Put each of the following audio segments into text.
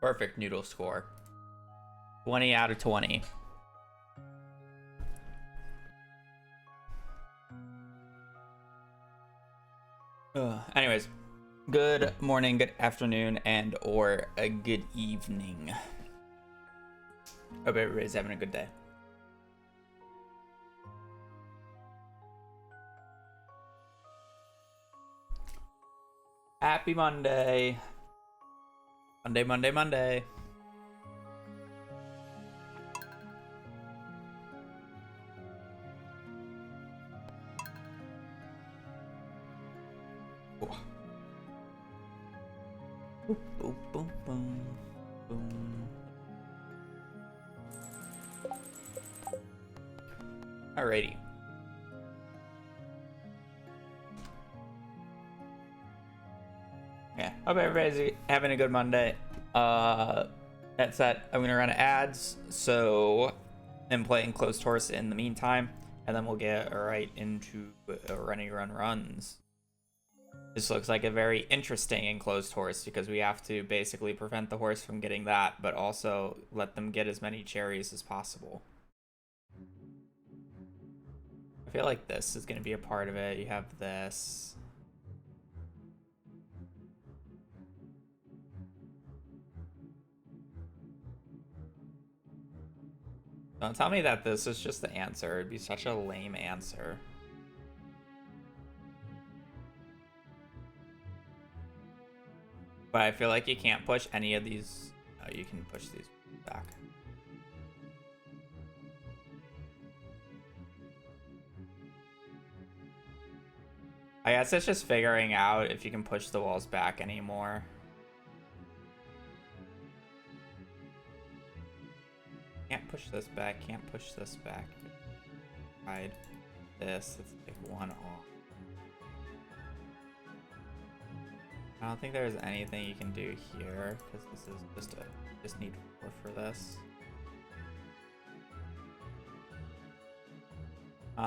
Perfect noodle score. 20 out of 20. Anyways, good morning, good afternoon, and or a good evening. Hope everybody's having a good day. Happy Monday. Monday. Boom, boom, boom, boom, boom. Alrighty. Yeah, hope everybody's having a good Monday. That said, I'm gonna run ads, so I'm playing Closed Horse in the meantime, and then we'll get right into running runs. This looks like a very interesting enclosed horse because we have to basically prevent the horse from getting that, but also let them get as many cherries as possible. I feel like this is going to be a part of it. You have this. Don't tell me that this is just the answer. It'd be such a lame answer. But I feel like you can't push any of these. Oh, you can push these back. I guess it's just figuring out if you can push the walls back anymore. Can't push this back, can't push this back. Hide this, let's take one off. I don't think there's anything you can do here because this is just need 4 for this.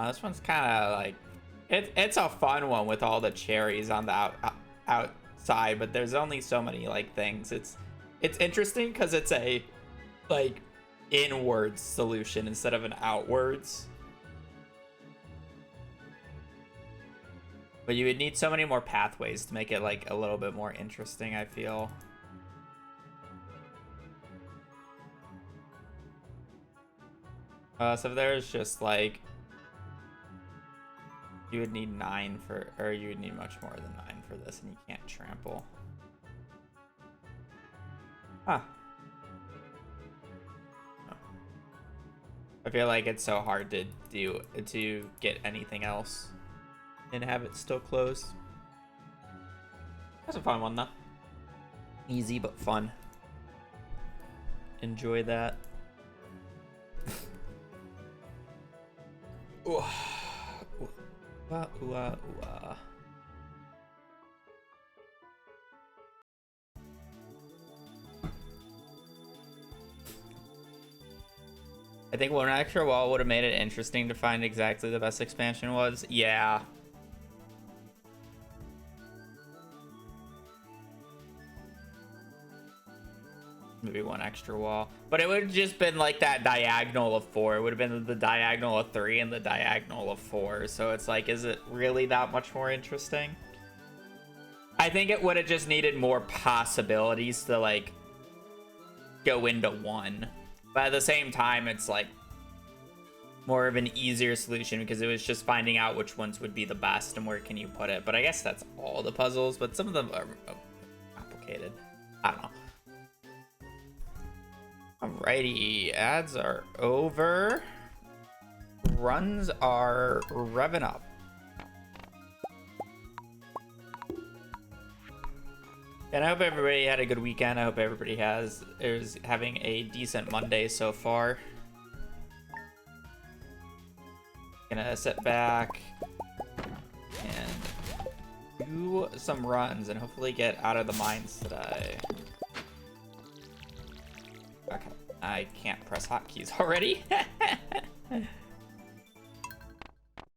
This one's kind of like it's a fun one with all the cherries on the outside, but there's only so many like things. It's interesting because it's a like inwards solution instead of an outwards. But you would need so many more pathways to make it like a little bit more interesting, I feel. So if there's just like, you would need 9 for, or you would need much more than 9 for this, and you can't trample. Huh. Oh. I feel like it's so hard to get anything else and have it still closed. That's a fun one though. Easy but fun. Enjoy that. Ooh. Ooh, I think one extra wall would have made it interesting to find exactly the best expansion was. Yeah. Maybe one extra wall, but it would have just been like that diagonal of 4. It would have been the diagonal of 3 and the diagonal of 4. So it's like, is it really that much more interesting? I think it would have just needed more possibilities to like go into 1, but at the same time, it's like more of an easier solution because it was just finding out which ones would be the best and where can you put it. But I guess that's all the puzzles, but some of them are complicated. I don't know. Alrighty, ads are over. Runs are revving up. And I hope everybody had a good weekend. I hope everybody is having a decent Monday so far. Gonna sit back and do some runs and hopefully get out of the mines today. Okay, I can't press hotkeys already. I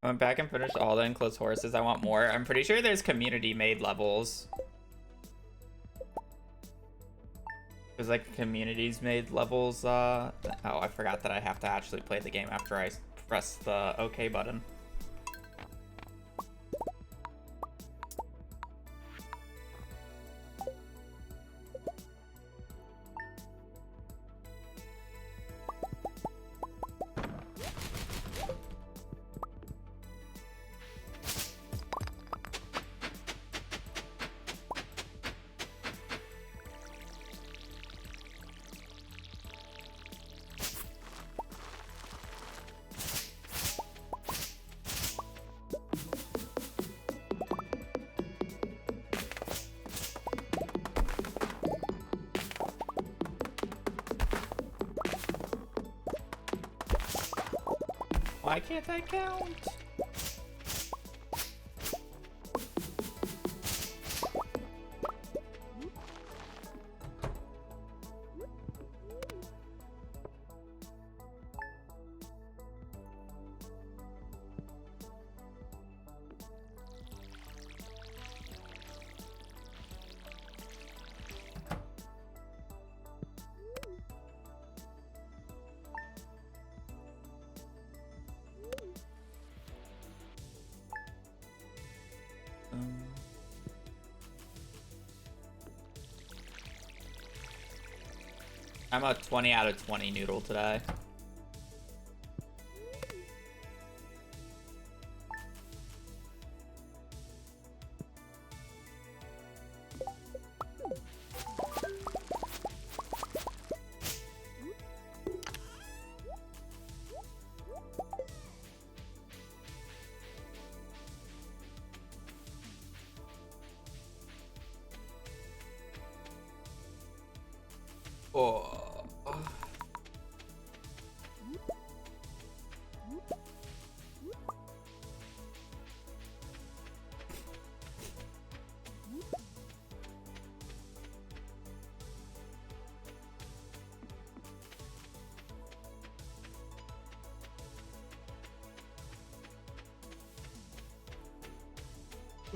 went back and finished all the enclosed horses. I want more. I'm pretty sure there's community made levels. There's like communities made levels. Oh, I forgot that I have to actually play the game after I press the OK button. Why can't I count? I'm a 20 out of 20 noodle today. Oh.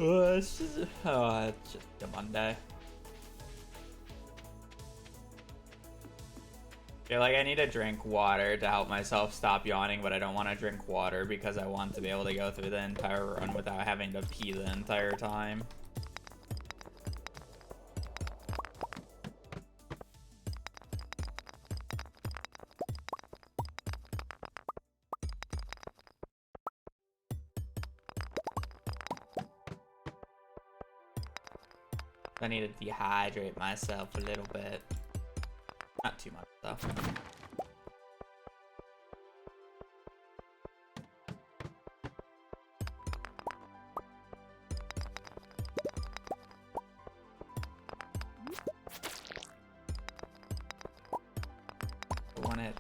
It's just a Monday. I feel like I need to drink water to help myself stop yawning, but I don't want to drink water because I want to be able to go through the entire run without having to pee the entire time. I need to dehydrate myself a little bit. Not too much, though. One hit.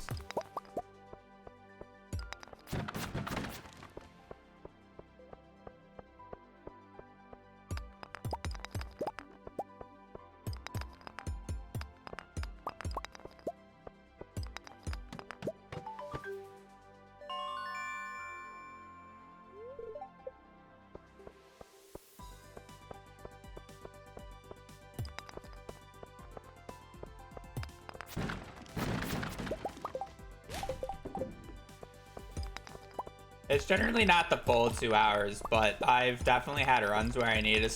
It's generally not the full 2 hours, but I've definitely had runs where I needed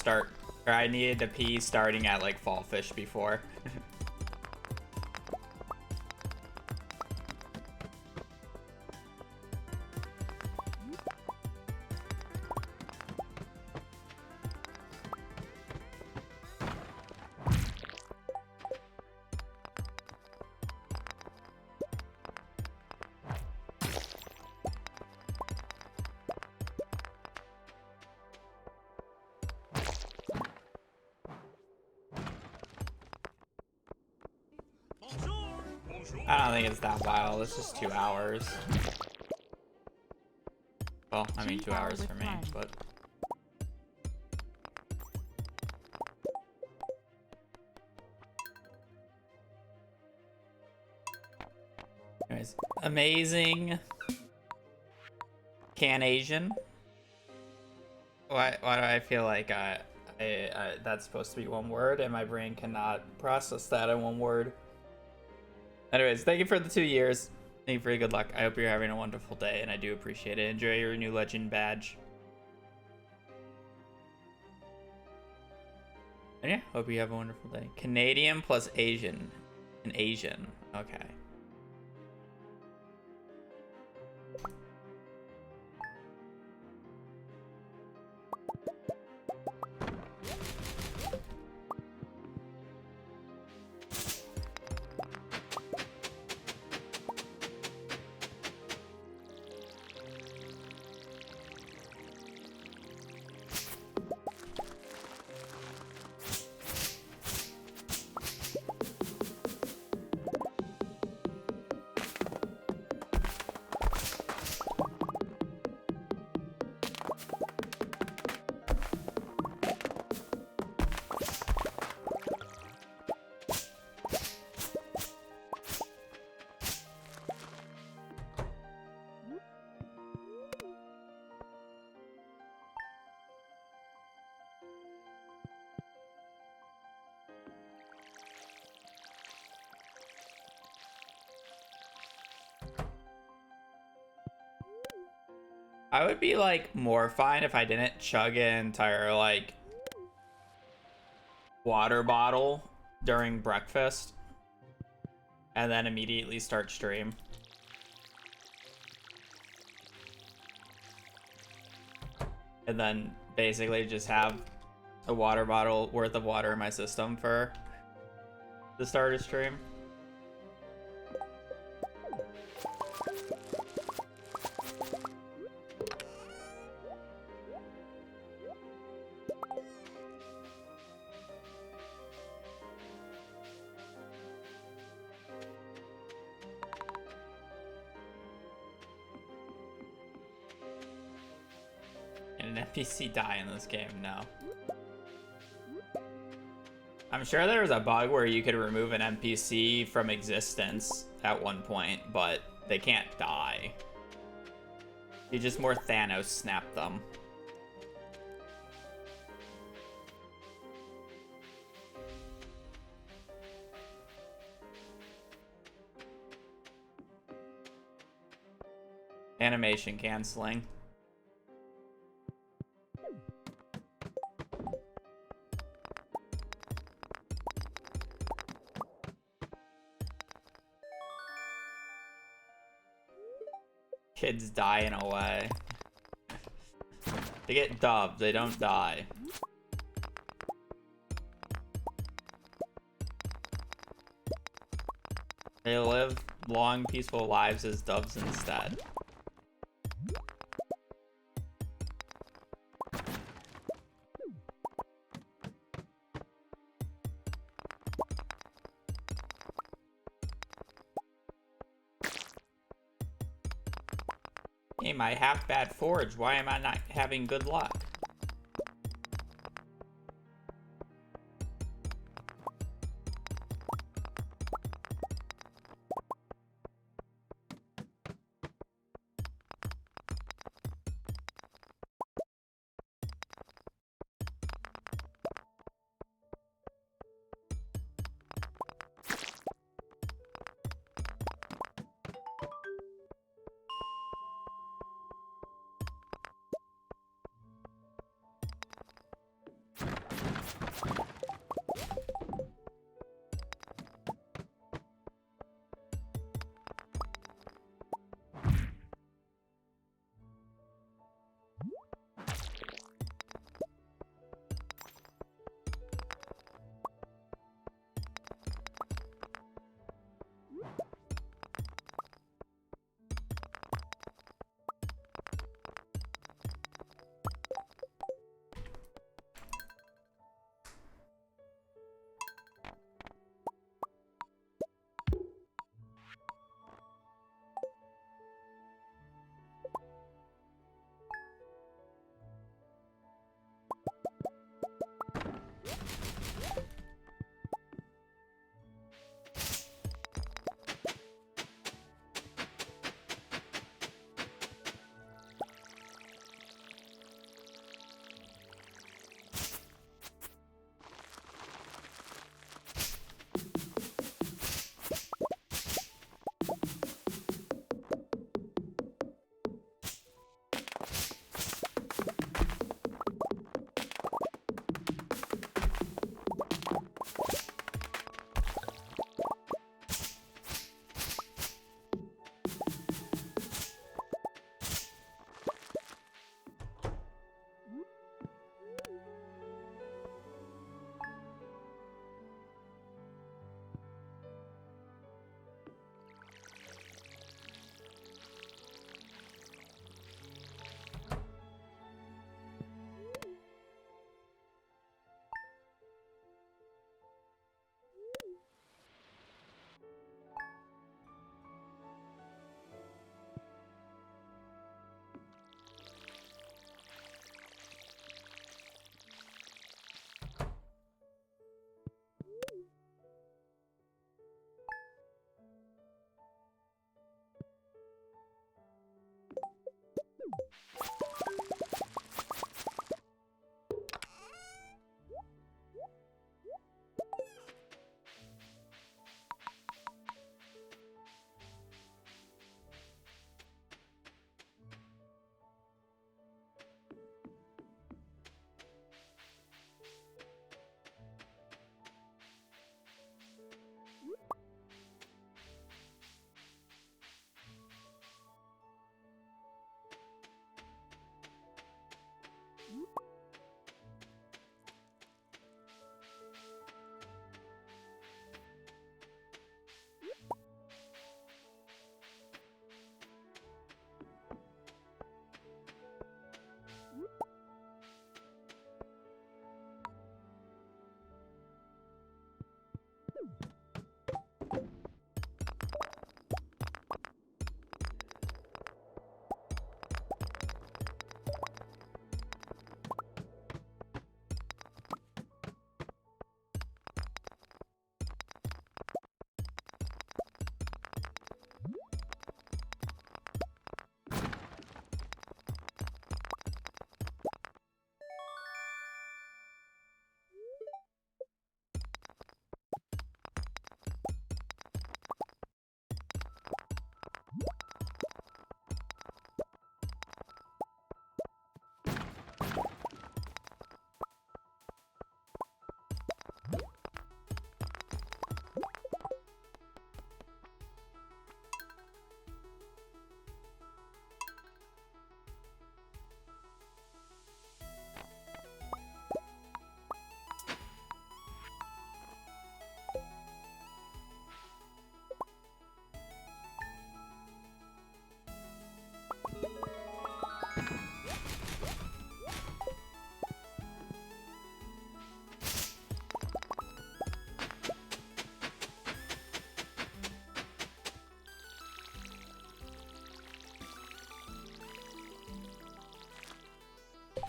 to pee starting at like Fall Fish before. I don't think it's that wild. It's just 2 hours. Well, I mean 2 hours for me, but... Anyways, amazing. Can Asian. Why do I feel like that's supposed to be one word and my brain cannot process that in one word? Anyways, thank you for the 2 years. Thank you for your good luck. I hope you're having a wonderful day, and I do appreciate it. Enjoy your new legend badge. And yeah, hope you have a wonderful day. Canadian plus Asian. An Asian. Okay. I would be like more fine if I didn't chug an entire like water bottle during breakfast and then immediately start stream. And then basically just have a water bottle worth of water in my system for the start of stream. An NPC die in this game? No. I'm sure there was a bug where you could remove an NPC from existence at one point, but they can't die. You just more Thanos snap them. Animation canceling. Kids die in a way. They get dubbed, they don't die. They live long, peaceful lives as doves instead. Hey, my half-bad forge, why am I not having good luck?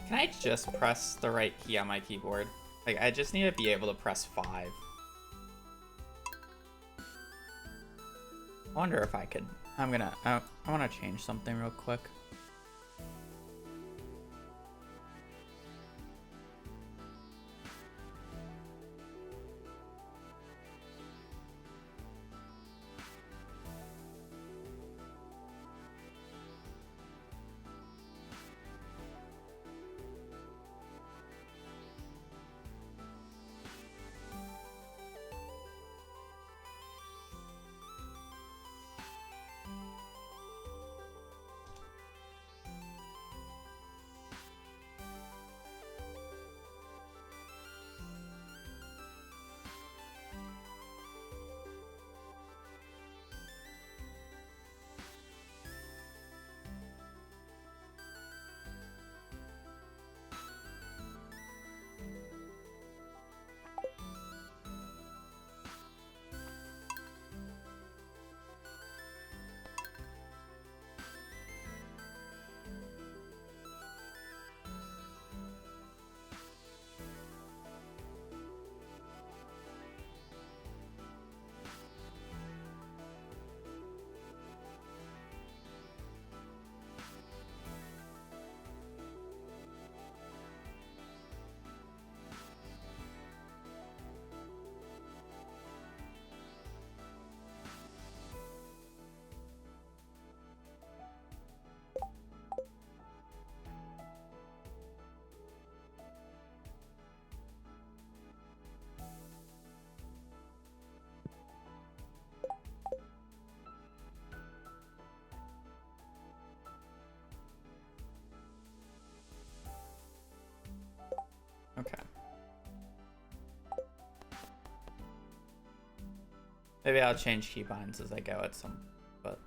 Can I just press the right key on my keyboard? Like, I just need to be able to press 5. I wonder if I could. I want to change something real quick. Okay. Maybe I'll change keybinds as I go at some, but.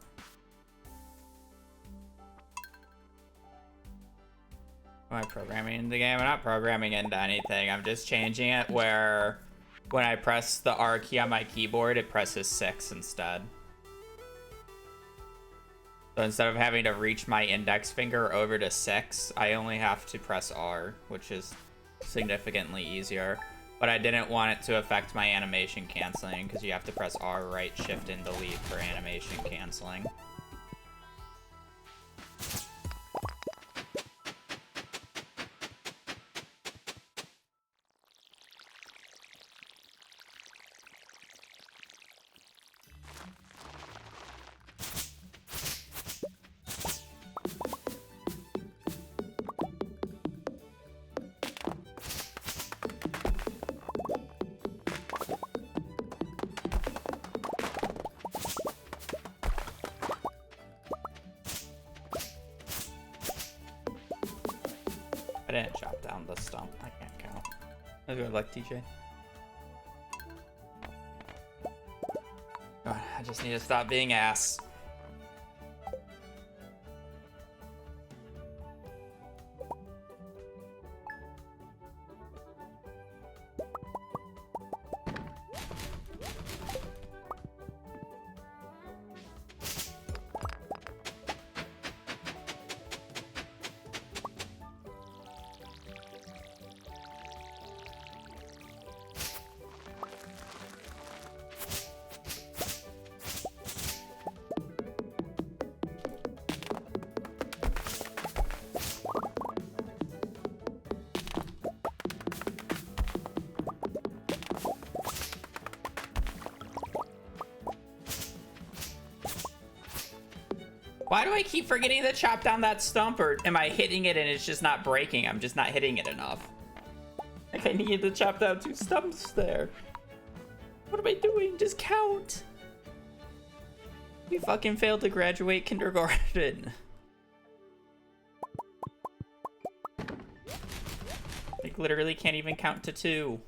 Am I programming in the game? I'm not programming into anything. I'm just changing it where when I press the R key on my keyboard, it presses 6 instead. So instead of having to reach my index finger over to 6, I only have to press R, which is significantly easier. But I didn't want it to affect my animation canceling because you have to press R, right, shift, and delete for animation canceling. I didn't chop down the stump. I can't count. Good luck, TJ. God, I just need to stop being ass. Why do I keep forgetting to chop down that stump, or am I hitting it and it's just not breaking? I'm just not hitting it enough. Like, I needed to chop down 2 stumps there. What am I doing? Just count. We fucking failed to graduate kindergarten. Like, literally can't even count to 2.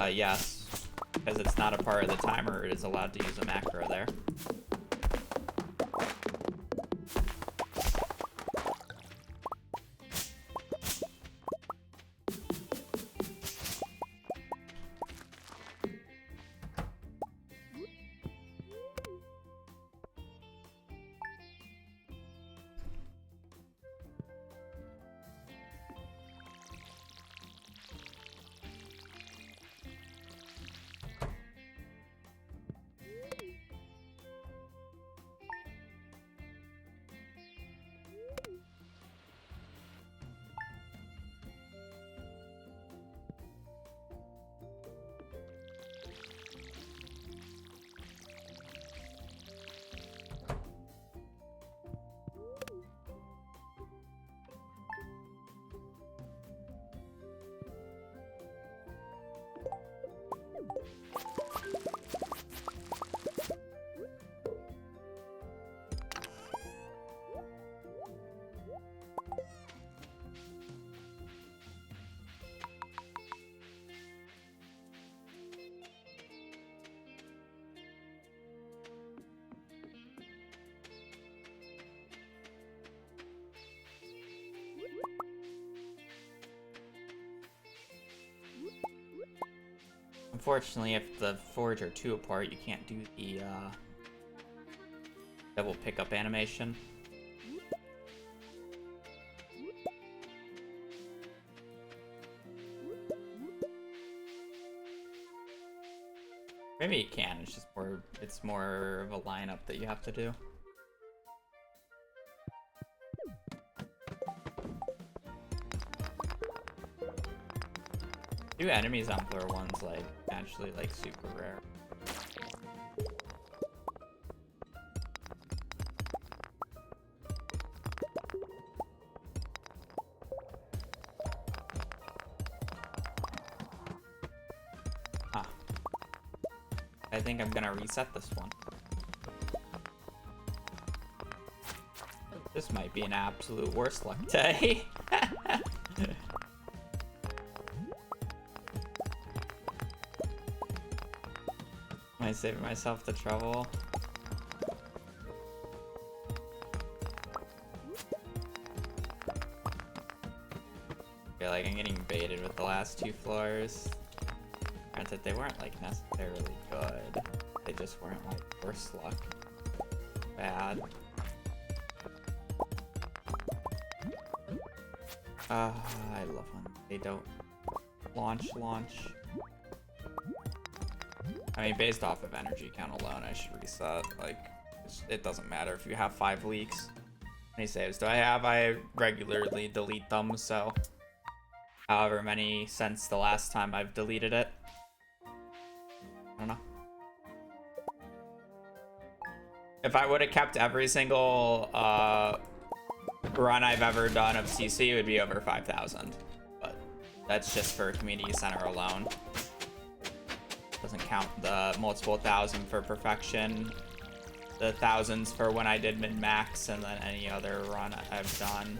Yes, because it's not a part of the timer, it is allowed to use a macro there. Unfortunately, if the forge are too apart, you can't do the double pickup animation. Maybe you can, it's just more of a lineup that you have to do. Do enemies on floor 1's like actually like super rare. Huh. I think I'm gonna reset this one. This might be an absolute worst luck day. Am I saving myself the trouble? I feel like I'm getting baited with the last 2 floors. Granted, they weren't like necessarily good. They just weren't like worse luck. Bad. I love when they don't launch. I mean, based off of energy count alone, I should reset. Like, it doesn't matter if you have 5 leaks. How many saves do I have? I regularly delete them, so however many since the last time I've deleted it. I don't know. If I would have kept every single run I've ever done of CC, it would be over 5,000. But that's just for community center alone. Doesn't count the multiple thousand for perfection, the thousands for when I did min-max, and then any other run I've done.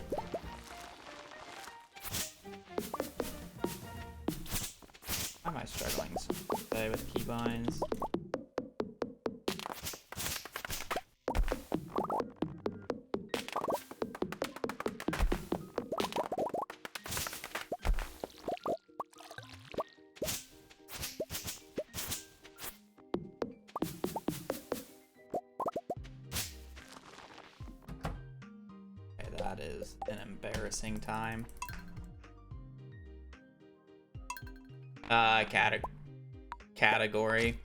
Why am I struggling today with keybinds? That is an embarrassing time. Category.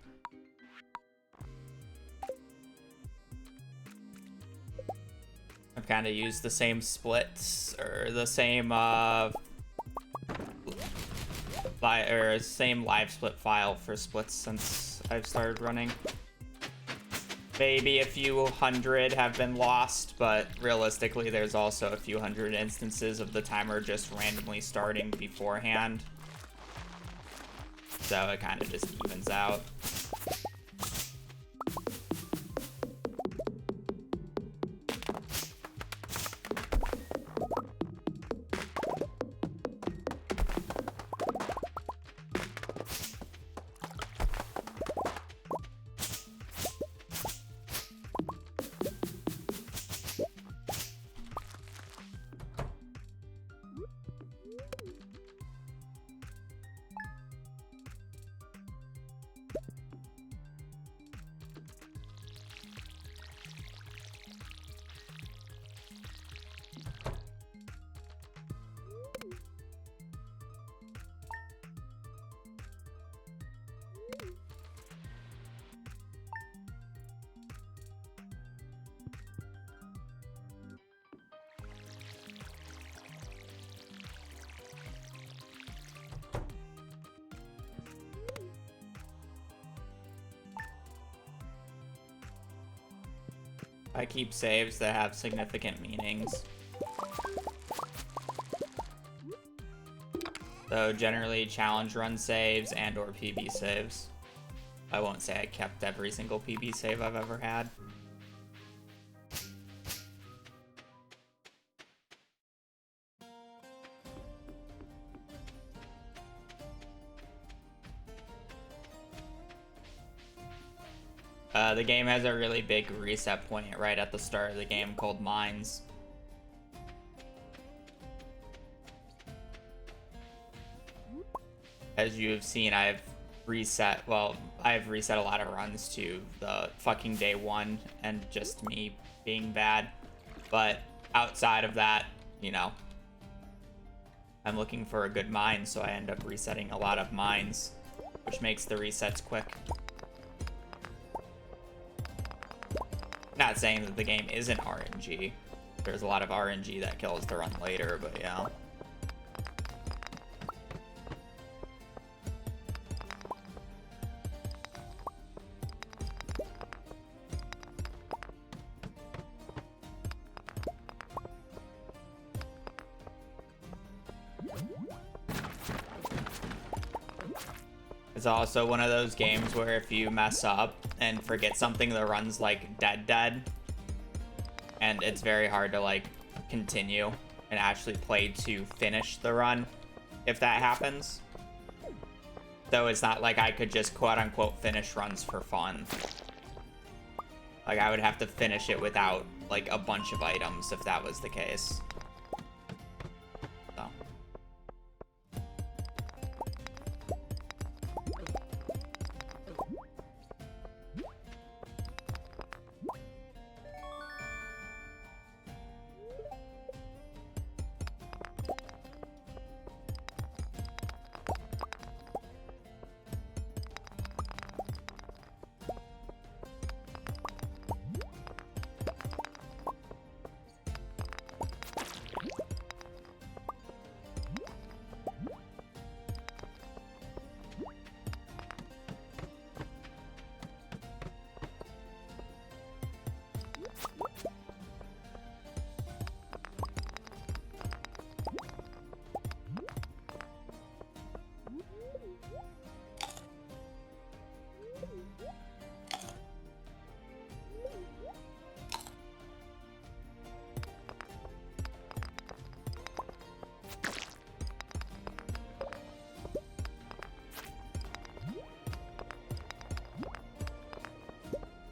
I've kind of used the same splits or the same same live split file for splits since I've started running. Maybe a few hundred have been lost, but realistically, there's also a few hundred instances of the timer just randomly starting beforehand. So it kind of just evens out. I keep saves that have significant meanings. So generally challenge run saves and or PB saves. I won't say I kept every single PB save I've ever had. The game has a really big reset point right at the start of the game called Mines. As you have seen, I've reset. Well, I've reset a lot of runs to the fucking day one and just me being bad. But outside of that, you know, I'm looking for a good mine, so I end up resetting a lot of mines, which makes the resets quick. Not saying that the game isn't RNG. There's a lot of RNG that kills the run later, but yeah. It's also one of those games where if you mess up and forget something, the run's like dead. And it's very hard to like continue and actually play to finish the run if that happens. So it's not like I could just quote unquote finish runs for fun. Like I would have to finish it without like a bunch of items if that was the case. So.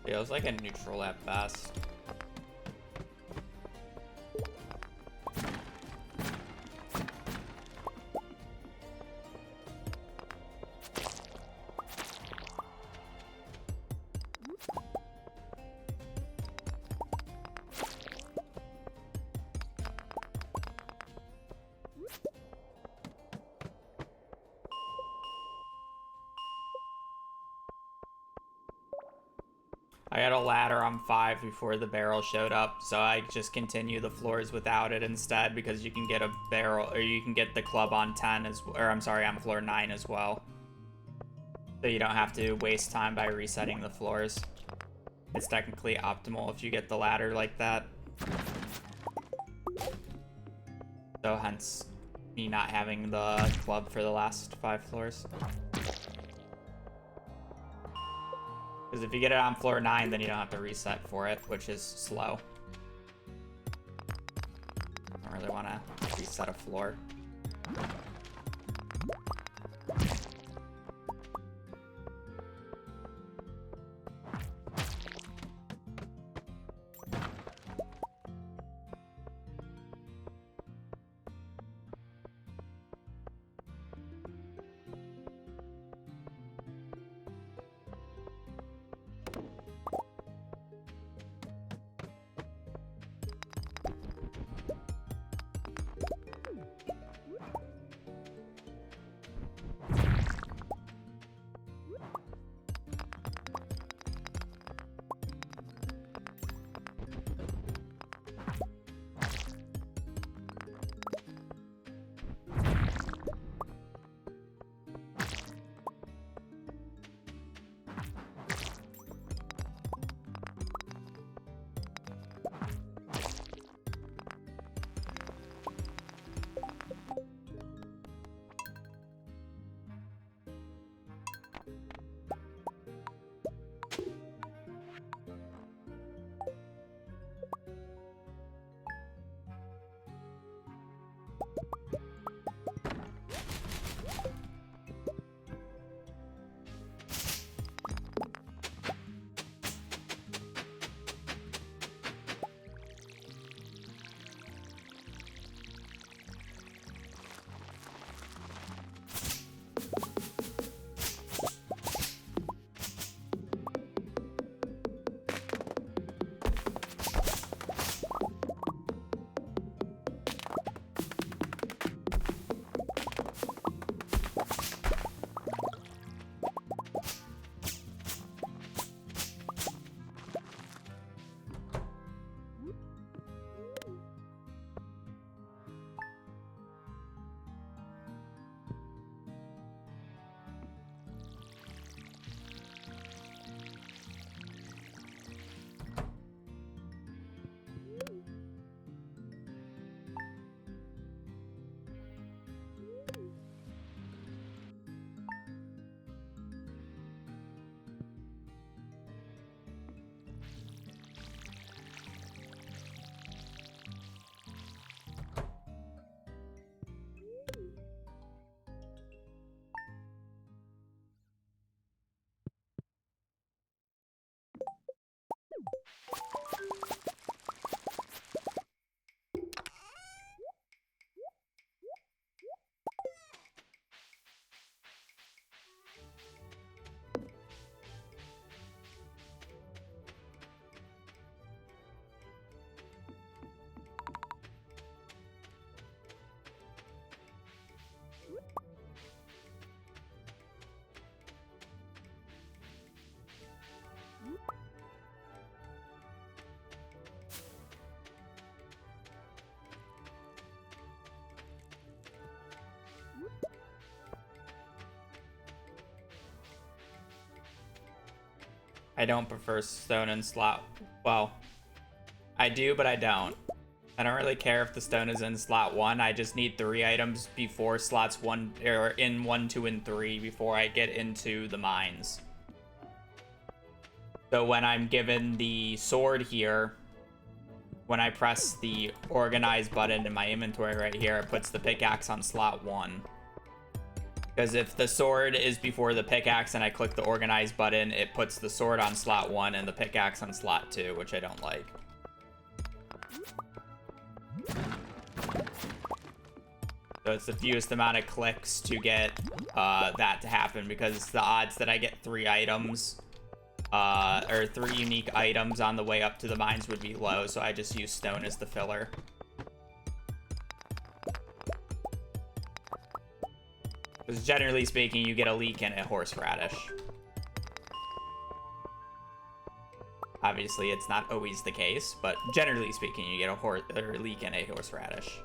Feels like a neutral at best. I got a ladder on 5 before the barrel showed up, so I just continue the floors without it instead because you can get a barrel, or you can get the club on 10 or I'm sorry, on floor 9 as well. So you don't have to waste time by resetting the floors. It's technically optimal if you get the ladder like that. So hence me not having the club for the last 5 floors. Because if you get it on floor 9, then you don't have to reset for it, which is slow. I don't really want to reset a floor. I don't prefer stone in slot. Well, I do, but I don't. I don't really care if the stone is in slot 1. I just need 3 items before slots 1, or in 1, 2, and 3 before I get into the mines. So when I'm given the sword here, when I press the organize button in my inventory right here, it puts the pickaxe on slot 1. Because if the sword is before the pickaxe and I click the organize button, it puts the sword on slot 1 and the pickaxe on slot 2, which I don't like. So it's the fewest amount of clicks to get that to happen, because the odds that I get 3 items, or 3 unique items on the way up to the mines would be low, so I just use stone as the filler. Because generally speaking, you get a leek and a horseradish. Obviously, it's not always the case, but generally speaking, you get a leek and a horseradish.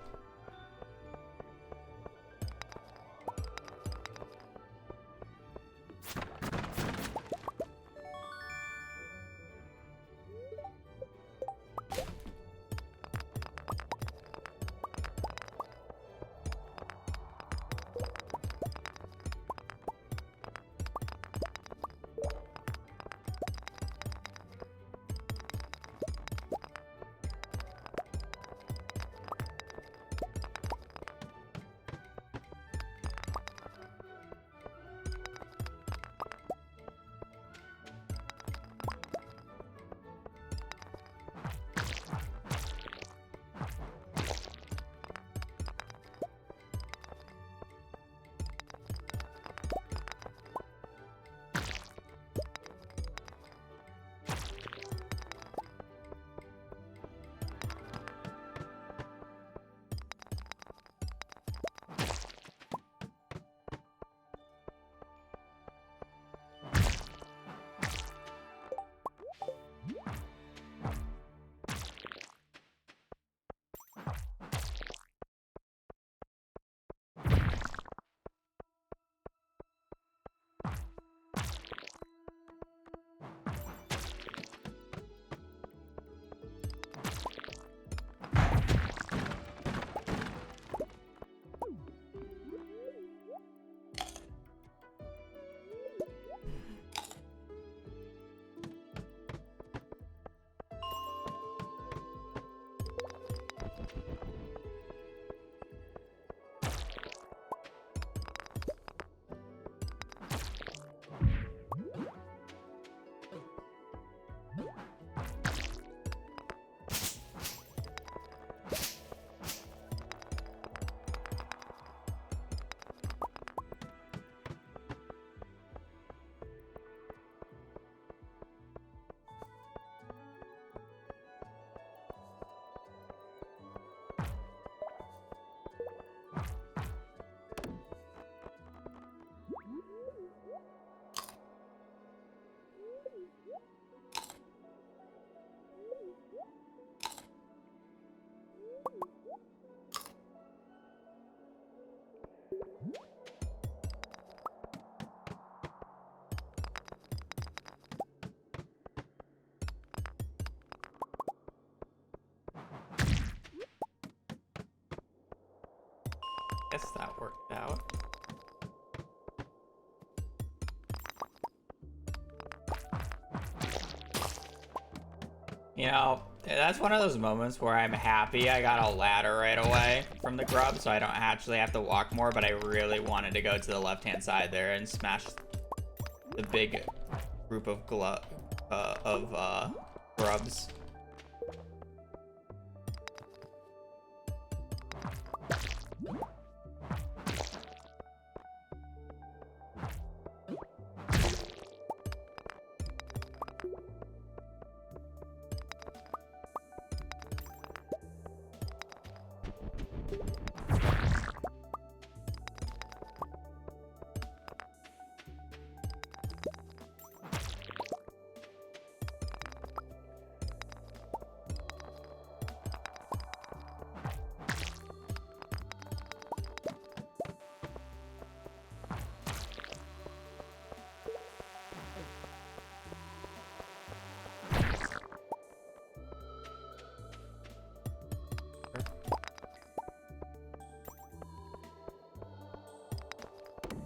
Guess that worked out. You know, that's one of those moments where I'm happy I got a ladder right away from the grub, so I don't actually have to walk more, but I really wanted to go to the left-hand side there and smash the big group of grubs.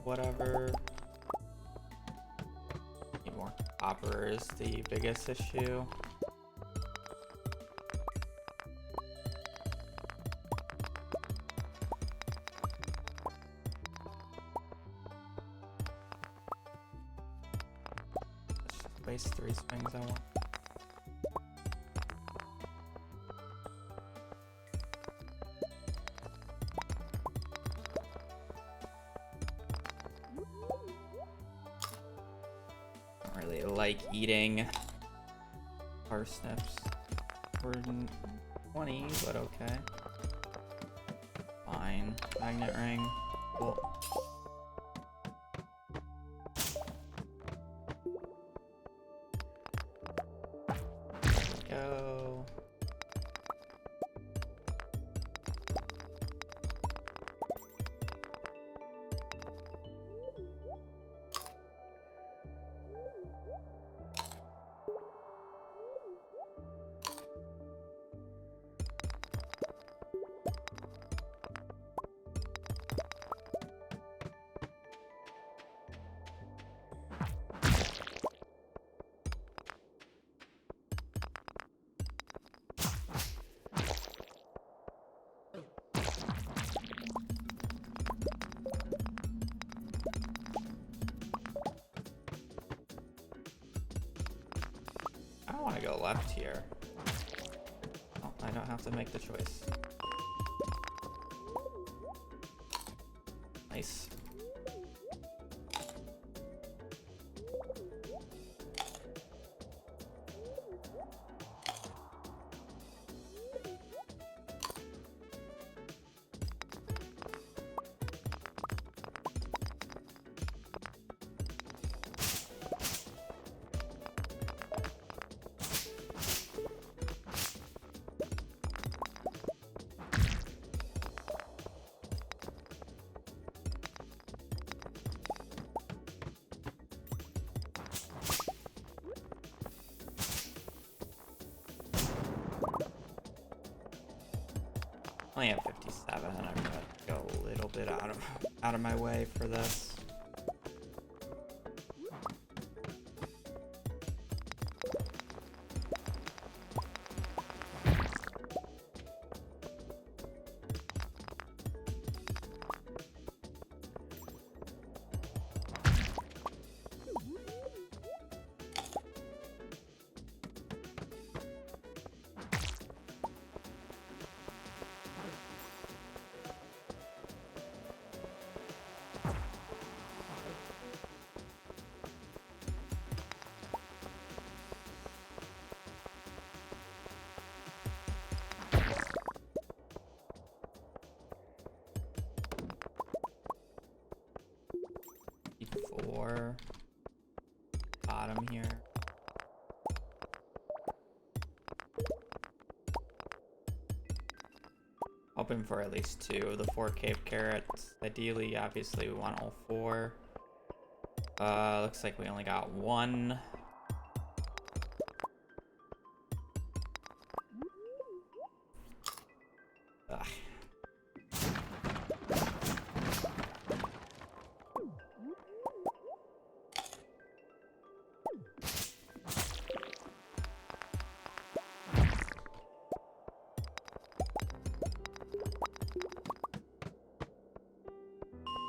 whatever. Need more copper is the biggest issue. Let's just waste 3 springs I want. Like eating parsnips for 20, but okay. Fine. Magnet ring. Cool. Go. I don't want to go left here. Oh, I don't have to make the choice. Nice. I only have 57. I'm gonna go a little bit out of my way for this. For bottom here. Hoping for at least 2 of the 4 cave carrots. Ideally, obviously, we want all 4. Looks like we only got 1. Ugh.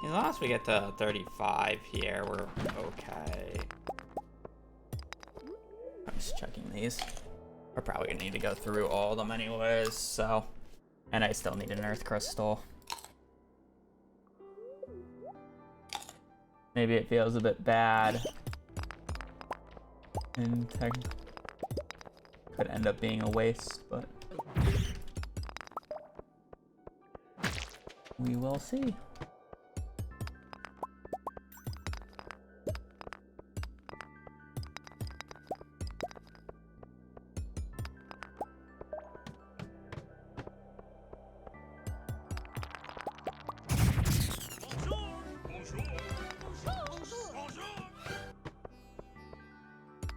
As long as we get to 35 here, we're okay. I'm just checking these. We're probably gonna need to go through all of them anyways, so. And I still need an earth crystal. Maybe it feels a bit bad. And could end up being a waste, but we will see.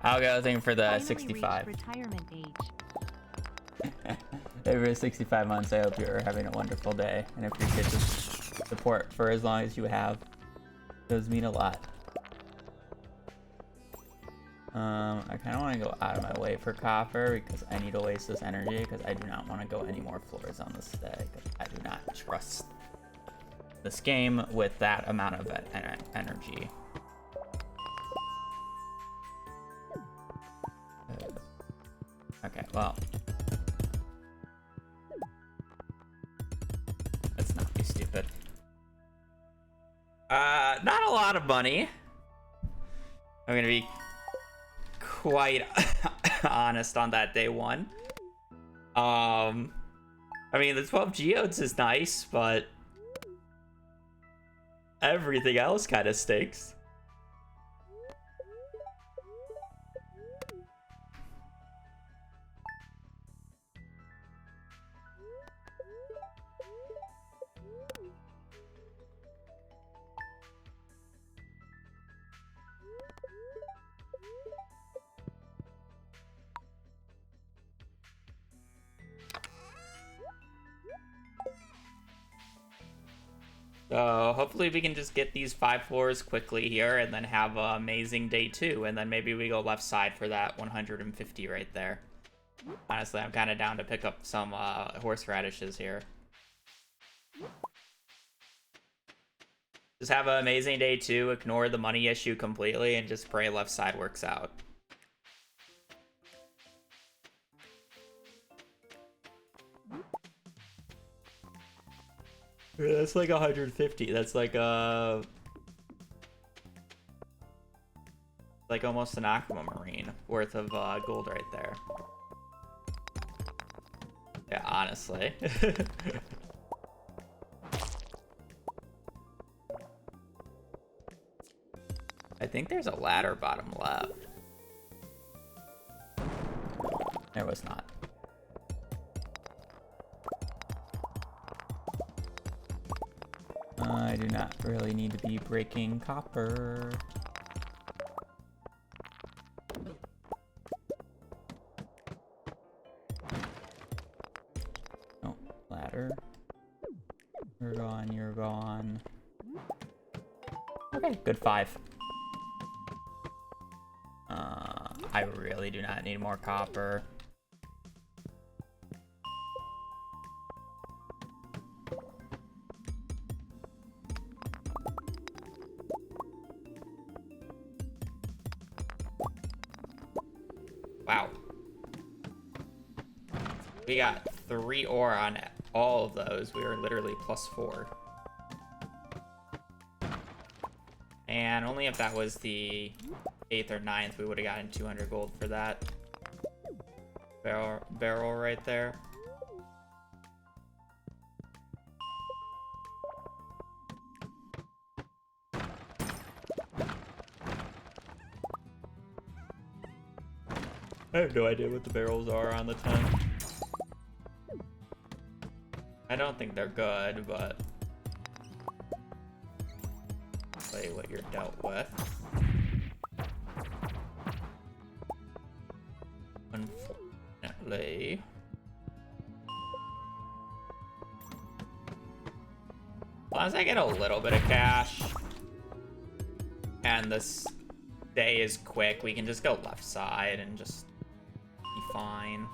I'll go thing for the 65. Retirement age. Over 65 months, I hope you're having a wonderful day. And if your kids support for as long as you have. Those mean a lot. I kind of want to go out of my way for copper because I need to waste this energy because I do not want to go any more floors on this day. I do not trust this game with that amount of energy. Okay, well. Let's not be stupid. Not a lot of money. I'm gonna be quite honest on that day one. I mean, the 12 geodes is nice, but everything else kind of stinks. So hopefully we can just get these 5 floors quickly here and then have an amazing day 2. And then maybe we go left side for that 150 right there. Honestly, I'm kind of down to pick up some horseradishes here. Just have an amazing day 2, ignore the money issue completely, and just pray left side works out. That's like 150. That's like almost an aquamarine worth of gold right there. Yeah, honestly. I think there's a ladder bottom left. There was not. I do not really need to be breaking copper. Oh, ladder. You're gone, you're gone. Okay, good 5. I really do not need more copper. Wow. We got 3 ore on all of those. We were literally +4. And only if that was the 8th or 9th, we would have gotten 200 gold for that barrel right there. I have no idea what the barrels are on the 10. I don't think they're good, but play what you're dealt with. Unfortunately. As long as I get a little bit of cash and this day is quick, we can just go left side and just be fine.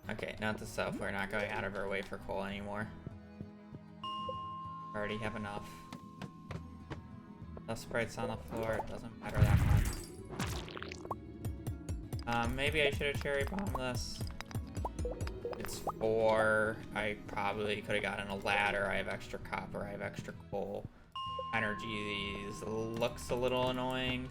Okay, note to self, we're not going out of our way for coal anymore. Already have enough. Less sprites on the floor, it doesn't matter that much. Maybe I should have cherry bombed this. It's 4. I probably could have gotten a ladder. I have extra copper, I have extra coal. Energy looks a little annoying.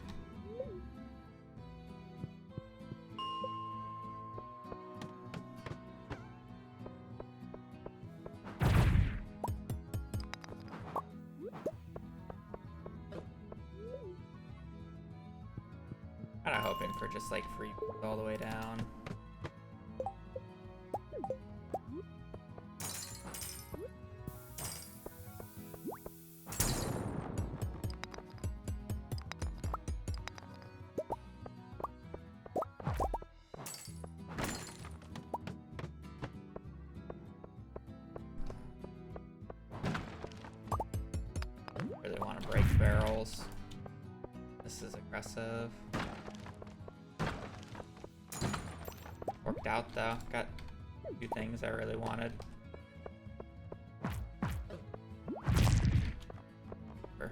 Kinda hoping for just like free all the way down. break barrels. This is aggressive. Worked out though. Got a few things I really wanted. Sure.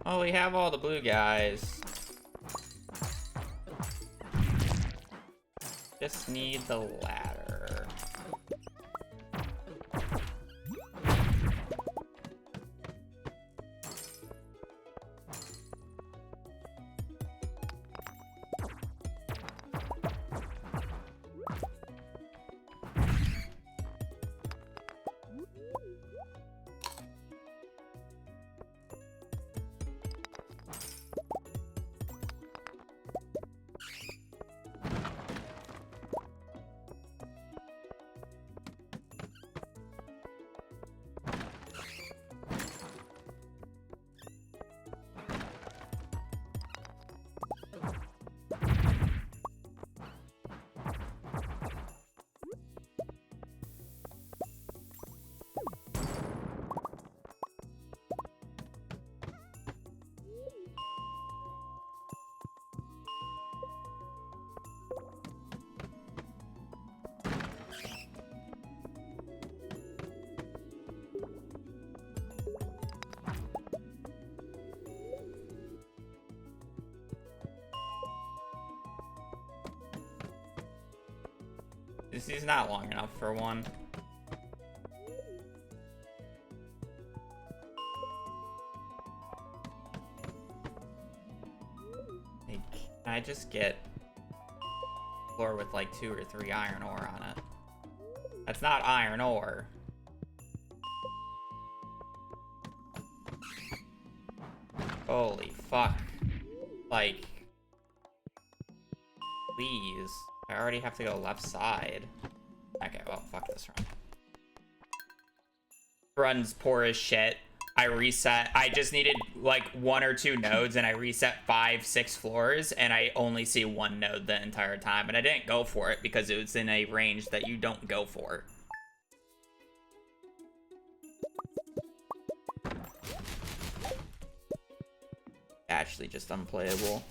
Oh, we have all the blue guys. Just need the ladder. This is not long enough for one. Like, can I just get a floor with like 2 or 3 iron ore on it? That's not iron ore. Holy fuck. Like, please. I already have to go left side. Okay, well, fuck this run. Run's poor as shit. I reset. I just needed like 1 or 2 nodes, and I reset 5, 6 floors, and I only see 1 node the entire time. And I didn't go for it because it was in a range that you don't go for. Actually, just unplayable.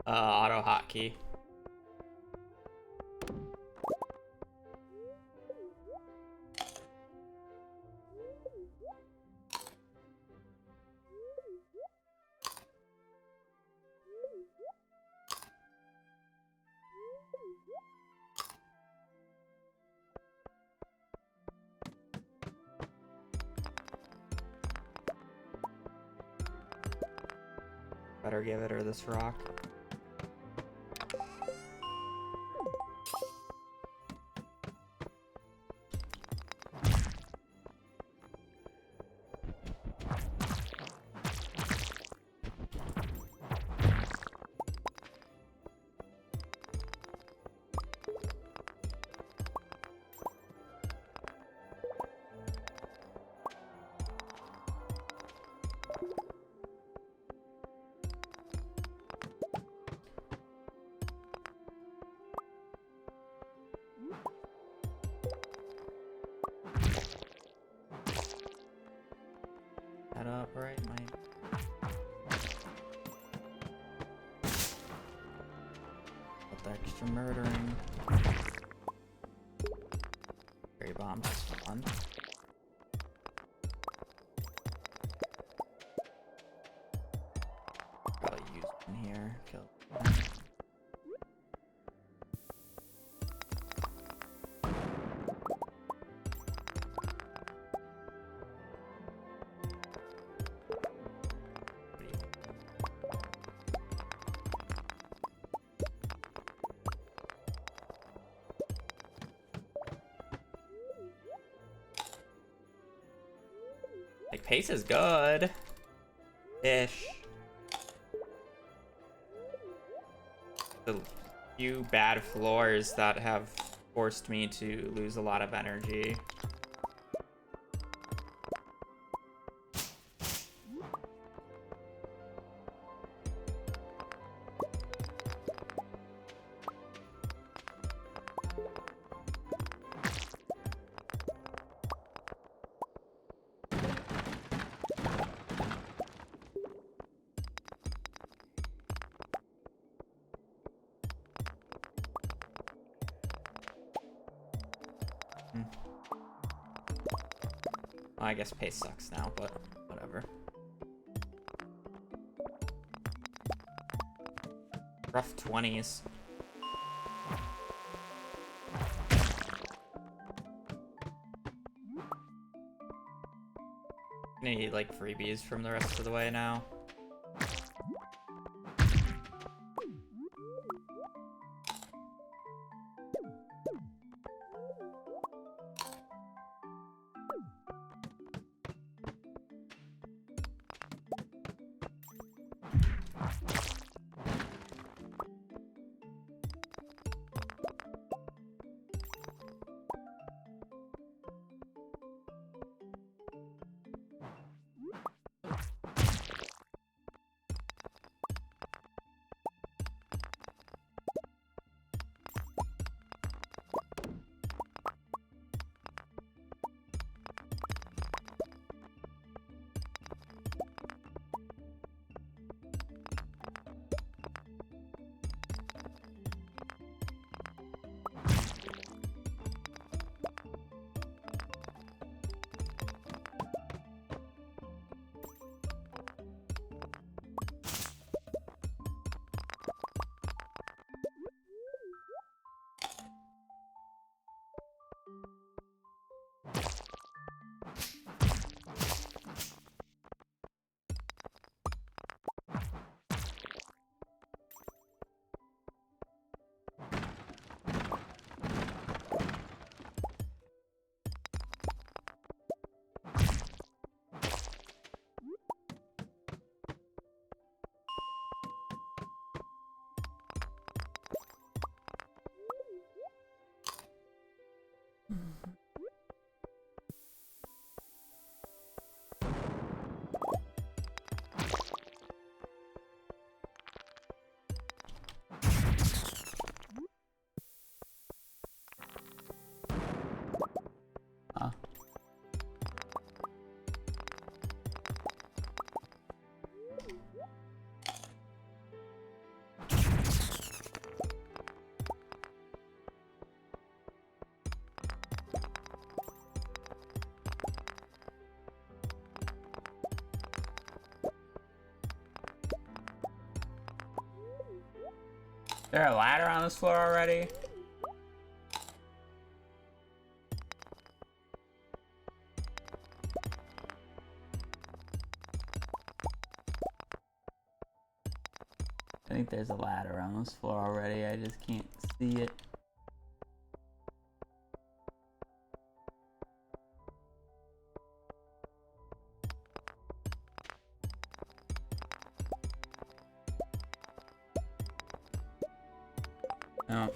Auto hotkey. Better give it her this rock. Head up, right, Mike? the extra murdering. Cherry bombs is fun. Probably use one here. Kill. Like, pace is good. Ish. The few bad floors that have forced me to lose a lot of energy. I guess pace sucks now, but whatever. Rough 20s. Gonna need like freebies from the rest of the way now. Is there a ladder on this floor already? I think there's a ladder on this floor already. I just can't see it. No.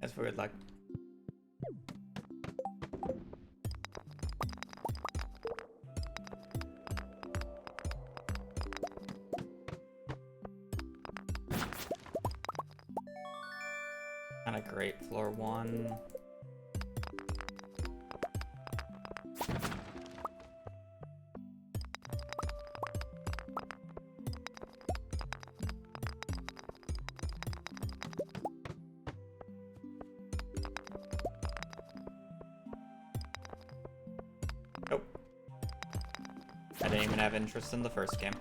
That's for good luck. Kind of great. Floor 1. Nope. I didn't even have interest in the first game.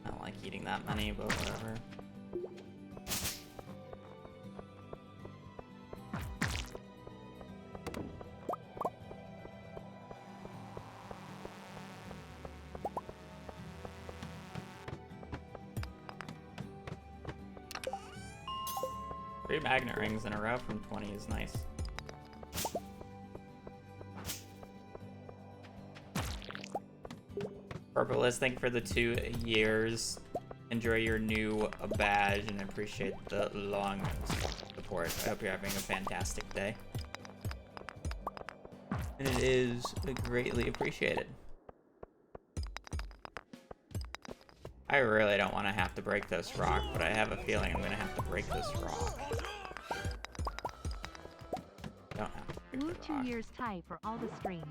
I don't like eating that many, but whatever. Three magnet rings in a row from 20 is nice. Purpleist, thank you for the 2 years. Enjoy your new badge and appreciate the long support. I hope you're having a fantastic day. And it is greatly appreciated. I really don't want to have to break this rock, but I have a feeling I'm gonna have to break this rock. Don't have to break Blue the 2 rock. years tie for all the streams.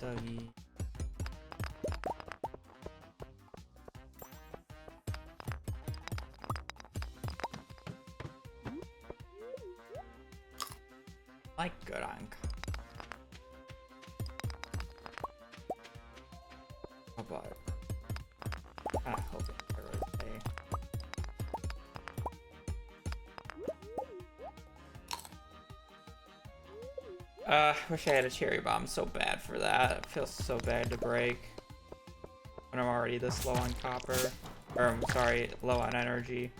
Dougie. Like good on. How about? I hope it's the right day. Wish I had a cherry bomb so bad for that. It feels so bad to break when I'm already this low on copper. Or I'm sorry, low on energy.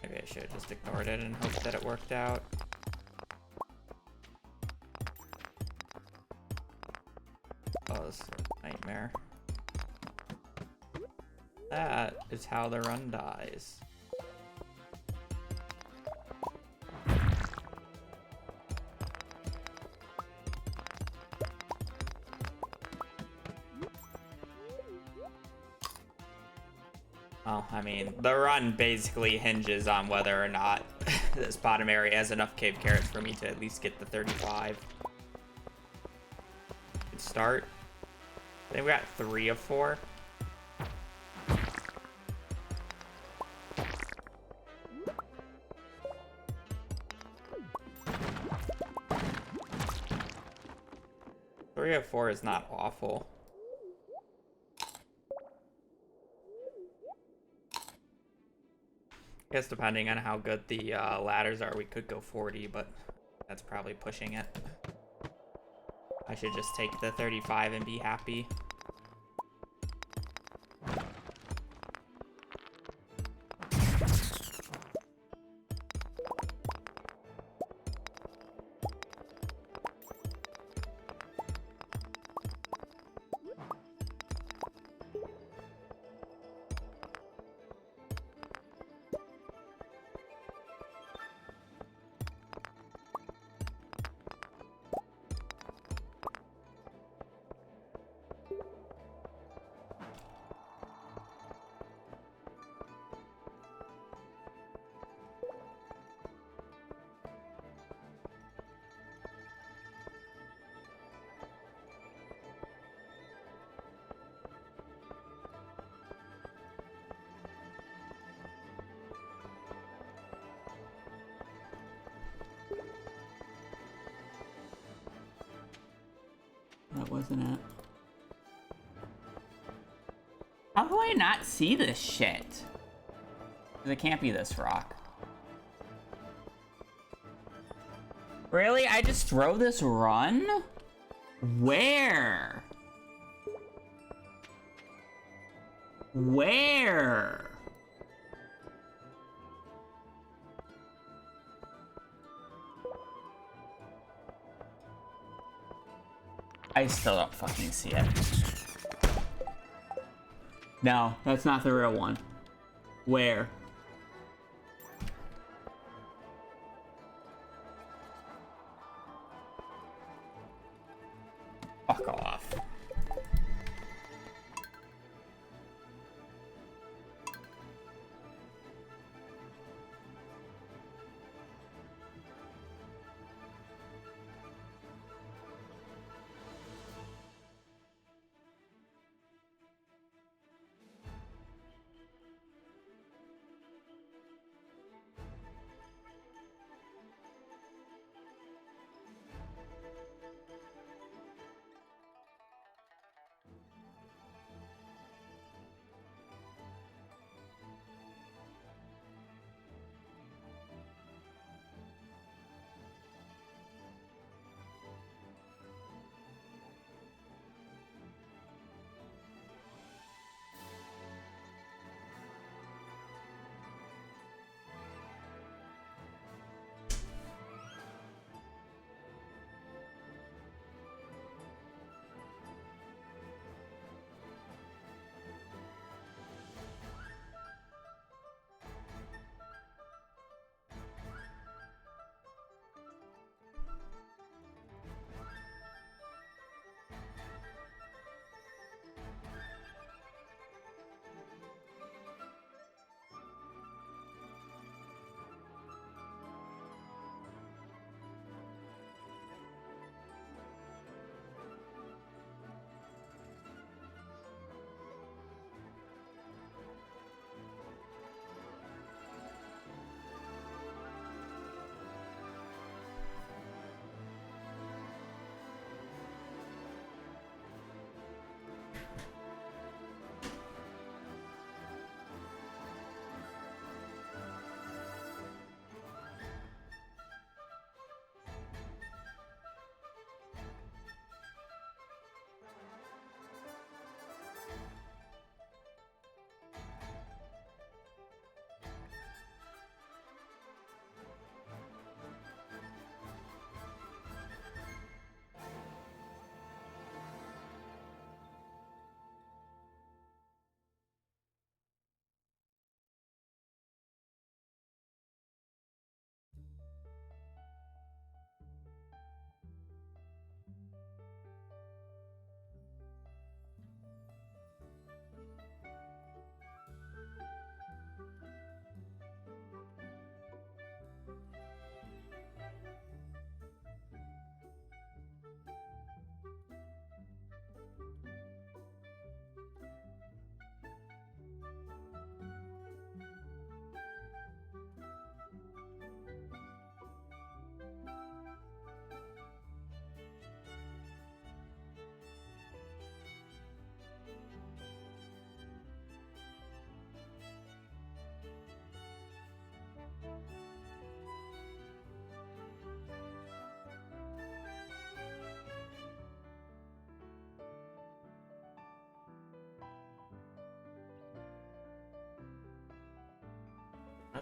Maybe I should have just ignored it and hoped that it worked out. Oh, this is a nightmare. That is how the run dies. Well, I mean, the run basically hinges on whether or not this bottom area has enough cave carrots for me to at least get the 35. Good start. I think we got 3 of 4. Three of 4 is not awful. I guess depending on how good the ladders are, we could go 40, but that's probably pushing it. I should just take the 35 and be happy. That wasn't it. How do I not see this shit? 'Cause it can't be this rock. Really? I just throw this run? Where? Where? I still don't fucking see it. No, that's not the real one. Where? Fuck off.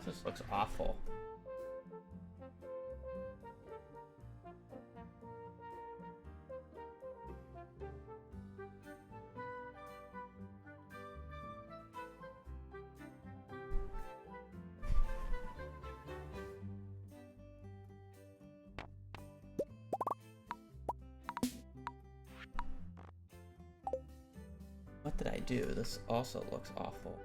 This looks awful. What did I do? This also looks awful.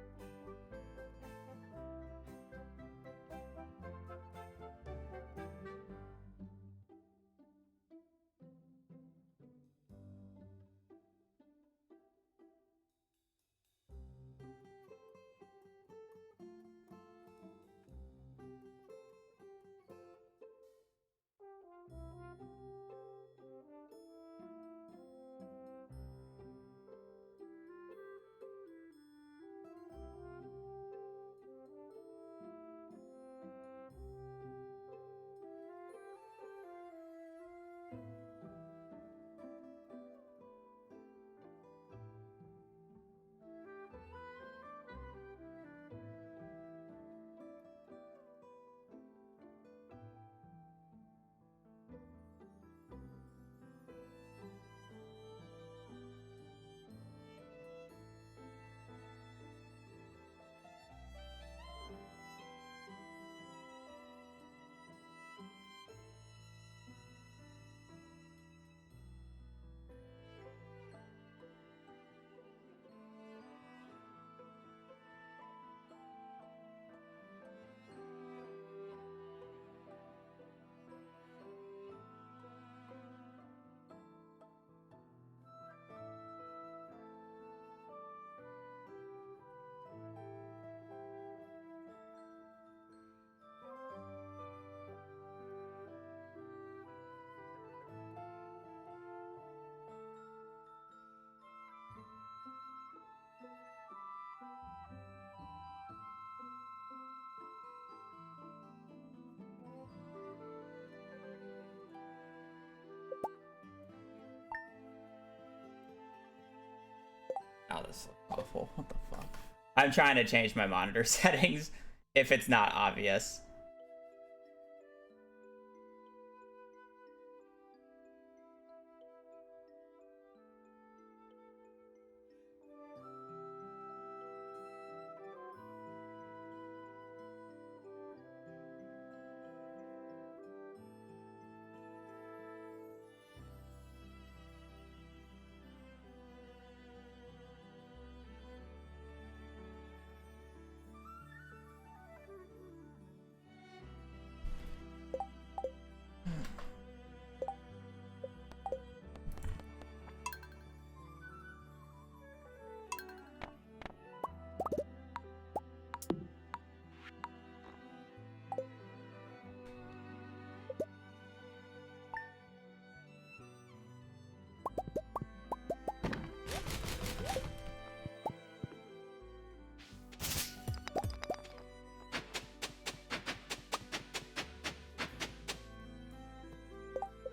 Oh, this looks awful. What the fuck? I'm trying to change my monitor settings if it's not obvious.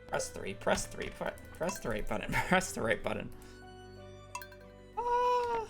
Press 3, press 3, press the right button, press the right button. Ah.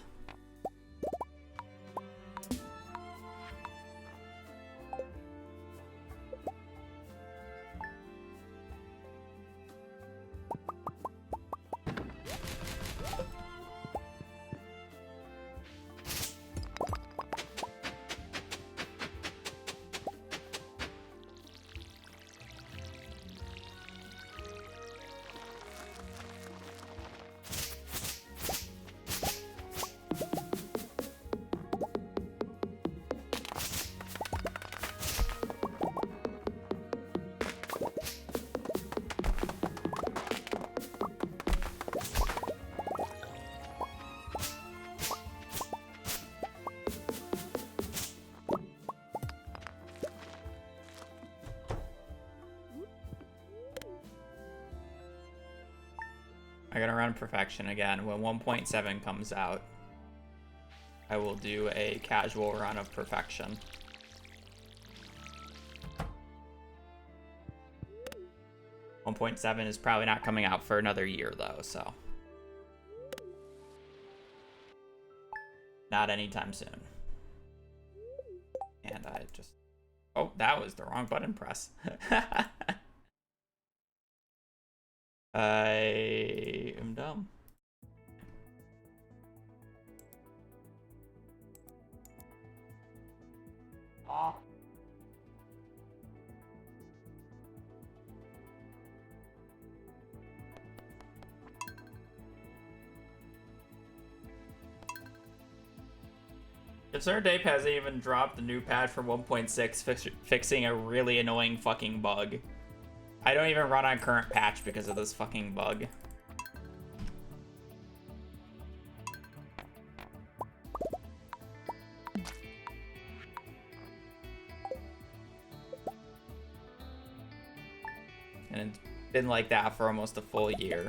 I gotta run Perfection again. When 1.7 comes out, I will do a casual run of Perfection. One 1.7 is probably not coming out for another year though, so. Not anytime soon. And I just Oh, that was the wrong button press. I am dumb. Oh. Concerned Ape hasn't even dropped the new patch for 1.6, fixing a really annoying fucking bug. I don't even run on current patch because of this fucking bug. And it's been like that for almost a full year.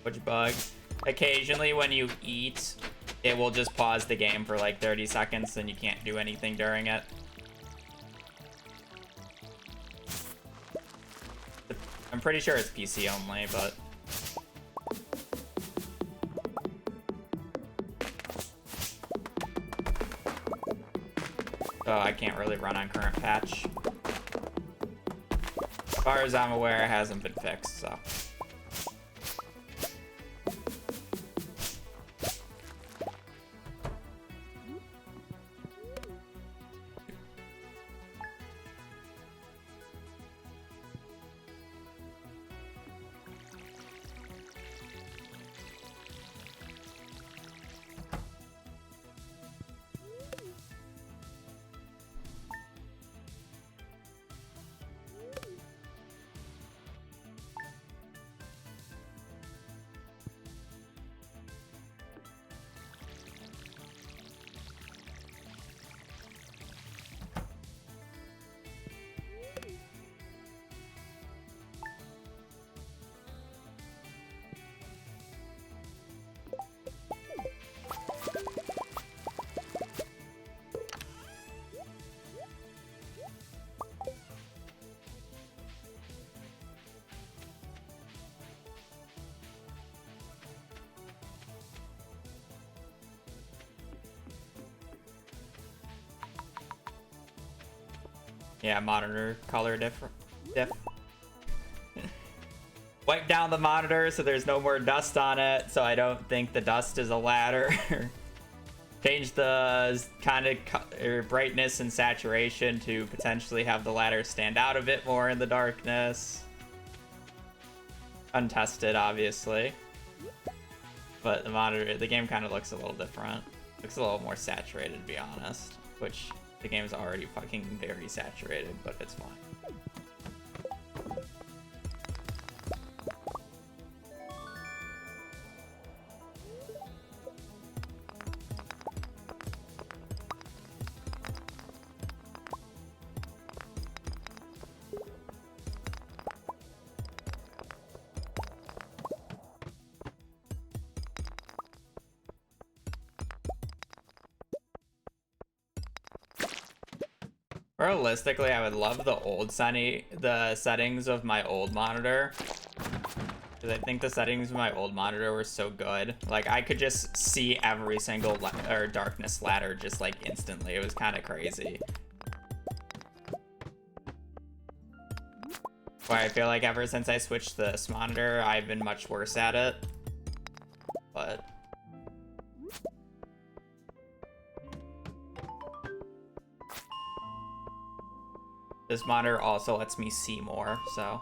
Which bug? Occasionally when you eat, it will just pause the game for like 30 seconds and you can't do anything during it. I'm pretty sure it's PC only, but... So I can't really run on current patch. As far as I'm aware, it hasn't been fixed, so... Yeah, monitor color diff. Wipe down the monitor so there's no more dust on it, so I don't think the dust is a ladder. Change the kind of brightness and saturation to potentially have the ladder stand out a bit more in the darkness. Untested, obviously. But the monitor, the game kind of looks a little different. Looks a little more saturated, to be honest. Which, the game's already fucking very saturated, but it's fine. Realistically, I would love the settings of my old monitor. Because I think the settings of my old monitor were so good. Like, I could just see every single darkness ladder just, like, instantly. It was kind of crazy. But I feel like ever since I switched this monitor, I've been much worse at it. But... this monitor also lets me see more, so...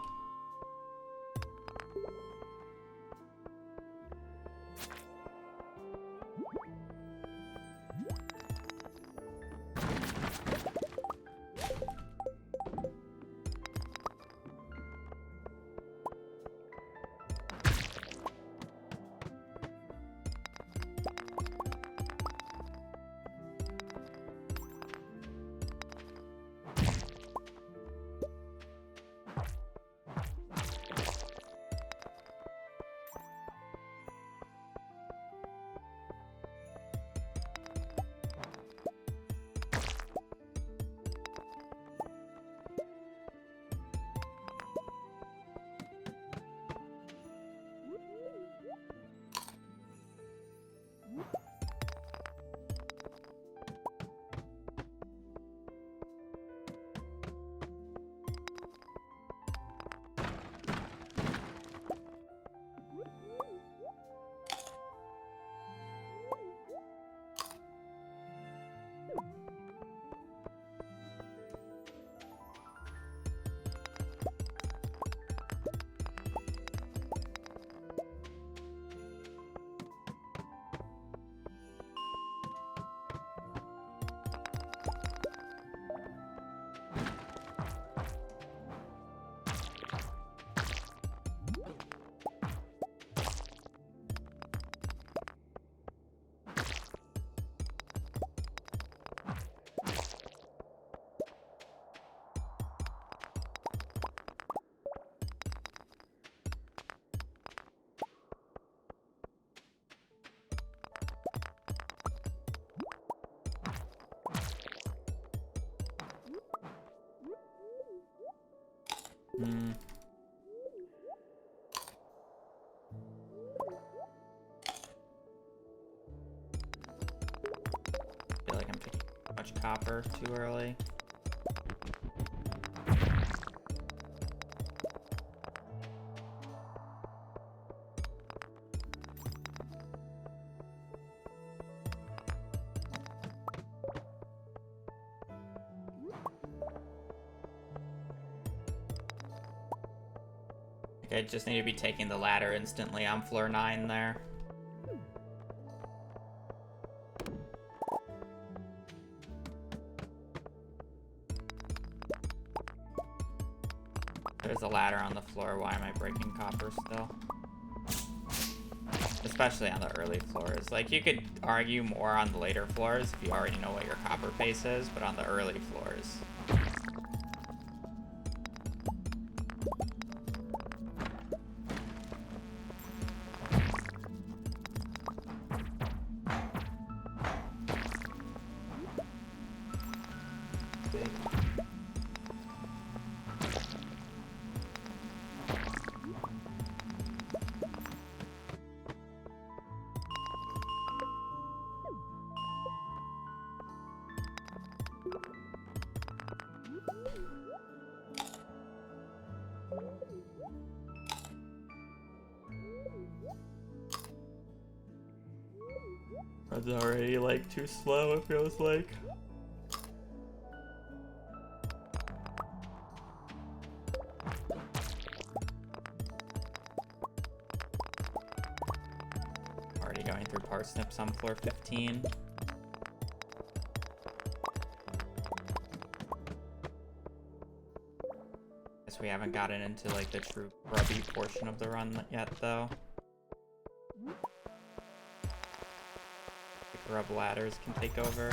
Hmm. Feel like I'm picking too much copper too early. I just need to be taking the ladder instantly on floor 9 there. There's a ladder on the floor. Why am I breaking copper still? Especially on the early floors. Like, you could argue more on the later floors if you already know what your copper pace is, but on the early floors. It's already like too slow, it feels like. Already going through parsnips on floor 15. Guess we haven't gotten into like the true grubby portion of the run yet though. Grub ladders can take over.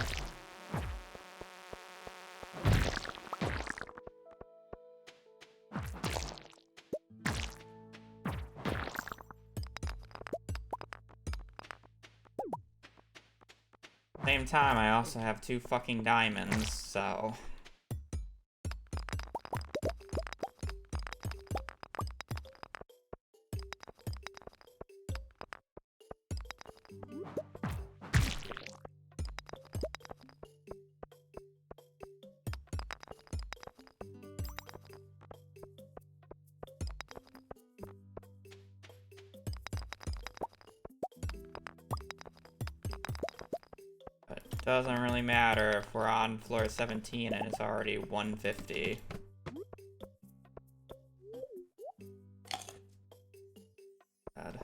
Same time, I also have 2 fucking diamonds, so... Doesn't really matter if we're on floor 17 and it's already 150. God.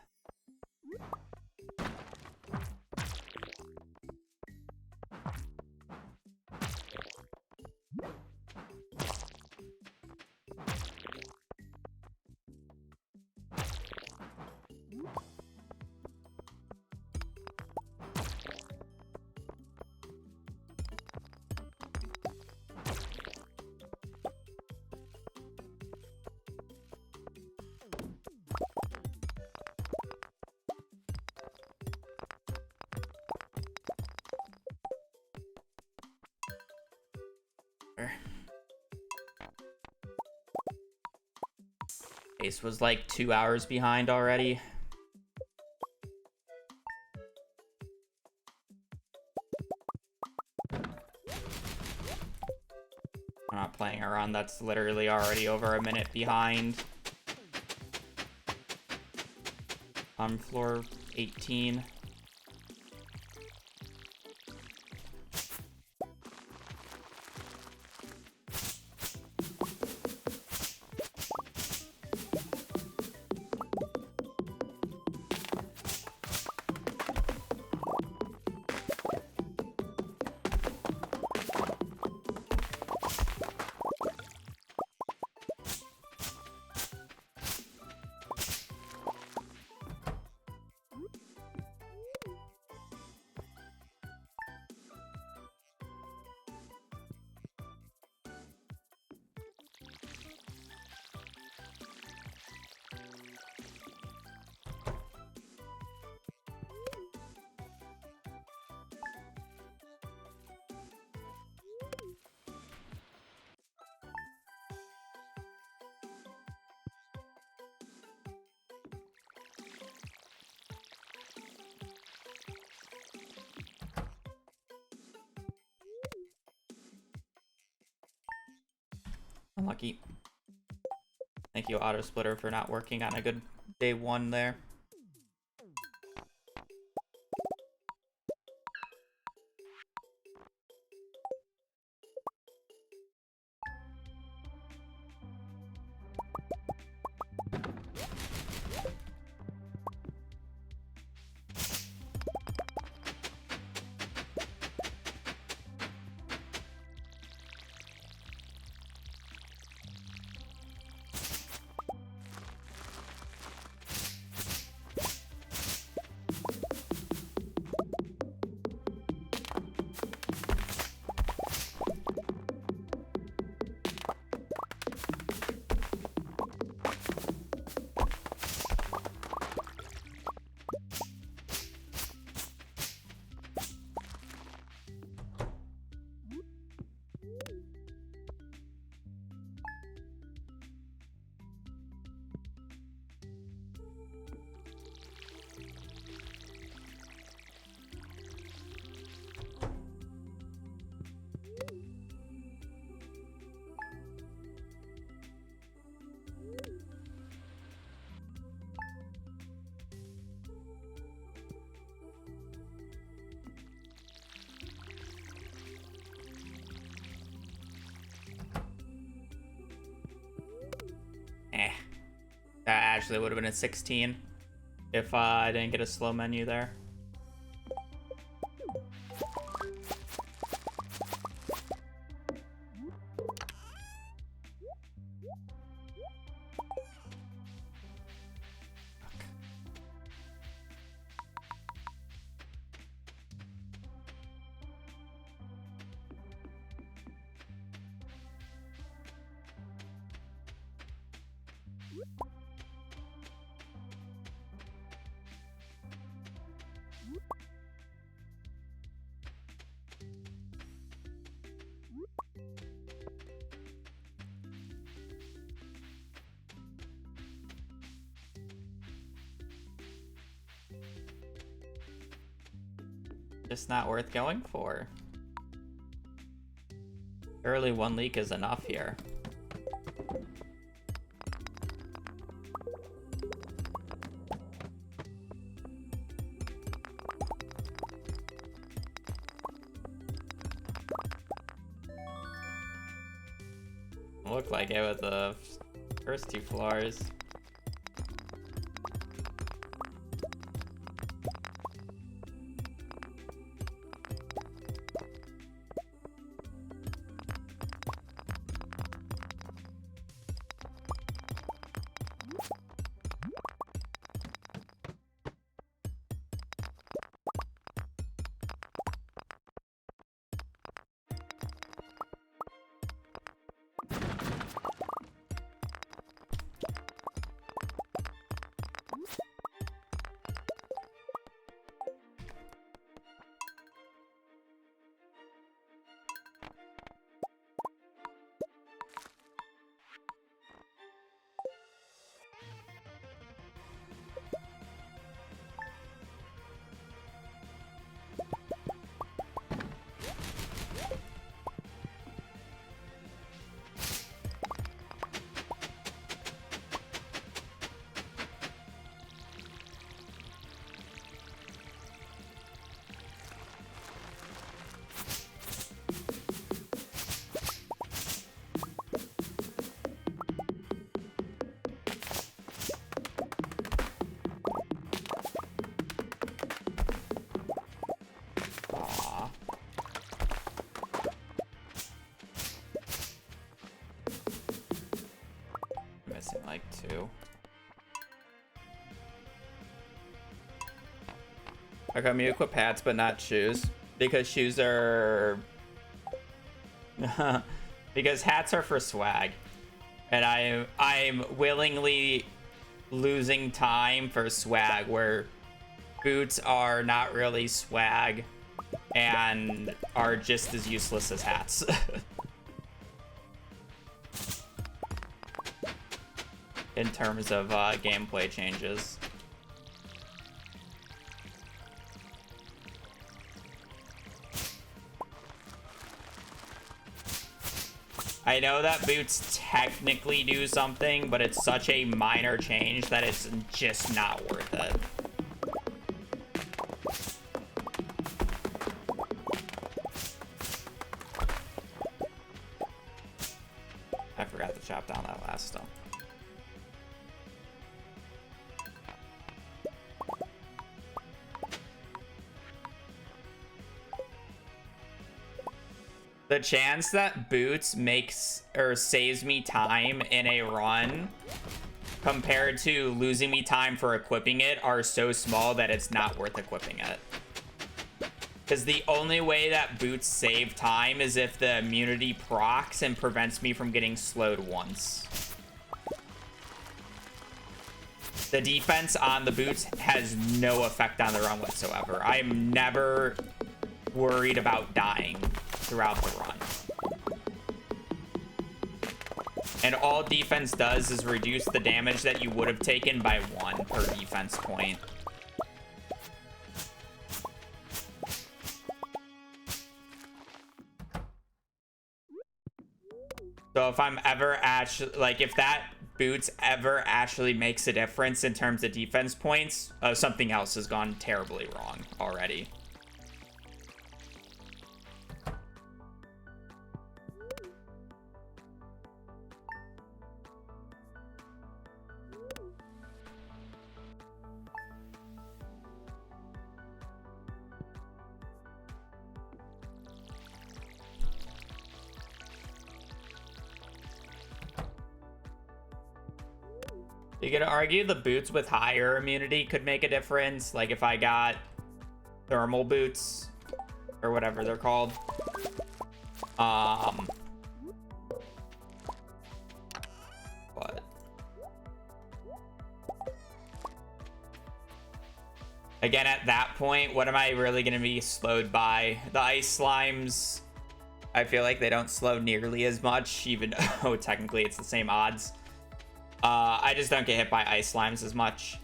Ace was like 2 hours behind already. I'm not playing a run that's literally already over a minute behind. On floor 18. Unlucky. Thank you, Auto Splitter, for not working on a good day 1 there. That actually would have been a 16 if I didn't get a slow menu there. Just not worth going for. Surely 1 leak is enough here. Looked like it with the first 2 floors. Like 2. Okay, I'm gonna equip hats, but not shoes, because shoes are because hats are for swag, and I'm willingly losing time for swag, where boots are not really swag and are just as useless as hats. In terms of gameplay changes. I know that boots technically do something, but it's such a minor change that it's just not worth it. I forgot to chop down that last stump. The chance that boots makes or saves me time in a run compared to losing me time for equipping it are so small that it's not worth equipping it. Because the only way that boots save time is if the immunity procs and prevents me from getting slowed once. The defense on the boots has no effect on the run whatsoever. I am never worried about dying throughout the run. And all defense does is reduce the damage that you would have taken by 1 per defense point. So if I'm ever actually, like, if that boots ever actually makes a difference in terms of defense points, something else has gone terribly wrong already. You could argue the boots with higher immunity could make a difference. Like if I got thermal boots or whatever they're called. But again, at that point, what am I really going to be slowed by? The ice slimes, I feel like they don't slow nearly as much, even though technically it's the same odds. I just don't get hit by ice slimes as much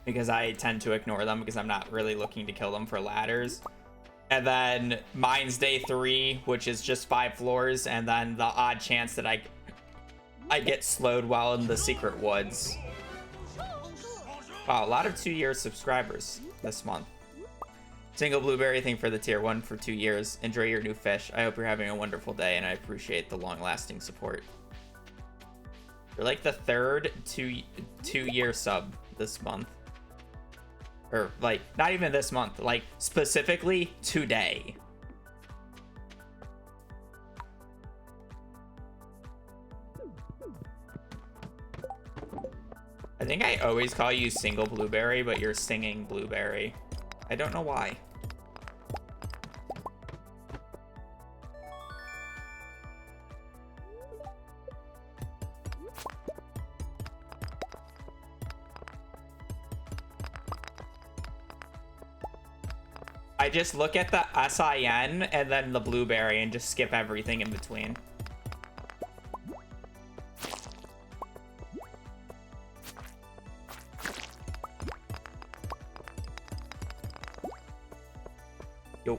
because I tend to ignore them because I'm not really looking to kill them for ladders. And then mine's day 3, which is just 5 floors, and then the odd chance that I get slowed while in the secret woods. Wow, a lot of 2-year subscribers this month. Single Blueberry, thank you for the tier 1 for 2 years. Enjoy your new fish. I hope you're having a wonderful day, and I appreciate the long-lasting support. You're like the 3rd 2-year sub this month. Or, like, not even this month. Like, specifically today. I think I always call you Single Blueberry, but you're Singing Blueberry. I don't know why. I just look at the SIN and then the blueberry and just skip everything in between. Yo.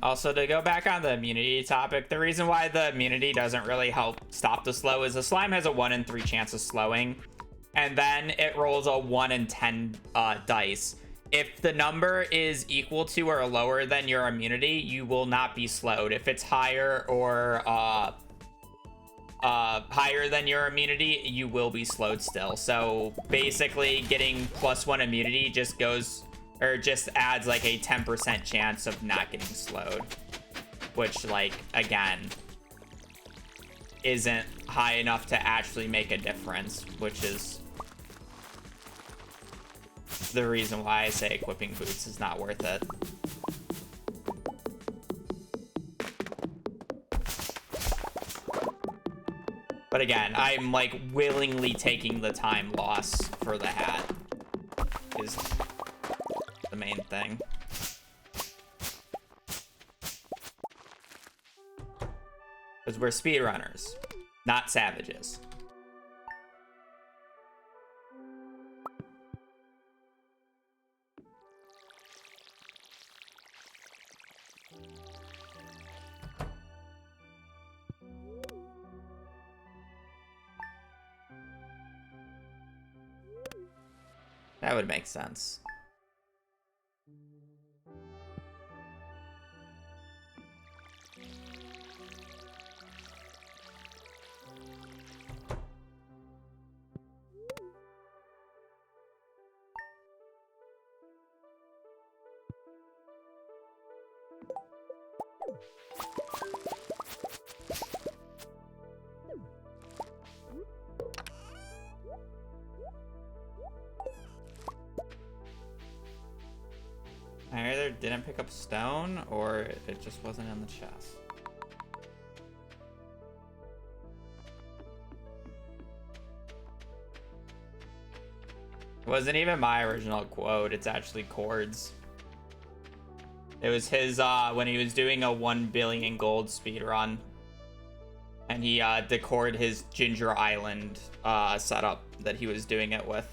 Also, to go back on the immunity topic, the reason why the immunity doesn't really help stop the slow is the slime has a 1 in 3 chance of slowing, and then it rolls a 1 in 10 dice. If the number is equal to or lower than your immunity, you will not be slowed. If it's higher or higher than your immunity, you will be slowed still. So basically, getting +1 immunity just goes, or just adds like a 10% chance of not getting slowed, which, like, again, isn't high enough to actually make a difference, which is the reason why I say equipping boots is not worth it. But again, I'm like willingly taking the time loss for the hat is the main thing. Because we're speedrunners, not savages. That would make sense. I either didn't pick up stone or it just wasn't in the chest. It wasn't even my original quote, it's actually Cord's. It was his when he was doing a 1 billion gold speedrun. And he decored his Ginger Island setup that he was doing it with.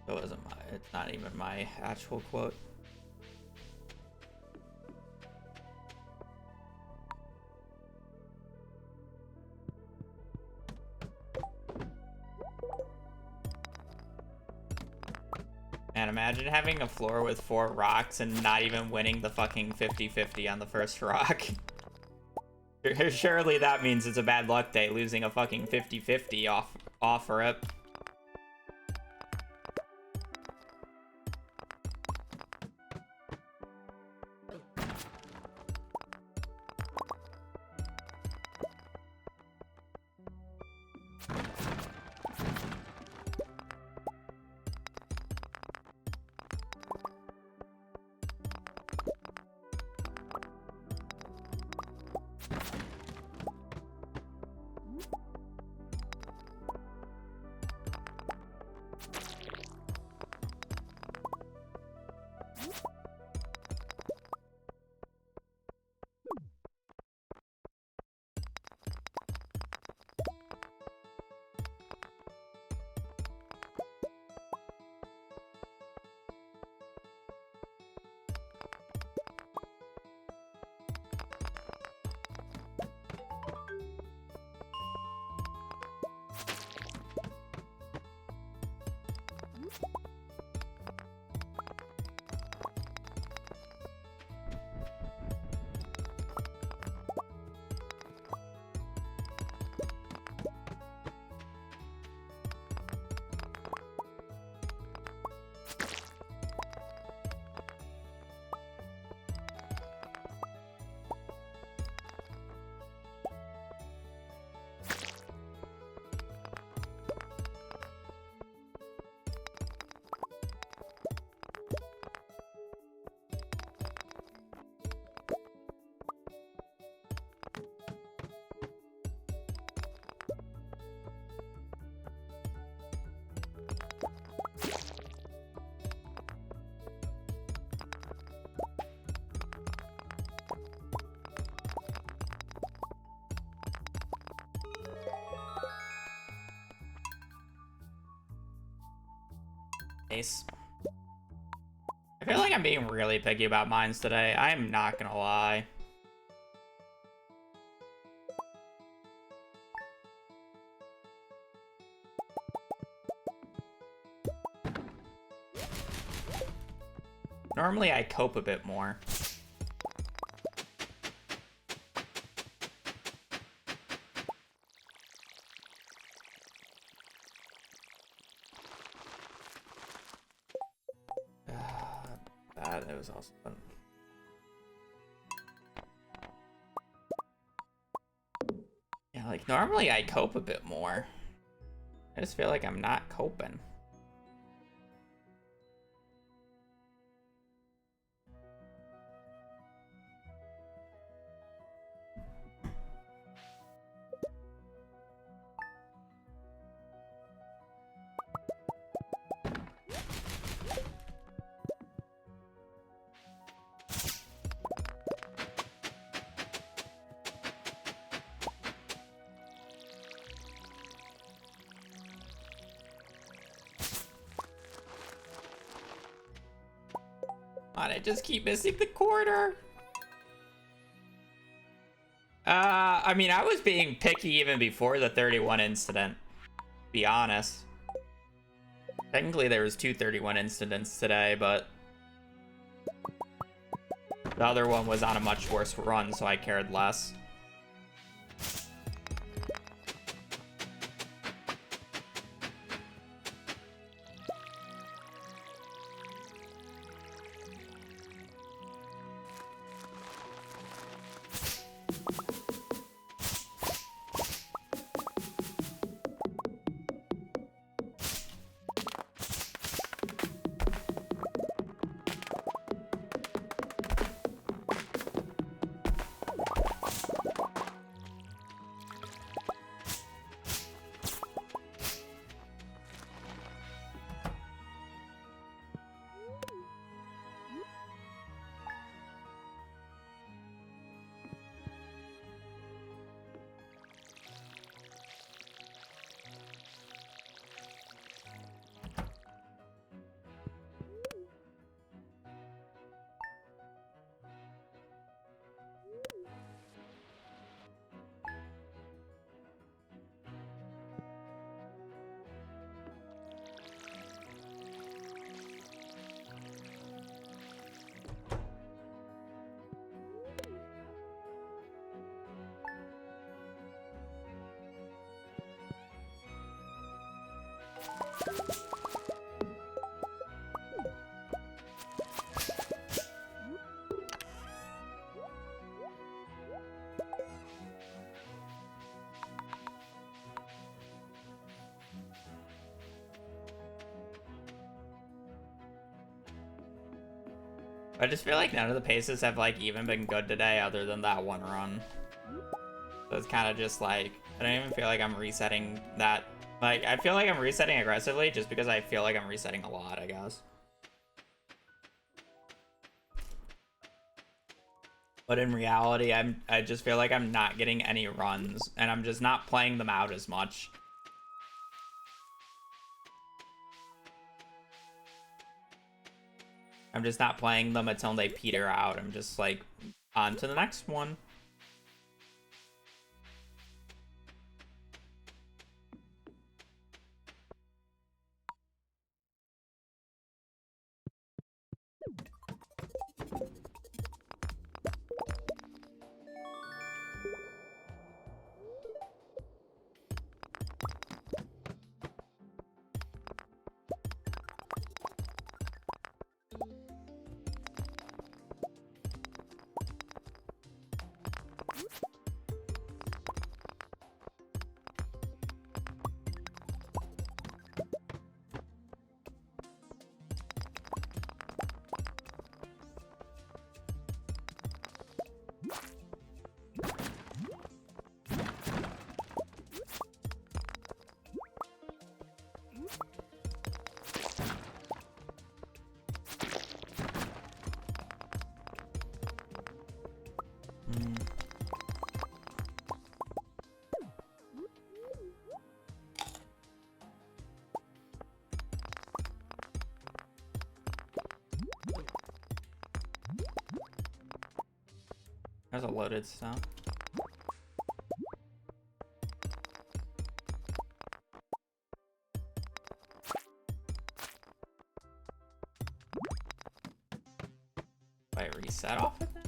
It wasn't it's not even my actual quote. And imagine having a floor with 4 rocks and not even winning the fucking 50-50 on the first rock. Surely that means it's a bad luck day, losing a fucking 50-50 off rip. Ace. I feel like I'm being really picky about mines today. I'm not gonna lie. Normally I cope a bit more. that. It was also fun. Yeah, like normally I cope a bit more. I just feel like I'm not coping. I just keep missing the quarter. I mean, I was being picky even before the 31 incident, to be honest. Technically, there was 231 incidents today, but the other one was on a much worse run, so I cared less. I just feel like none of the paces have like even been good today other than that one run. So it's kind of just like, I don't even feel like I'm resetting that. Like, I feel like I'm resetting aggressively just because I feel like I'm resetting a lot, I guess. But in reality, I just feel like I'm not getting any runs and I'm just not playing them out as much. I'm just not playing them until they peter out. I'm just like, on to the next one. There's a loaded stuff. Do I reset off of that?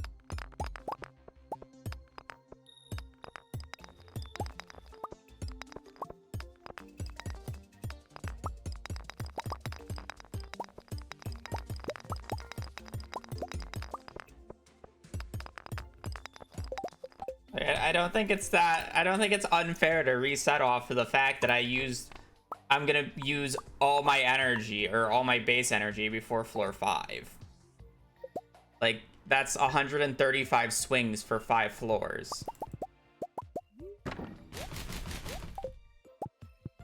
I don't think it's that. I don't think it's unfair to reset off of the fact that I'm gonna use all my energy or all my base energy before floor 5. Like, that's 135 swings for 5 floors.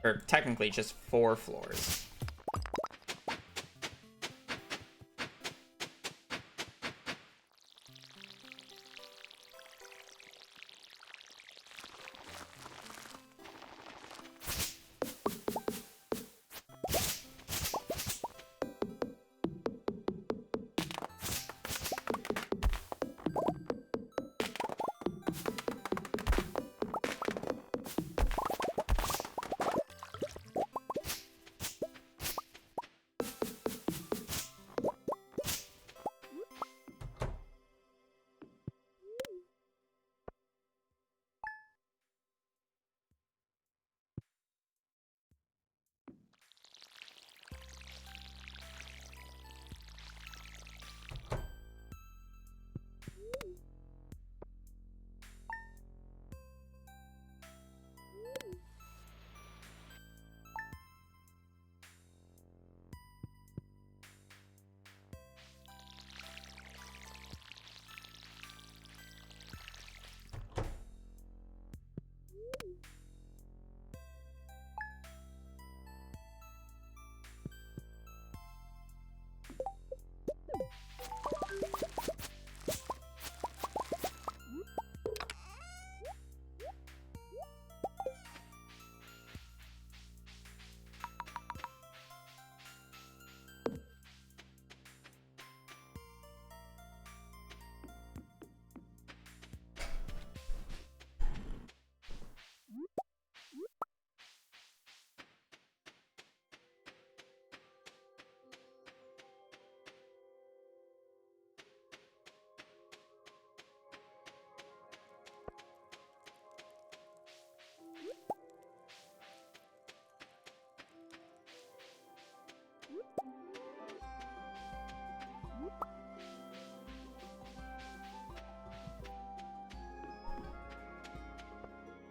Or technically just 4 floors.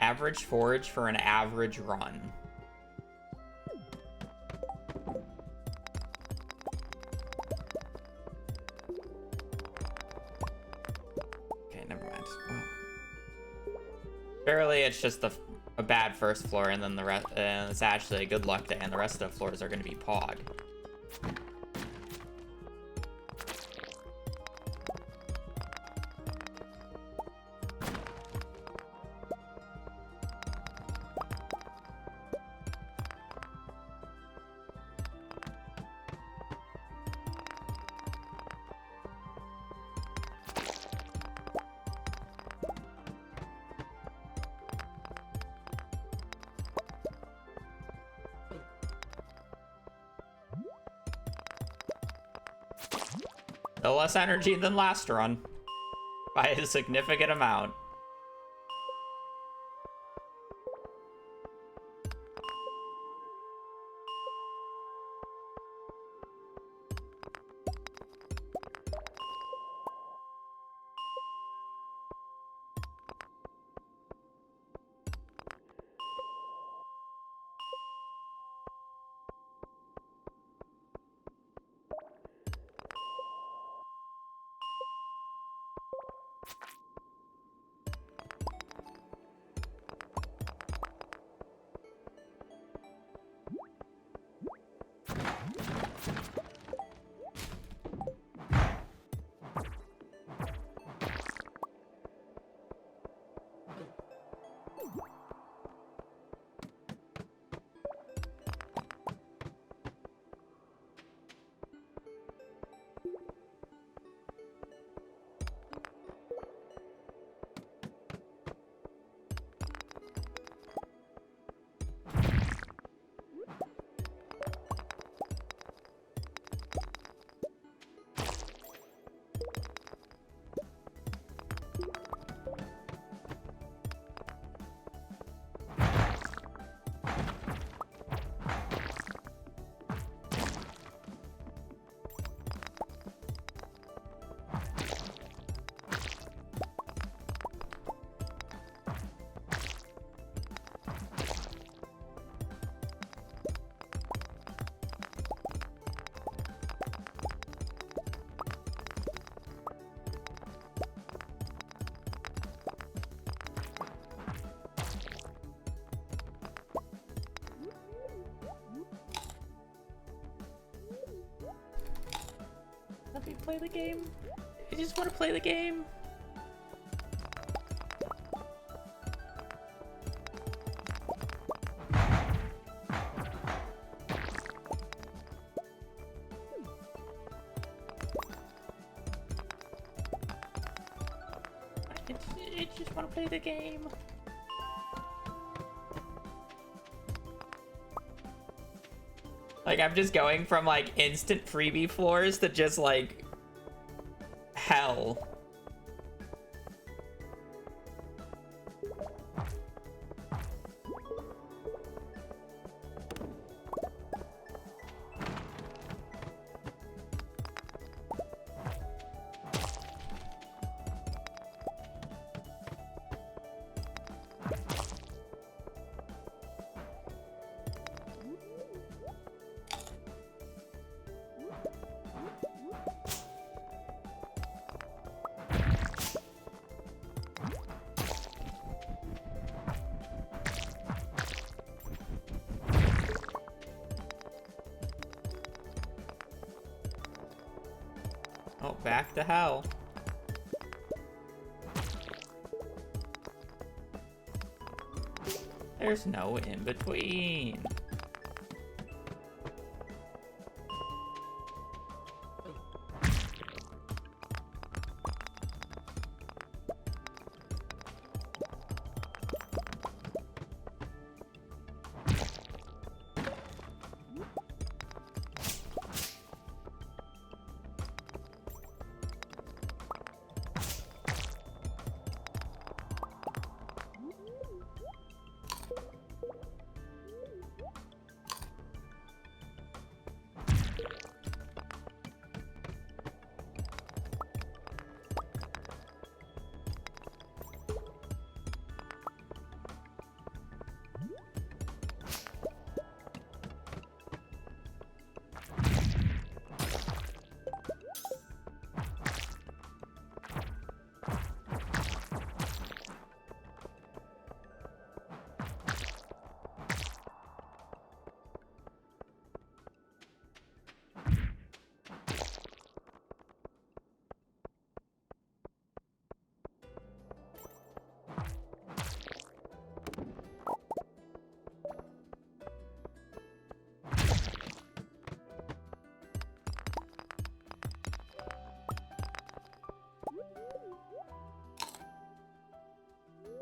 Average forage for an average run. Okay, never mind. Well, barely, it's just a bad first floor, and then the rest. It's actually a good luck day, and the rest of the floors are going to be pog. No less energy than last run by a significant amount. to play the game. I just want to play the game. I just want to play the game. Like, I'm just going from, like, instant freebie floors to just, like, hell. Oh, back to hell. There's no in between.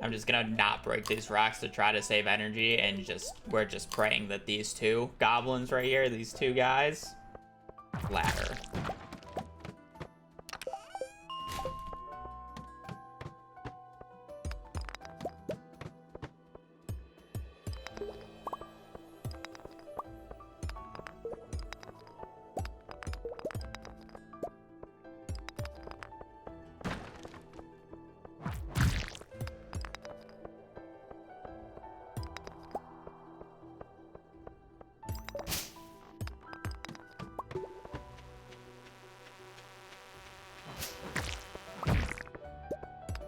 I'm just gonna not break these rocks to try to save energy, and we're just praying that these two goblins right here, these two guys, ladder.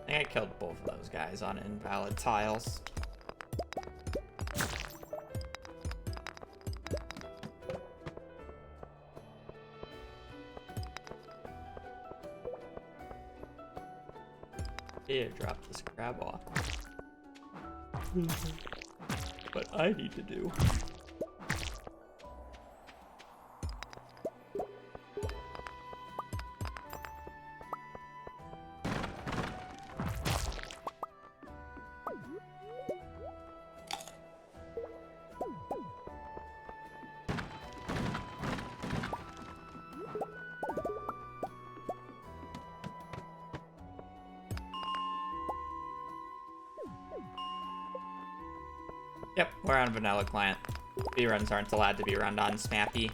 I think I killed both of those guys on invalid tiles. Yeah, drop this crab off. What I need to do. Yep, we're on vanilla client. Speedruns aren't allowed to be run on Smappy.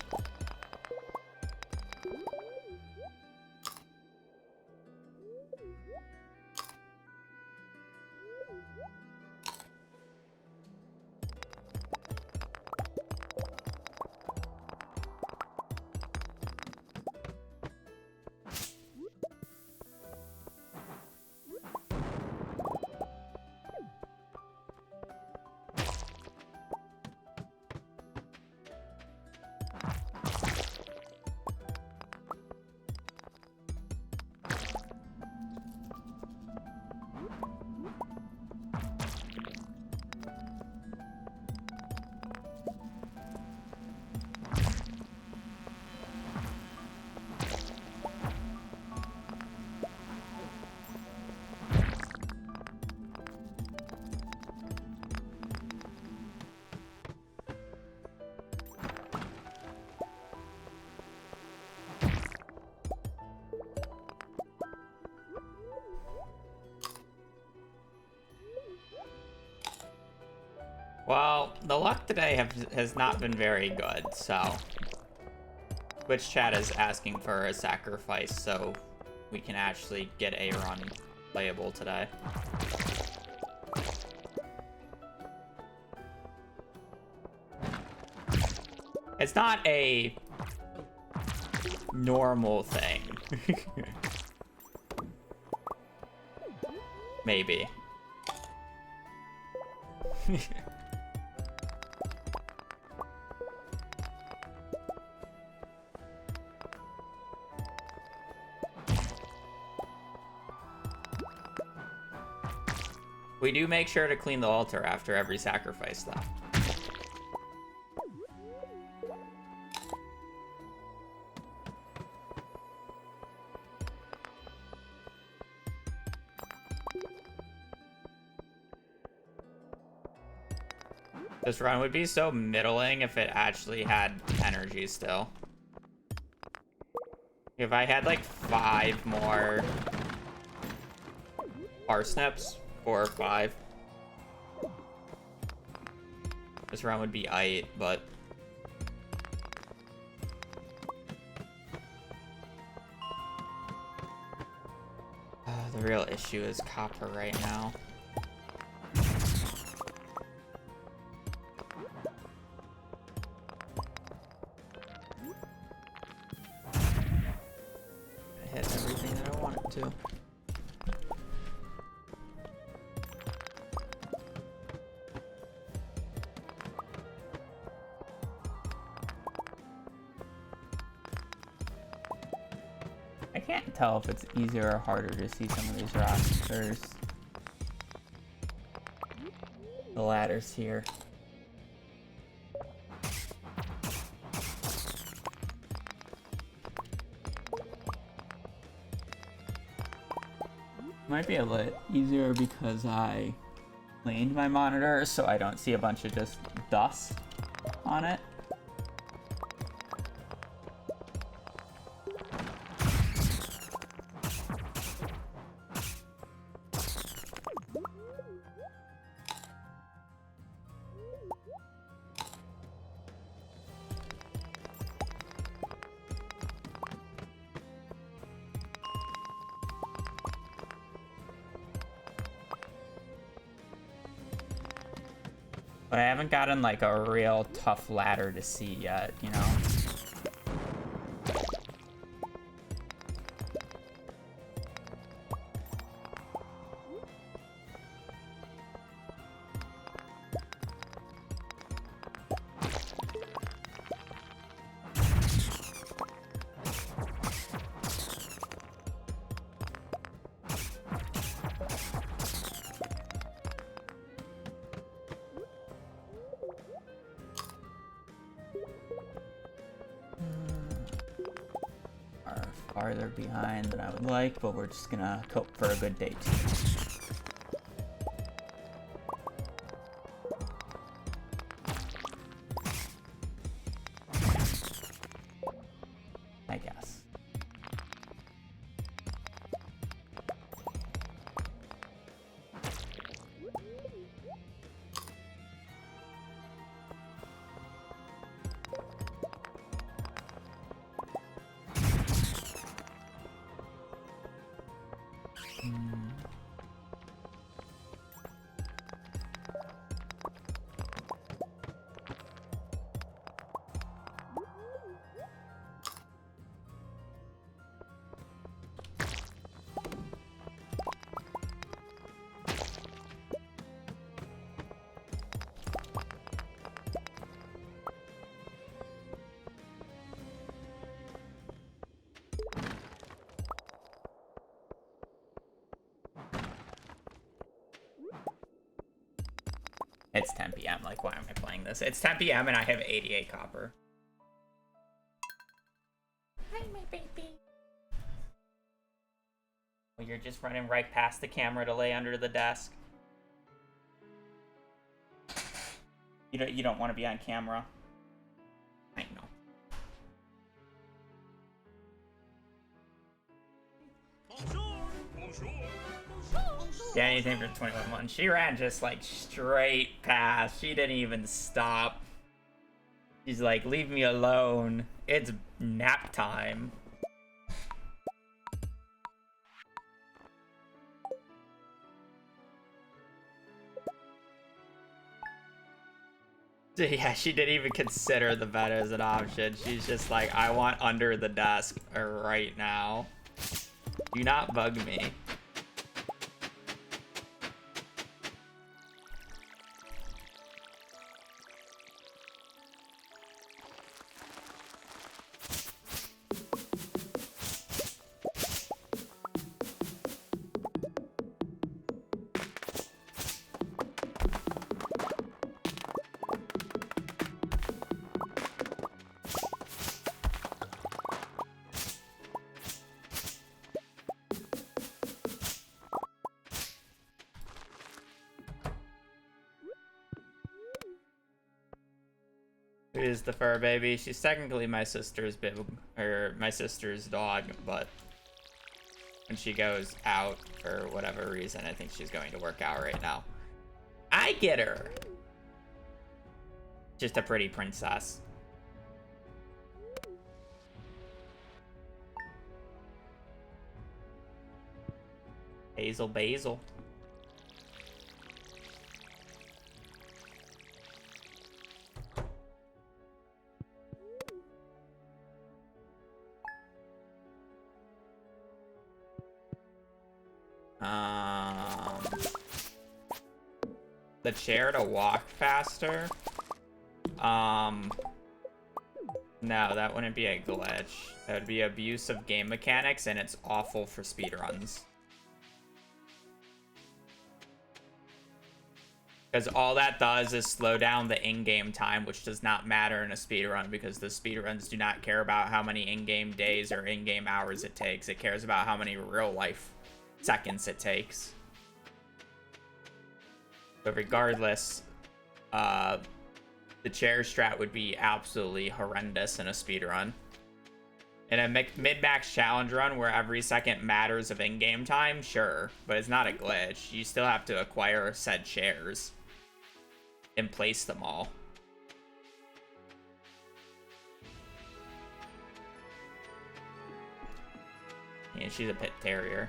Well, the luck today has not been very good, so... Twitch chat is asking for a sacrifice so we can actually get a run playable today. It's not a normal thing. Maybe. We do make sure to clean the altar after every sacrifice, though. This run would be so middling if it actually had energy still. If I had like 5 more parsnips, 4 or 5, this run would be aight, but the real issue is copper right now. I hit everything that I wanted to. I can't tell if it's easier or harder to see some of these rocks. There's the ladders here. Might be a little easier because I cleaned my monitor so I don't see a bunch of just dust on it. But I haven't gotten like a real tough ladder to see yet, you know? Farther behind than I would like, but we're just gonna hope for a good day too. I guess. It's 10 p.m. Like, why am I playing this? It's 10 p.m. and I have 88 copper. Hi, my baby. Well, you're just running right past the camera to lay under the desk. You don't want to be on camera. I know. Bonjour. Yeah, anything for 21 months. She ran just like straight past. She didn't even stop. She's like, leave me alone. It's nap time. Yeah, she didn't even consider the vet as an option. She's just like, I want under the desk right now. Do not bug me. Is the fur baby? She's technically my sister's my sister's dog, but when she goes out for whatever reason, I think she's going to work out right now. I get her. Just a pretty princess. Basil. The chair to walk faster. No, that wouldn't be a glitch. That would be abuse of game mechanics, and it's awful for speedruns. Because all that does is slow down the in-game time, which does not matter in a speedrun, because the speedruns do not care about how many in-game days or in-game hours it takes. It cares about how many real-life seconds it takes. But regardless, the chair strat would be absolutely horrendous in a speedrun. In a mid-max challenge run where every second matters of in-game time, sure, but it's not a glitch. You still have to acquire said chairs and place them all. Yeah, she's a pit terrier.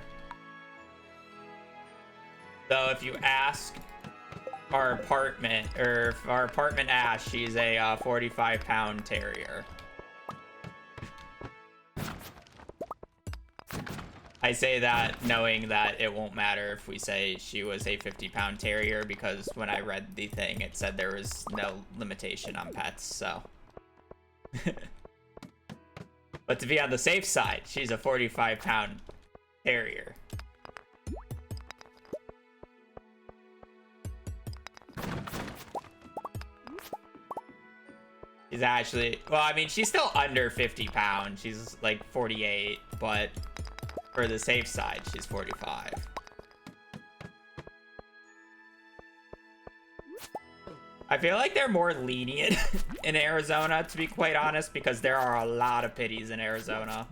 So if you ask our apartment Ash, she's a 45-pound terrier. I say that knowing that it won't matter if we say she was a 50-pound terrier, because when I read the thing, it said there was no limitation on pets, so. But to be on the safe side, she's a 45-pound terrier. She's actually, well, I mean, she's still under 50 pounds. She's like 48, but for the safe side, she's 45. I feel like they're more lenient in Arizona, to be quite honest, because there are a lot of pitties in Arizona.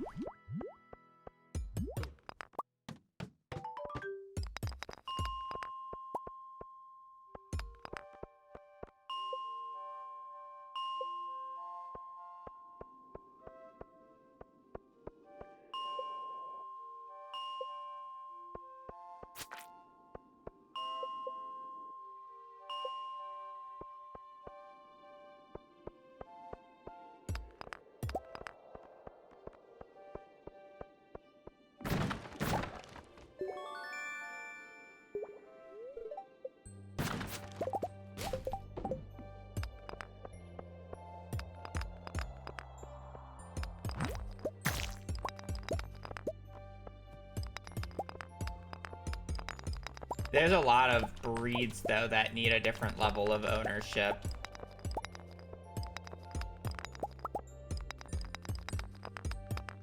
There's a lot of breeds, though, that need a different level of ownership.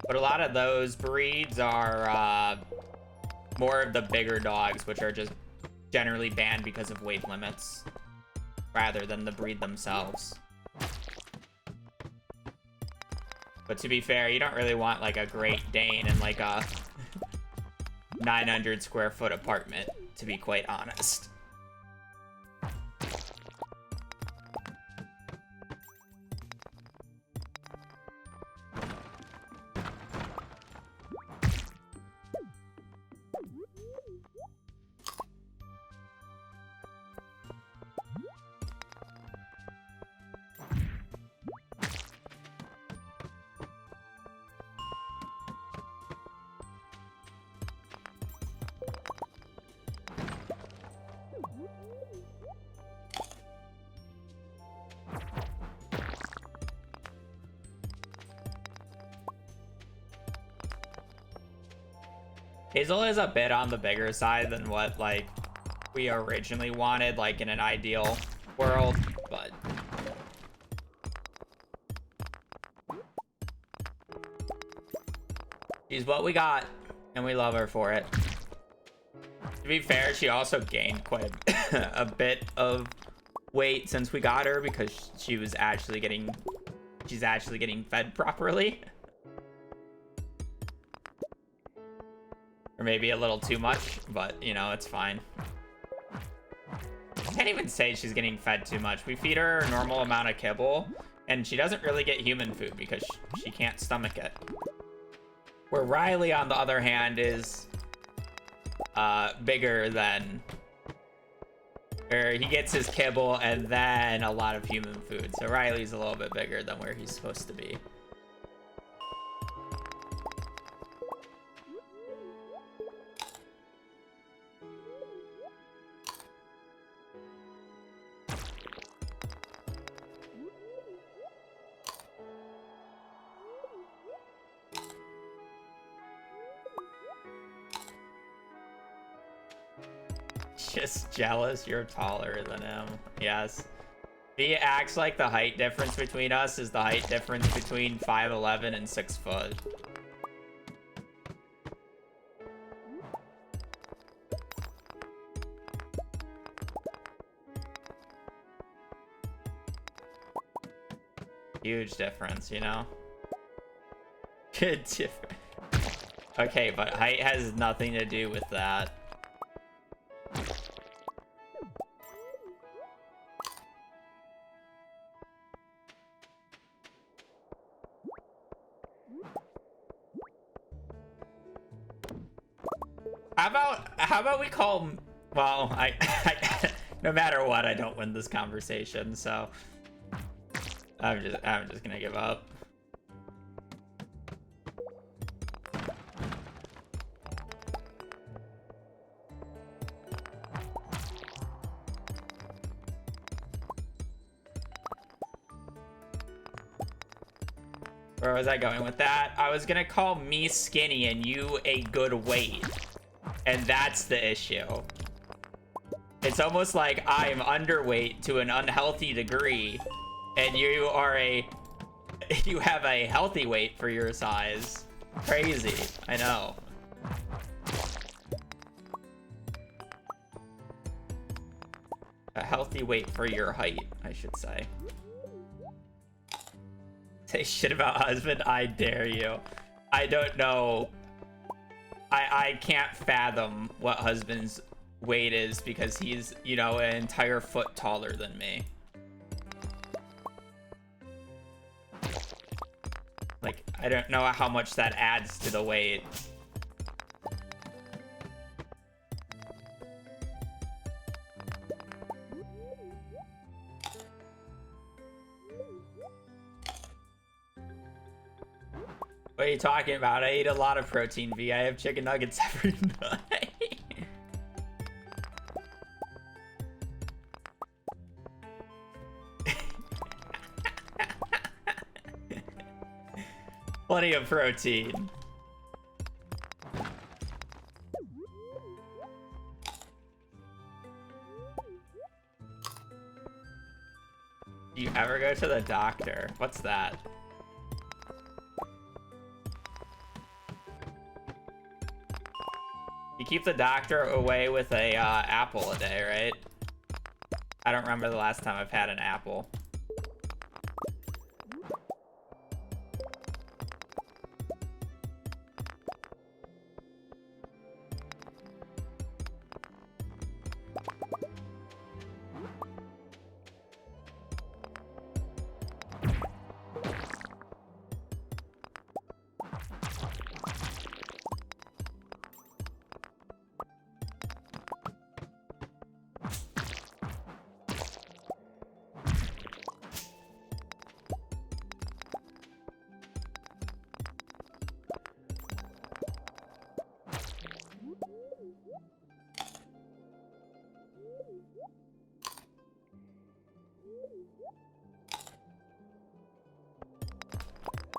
But a lot of those breeds are more of the bigger dogs, which are just generally banned because of weight limits, rather than the breed themselves. But to be fair, you don't really want like a Great Dane and like a 900 square foot apartment, to be quite honest. Hazel is a bit on the bigger side than what, like, we originally wanted, like, in an ideal world, but... she's what we got, and we love her for it. To be fair, she also gained quite a bit of weight since we got her, because she was actually getting... she's actually getting fed properly. Or maybe a little too much, but, you know, it's fine. I can't even say she's getting fed too much. We feed her a normal amount of kibble, and she doesn't really get human food because she can't stomach it. Where Riley, on the other hand, is bigger than... or he gets his kibble and then a lot of human food. So Riley's a little bit bigger than where he's supposed to be. Just jealous you're taller than him. Yes. He acts like the height difference between us is the height difference between 5'11" and 6 foot. Huge difference, you know? Good difference. Okay, but height has nothing to do with that. How about we call, well, I no matter what, I don't win this conversation, so I'm just gonna give up. Where was I going with that? I was gonna call me skinny and you a good weight. And that's the issue. It's almost like I'm underweight to an unhealthy degree, and you have a healthy weight for your size. Crazy, I know. A healthy weight for your height, I should say. Say shit about husband, I dare you. I don't know. I can't fathom what husband's weight is because he's, you know, an entire foot taller than me. Like, I don't know how much that adds to the weight. What are you talking about? I eat a lot of protein, V. I have chicken nuggets every night. Plenty of protein. Do you ever go to the doctor? What's that? You keep the doctor away with a apple a day, right? I don't remember the last time I've had an apple.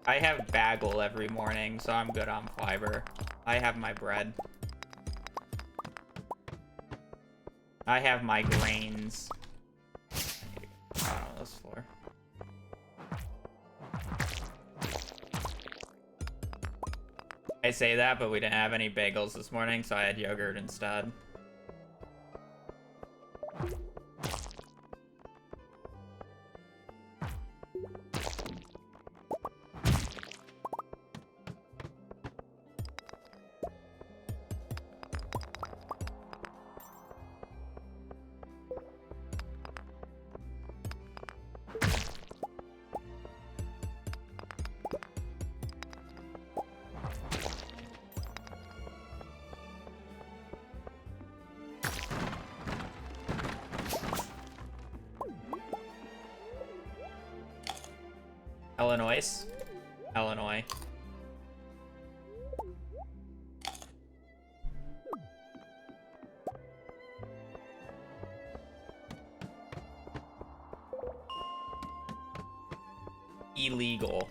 I have bagel every morning, so I'm good on fiber. I have my bread. I have my grains. Oh, this floor. I say that, but we didn't have any bagels this morning, so I had yogurt instead. Illinois. Illinois. Illegal.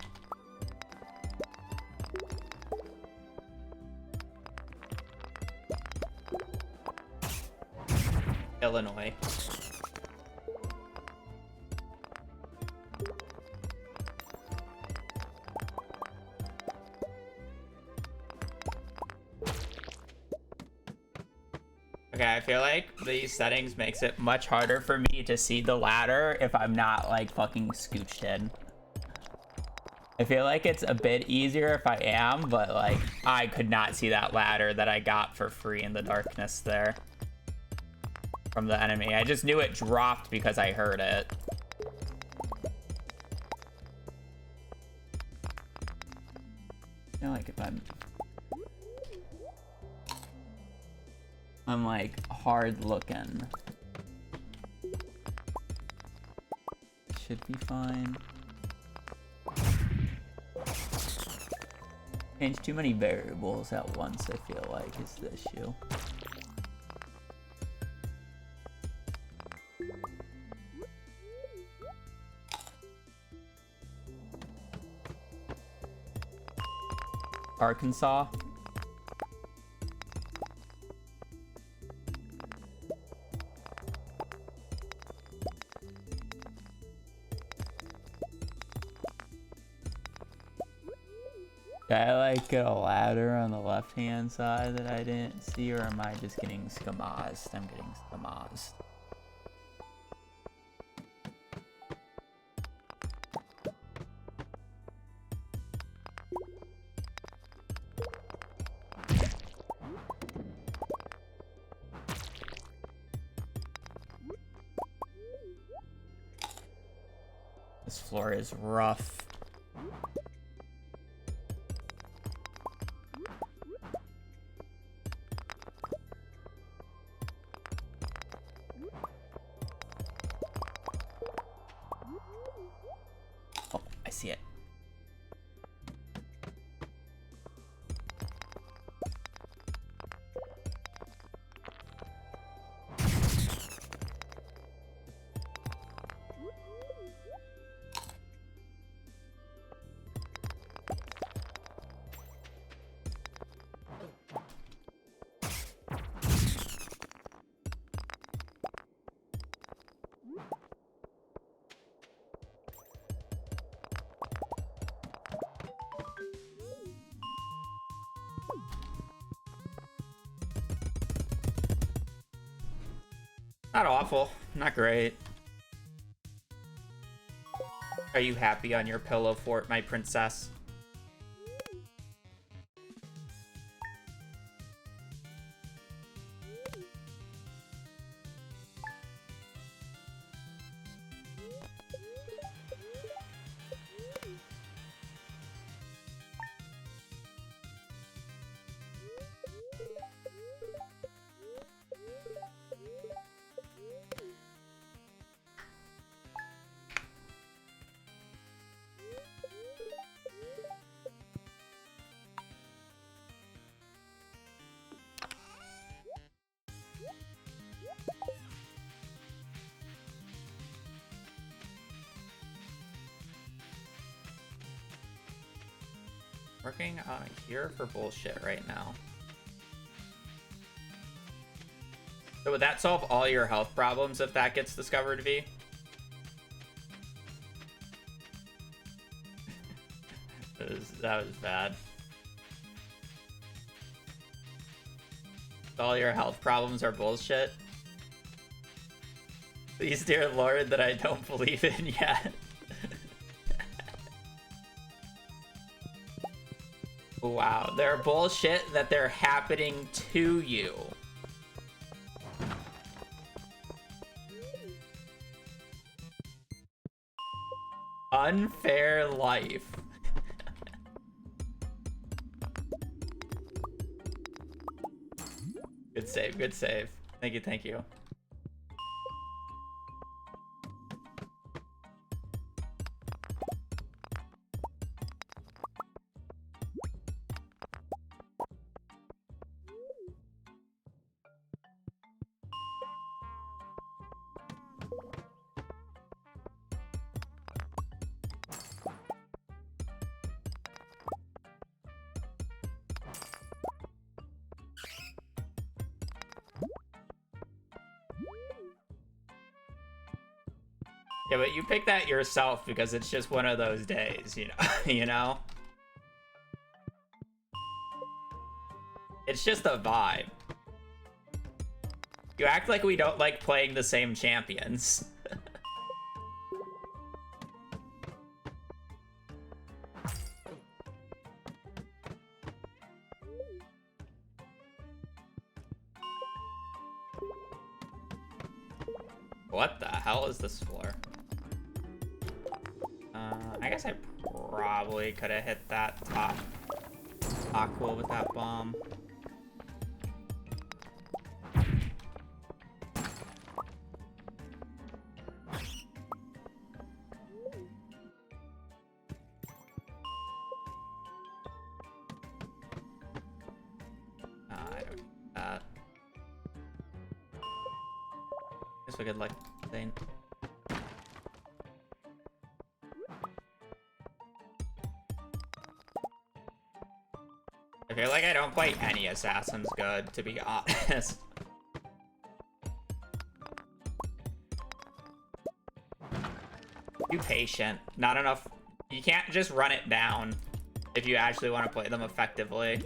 Illinois. Okay, I feel like these settings makes it much harder for me to see the ladder if I'm not like fucking scooched in. I feel like it's a bit easier if I am, but like I could not see that ladder that I got for free in the darkness there from the enemy. I just knew it dropped because I heard it. I feel like if I'm like hard looking. Should be fine. Change too many variables at once, I feel like, is the issue. Arkansas. Did I like get a ladder on the left hand side that I didn't see, or am I just getting skamazed? I'm getting skamazed. This floor is rough. Oh, I see it. Not awful, not great. Are you happy on your pillow fort, my princess? Working on here for bullshit right now. So would that solve all your health problems if that gets discovered, V? That was bad. All your health problems are bullshit. Please, dear Lord, that I don't believe in yet. Wow, they're bullshit that they're happening to you. Unfair life. Good save, good save. Thank you, thank you. Yeah, but you pick that yourself because it's just one of those days, you know? You know? It's just a vibe. You act like we don't like playing the same champions. What the hell is this floor? I guess I probably could have hit that top aqua with that bomb. I don't do that. Guess we could like thing. I feel like I don't play any assassins good, to be honest. Be patient. Not enough. You can't just run it down if you actually want to play them effectively.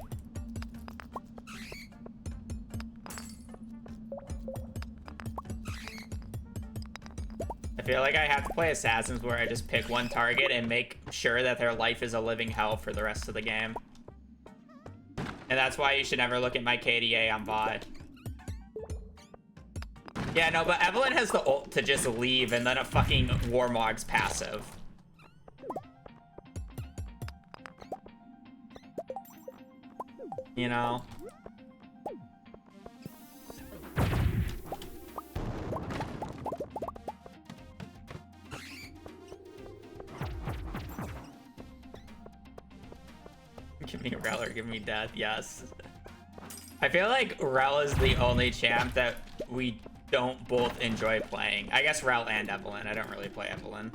I feel like I have to play assassins where I just pick one target and make sure that their life is a living hell for the rest of the game. And that's why you should never look at my KDA on bot. Yeah, no, but Evelyn has the ult to just leave and then a fucking Warmog's passive. You know? Give me Rel or give me death, yes. I feel like Rel is the only champ that we don't both enjoy playing. I guess Rel and Evelyn. I don't really play Evelyn.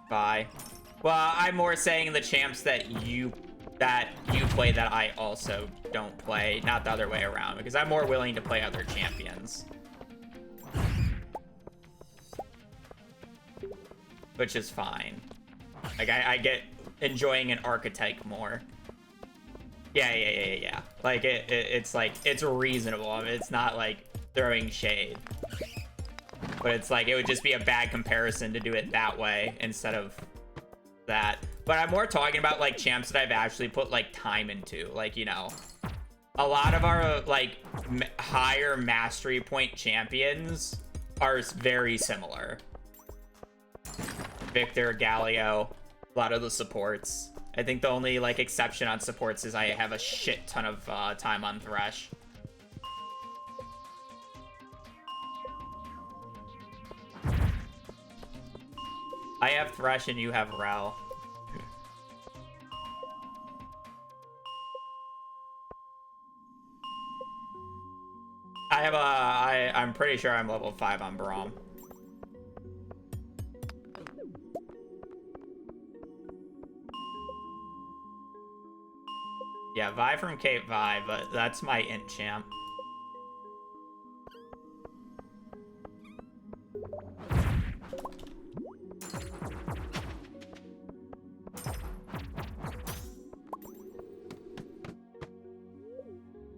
Bye. Well, I'm more saying the champs that you play that I also don't play, not the other way around, because I'm more willing to play other champions. Which is fine. Like, I get enjoying an archetype more. Yeah. Like, it's like, it's reasonable. I mean, it's not, like, throwing shade. But it's like, it would just be a bad comparison to do it that way instead of that. But I'm more talking about, like, champs that I've actually put, like, time into. Like, you know, a lot of our, like, higher mastery point champions are very similar. Victor, Galio, a lot of the supports. I think the only like exception on supports is I have a shit ton of time on Thresh. I have Thresh and you have Rel. I'm pretty sure I'm level 5 on Braum. Yeah, Vi from Cape Vi, but that's my int champ.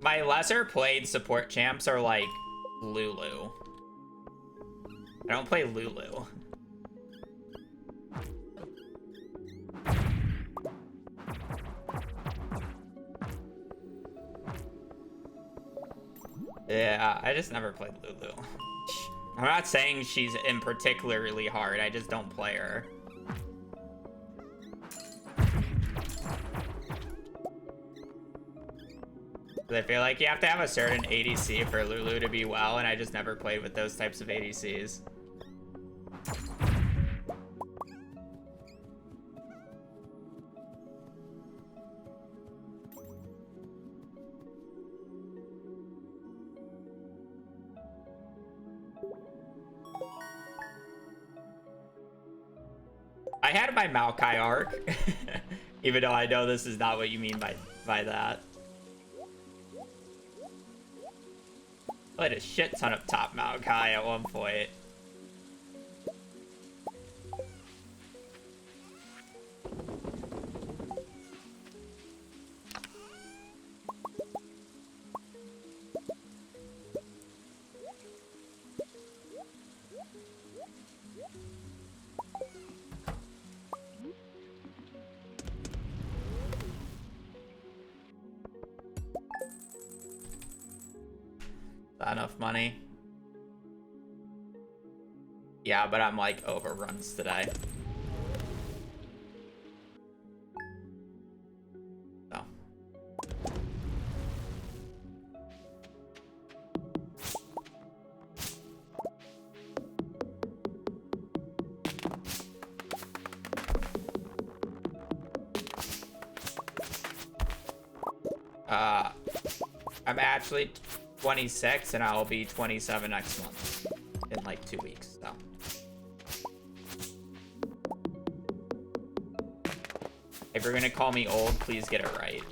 My lesser played support champs are like Lulu. I don't play Lulu. Yeah, I just never played Lulu. I'm not saying she's in particularly hard, I just don't play her. I feel like you have to have a certain ADC for Lulu to be well, and I just never played with those types of ADCs. I had my Maokai arc, even though I know this is not what you mean by that. Played a shit ton of top Maokai at one point. Enough money. Yeah, but I'm like overruns today. So. I'm actually 26 and I'll be 27 next month in like 2 weeks, so. If you're gonna call me old, please get it right.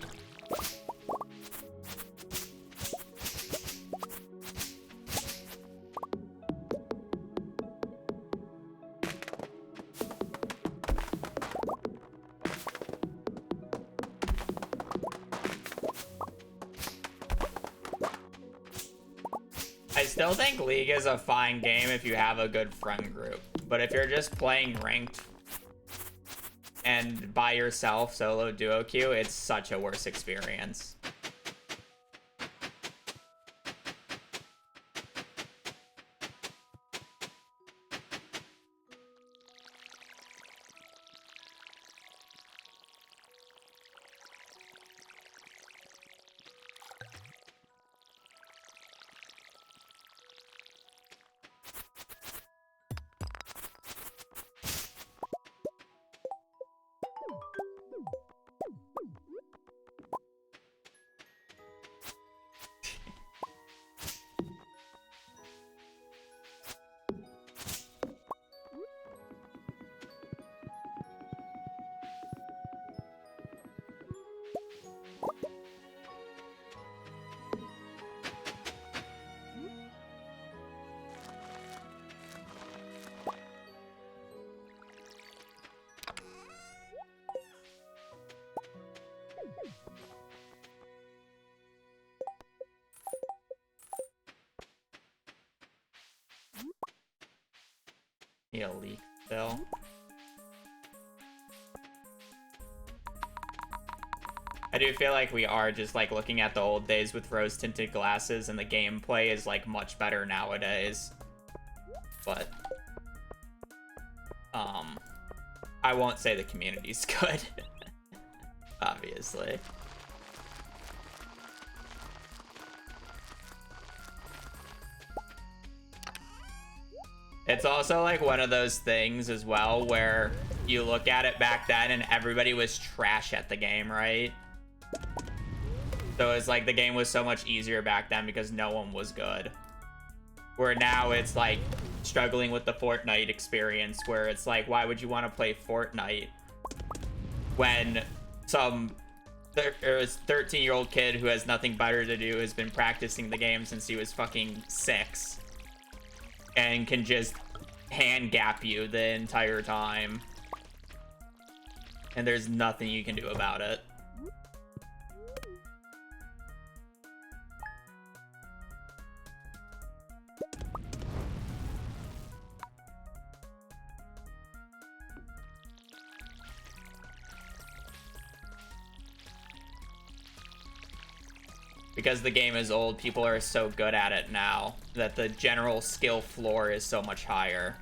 I still think League is a fine game if you have a good friend group. But if you're just playing ranked and by yourself, solo duo queue, it's such a worse experience. Need a leak still. I do feel like we are just like looking at the old days with rose tinted glasses, and the gameplay is like much better nowadays. But I won't say the community's good. Obviously. It's also like one of those things as well where you look at it back then and everybody was trash at the game, right? So it's like the game was so much easier back then because no one was good. Where now it's like struggling with the Fortnite experience where it's like, why would you want to play Fortnite when some There's 13-year-old kid who has nothing better to do, has been practicing the game since he was fucking 6, and can just hand gap you the entire time, and there's nothing you can do about it. Because the game is old, people are so good at it now that the general skill floor is so much higher.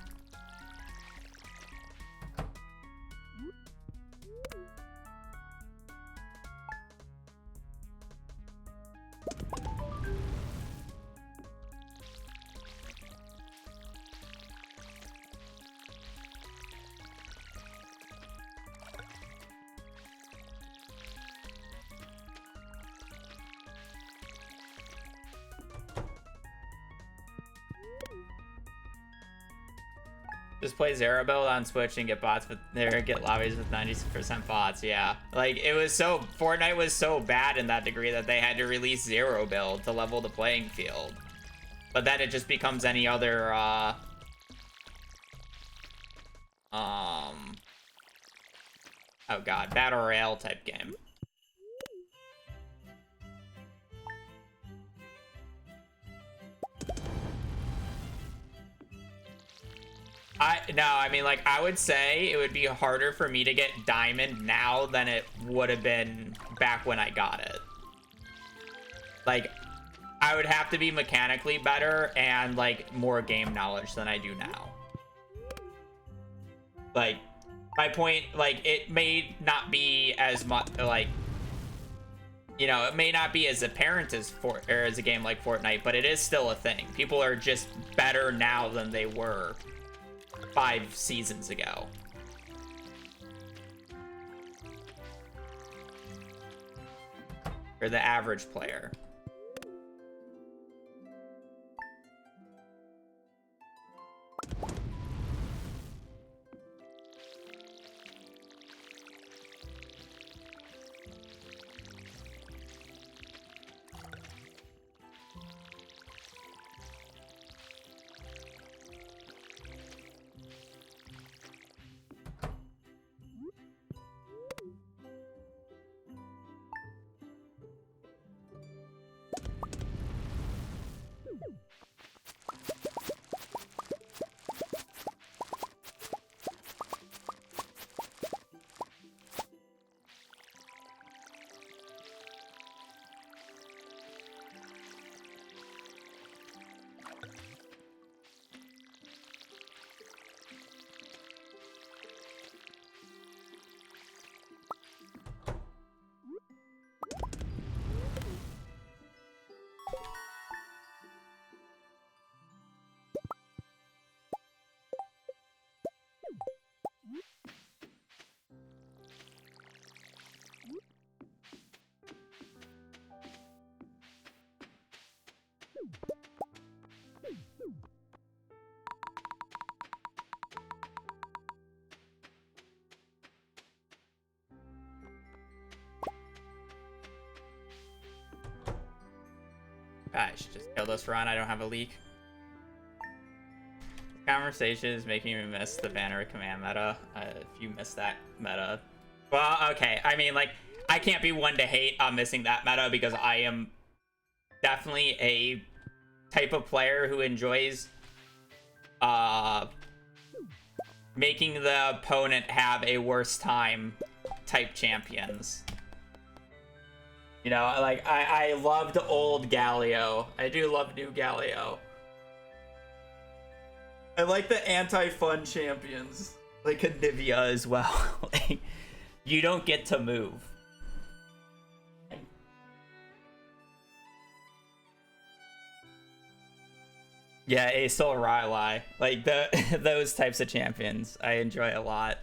Just play Zero Build on Switch and get bots with get lobbies with 90% bots. Yeah, like Fortnite was so bad in that degree that they had to release Zero Build to level the playing field. But then it just becomes any other oh god, battle royale type game. I mean, like, I would say it would be harder for me to get diamond now than it would have been back when I got it. Like, I would have to be mechanically better and, like, more game knowledge than I do now. Like, my point, like, it may not be as much, like, you know, it may not be as apparent as as a game like Fortnite, but it is still a thing. People are just better now than they were 5 seasons ago. Or the average player. I should just kill this run. I don't have a leak. Conversation is making me miss the banner command meta. If you miss that meta, well, okay. I mean, like, I can't be one to hate on missing that meta because I am definitely a type of player who enjoys making the opponent have a worse time type champions. You know, like, I loved old Galio. I do love new Galio. I like the anti-fun champions. Like Anivia as well. Like, you don't get to move. Yeah, Aesol Rylai. Like, those types of champions I enjoy a lot.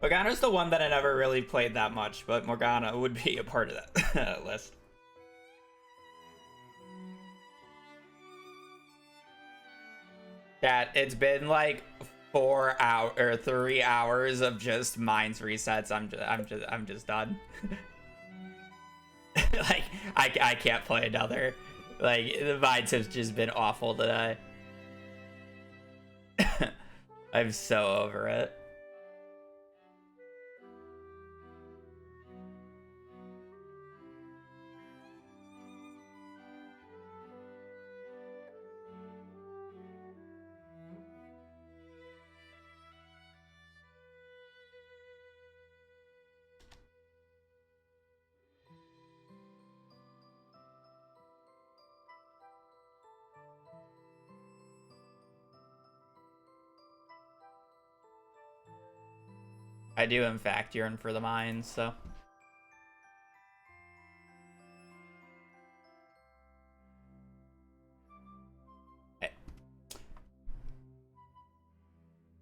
Morgana's the one that I never really played that much, but Morgana would be a part of that list. That it's been like 4 hour or 3 hours of just mines resets. I'm just done. Like I can't play another. Like the mines have just been awful today. I'm so over it. I do, in fact, yearn for the mines, so.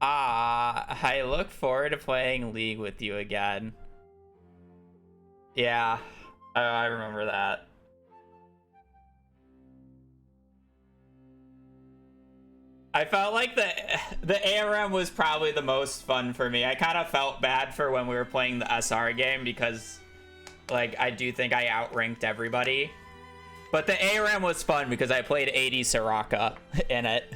I look forward to playing League with you again. Yeah, I remember that. I felt like the ARM was probably the most fun for me. I kind of felt bad for when we were playing the SR game because, like, I do think I outranked everybody. But the ARM was fun because I played 80 Soraka in it.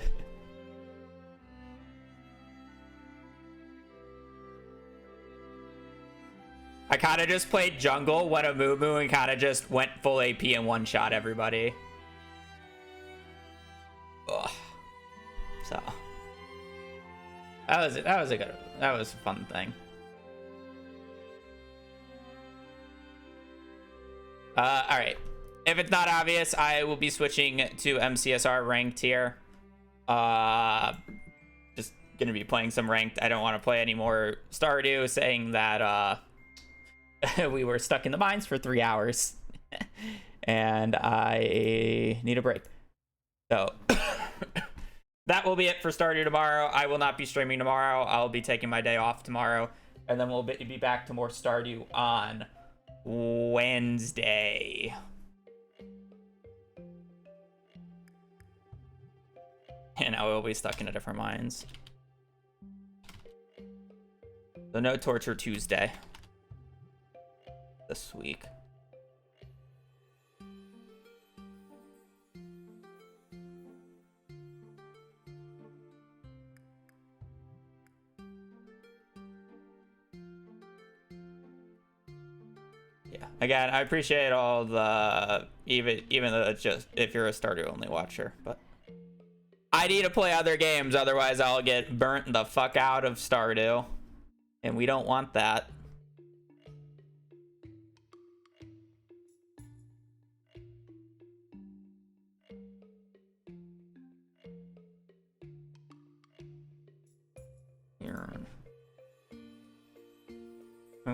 I kind of just played jungle, went a moo and kind of just went full AP and one-shot everybody. Ugh. So that was a fun thing. All right. If it's not obvious, I will be switching to MCSR ranked here. Just gonna be playing some ranked. I don't want to play any more Stardew, saying that we were stuck in the mines for 3 hours, and I need a break. So. That will be it for Stardew tomorrow. I will not be streaming tomorrow. I'll be taking my day off tomorrow. And then we'll be back to more Stardew on Wednesday. And I will be stuck in a different mines. So no Torture Tuesday this week. Yeah. Again, I appreciate all the even though it's just if you're a Stardew only watcher, but I need to play other games, otherwise I'll get burnt the fuck out of Stardew. And we don't want that.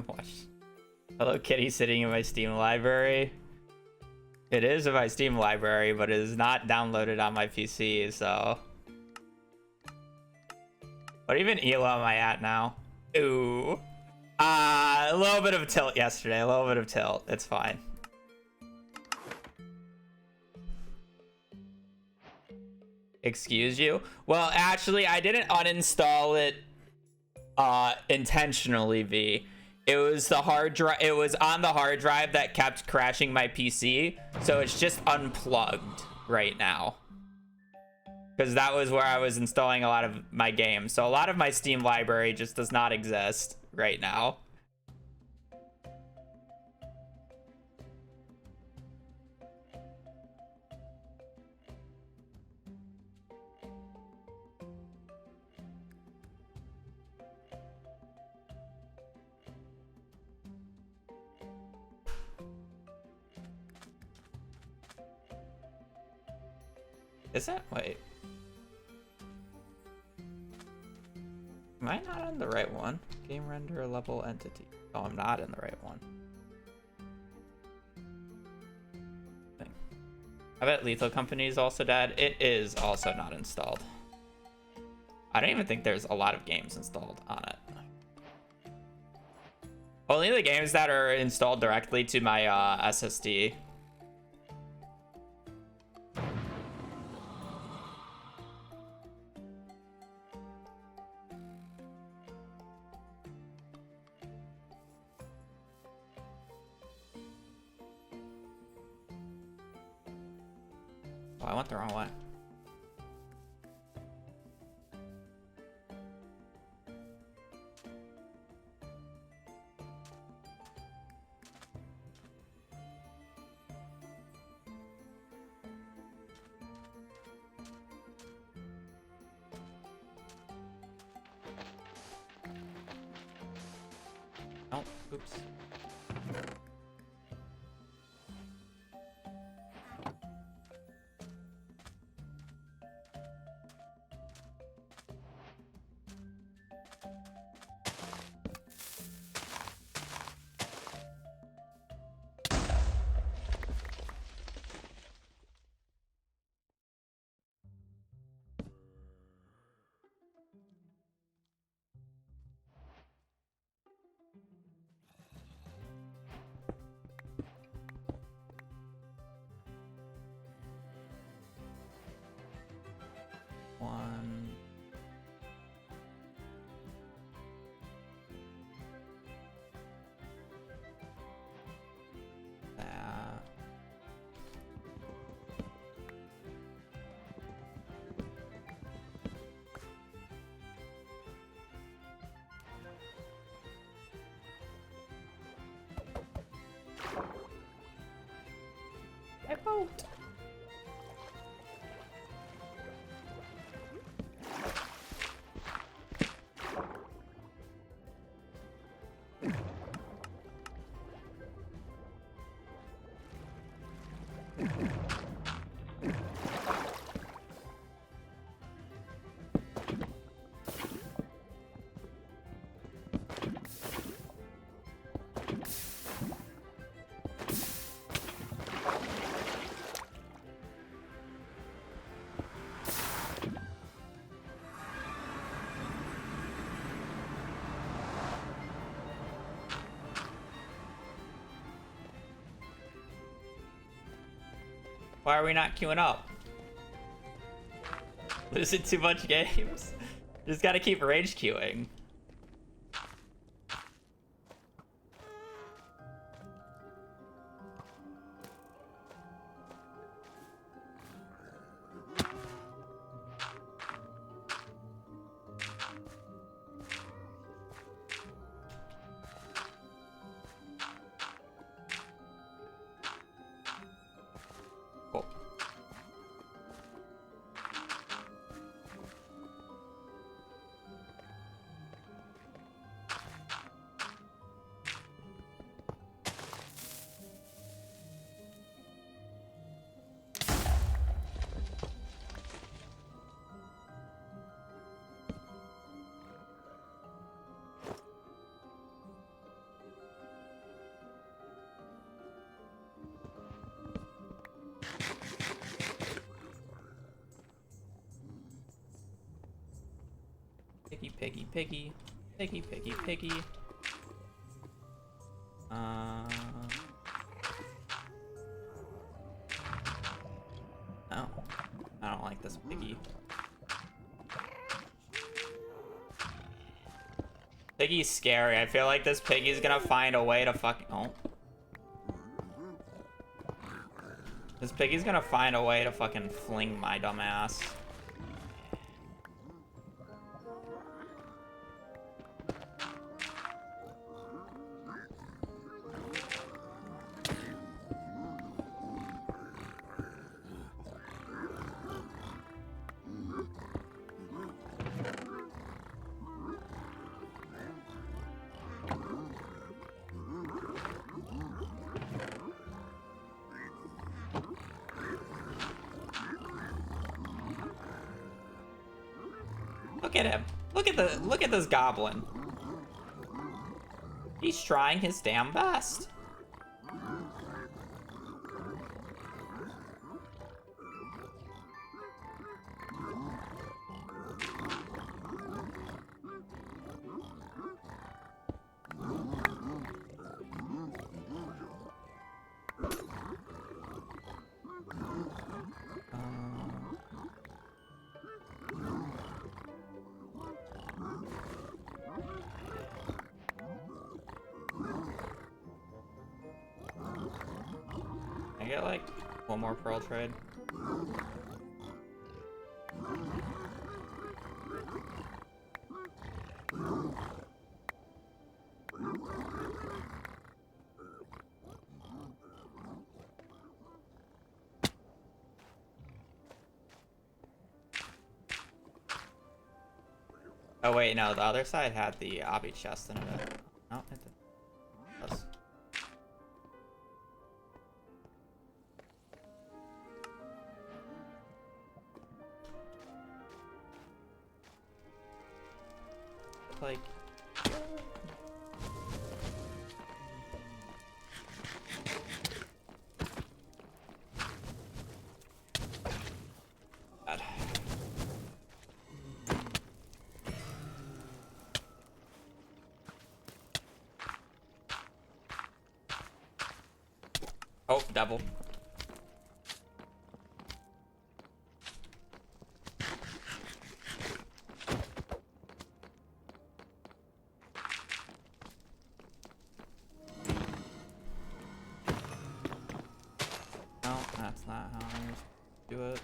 Watch. Hello Kitty sitting in my Steam library. It is in my Steam library, but it is not downloaded on my PC, so. What even elo am I at now? Ooh. A little bit of tilt yesterday, a little bit of tilt. It's fine. Excuse you? Well, actually, I didn't uninstall it intentionally, V. It was the hard drive. It was on the hard drive that kept crashing my PC, so it's just unplugged right now. Because that was where I was installing a lot of my games. So a lot of my Steam library just does not exist right now. Is that? Wait. Am I not on the right one? Game render level entity. Oh, I'm not in the right one. I bet Lethal Company is also dead. It is also not installed. I don't even think there's a lot of games installed on it. Only the games that are installed directly to my SSD. Oh, I went the wrong way. Oh, oops. One. That. I vote. Why are we not queuing up? Losing too much games? Just gotta keep rage queuing. Cool. Piggy, piggy, piggy. Piggy, piggy, piggy. No. I don't like this piggy. Piggy's scary. I feel like this piggy's gonna find a way to fucking... Oh. This piggy's gonna find a way to fucking fling my dumb ass. Look at him. Look at this goblin. He's trying his damn best. I get like one more pearl trade. Oh wait, no, the other side had the obby chest in it. No, it didn't. Yes. Like, God. Oh, devil. No, that's not how I'm supposed to do it.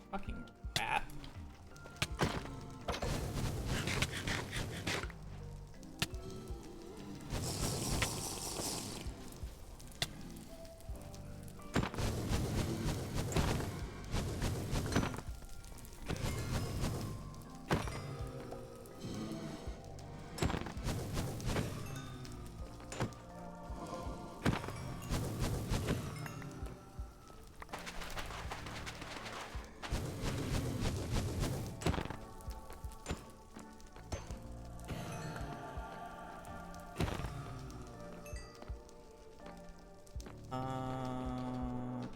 Fucking rat.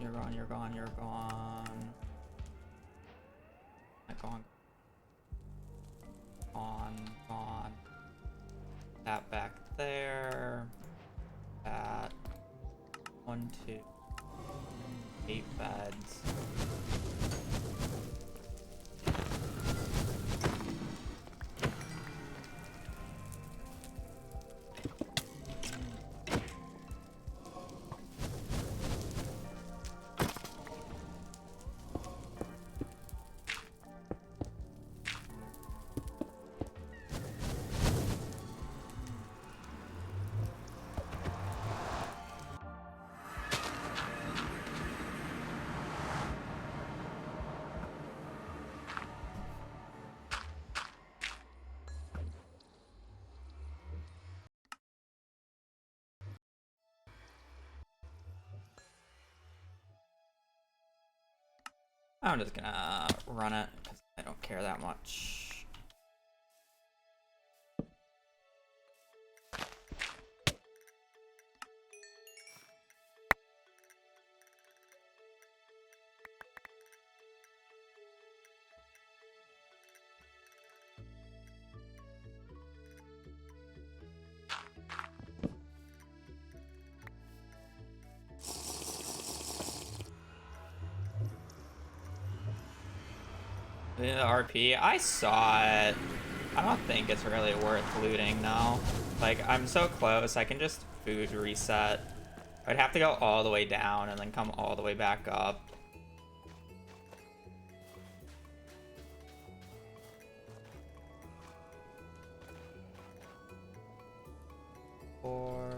You're gone, you're gone, you're gone. Not gone. Gone. That back there. That. 1, 2. 8 beds. I'm just gonna run it because I don't care that much. The RP, I saw it. I don't think it's really worth looting now. Like, I'm so close, I can just food reset. I'd have to go all the way down and then come all the way back up. Or...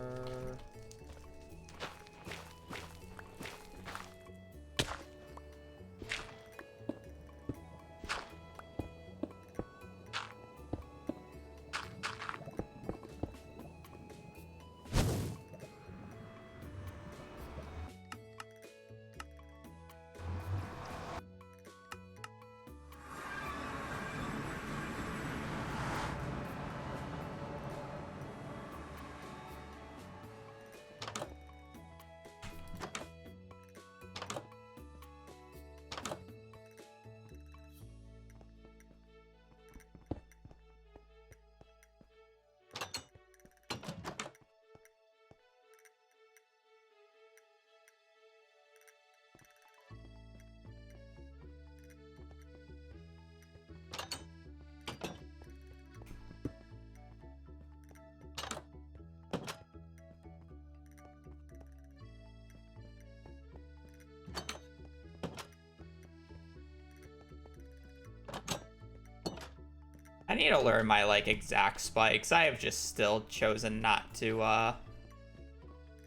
I need to learn my, like, exact spikes. I have just still chosen not to,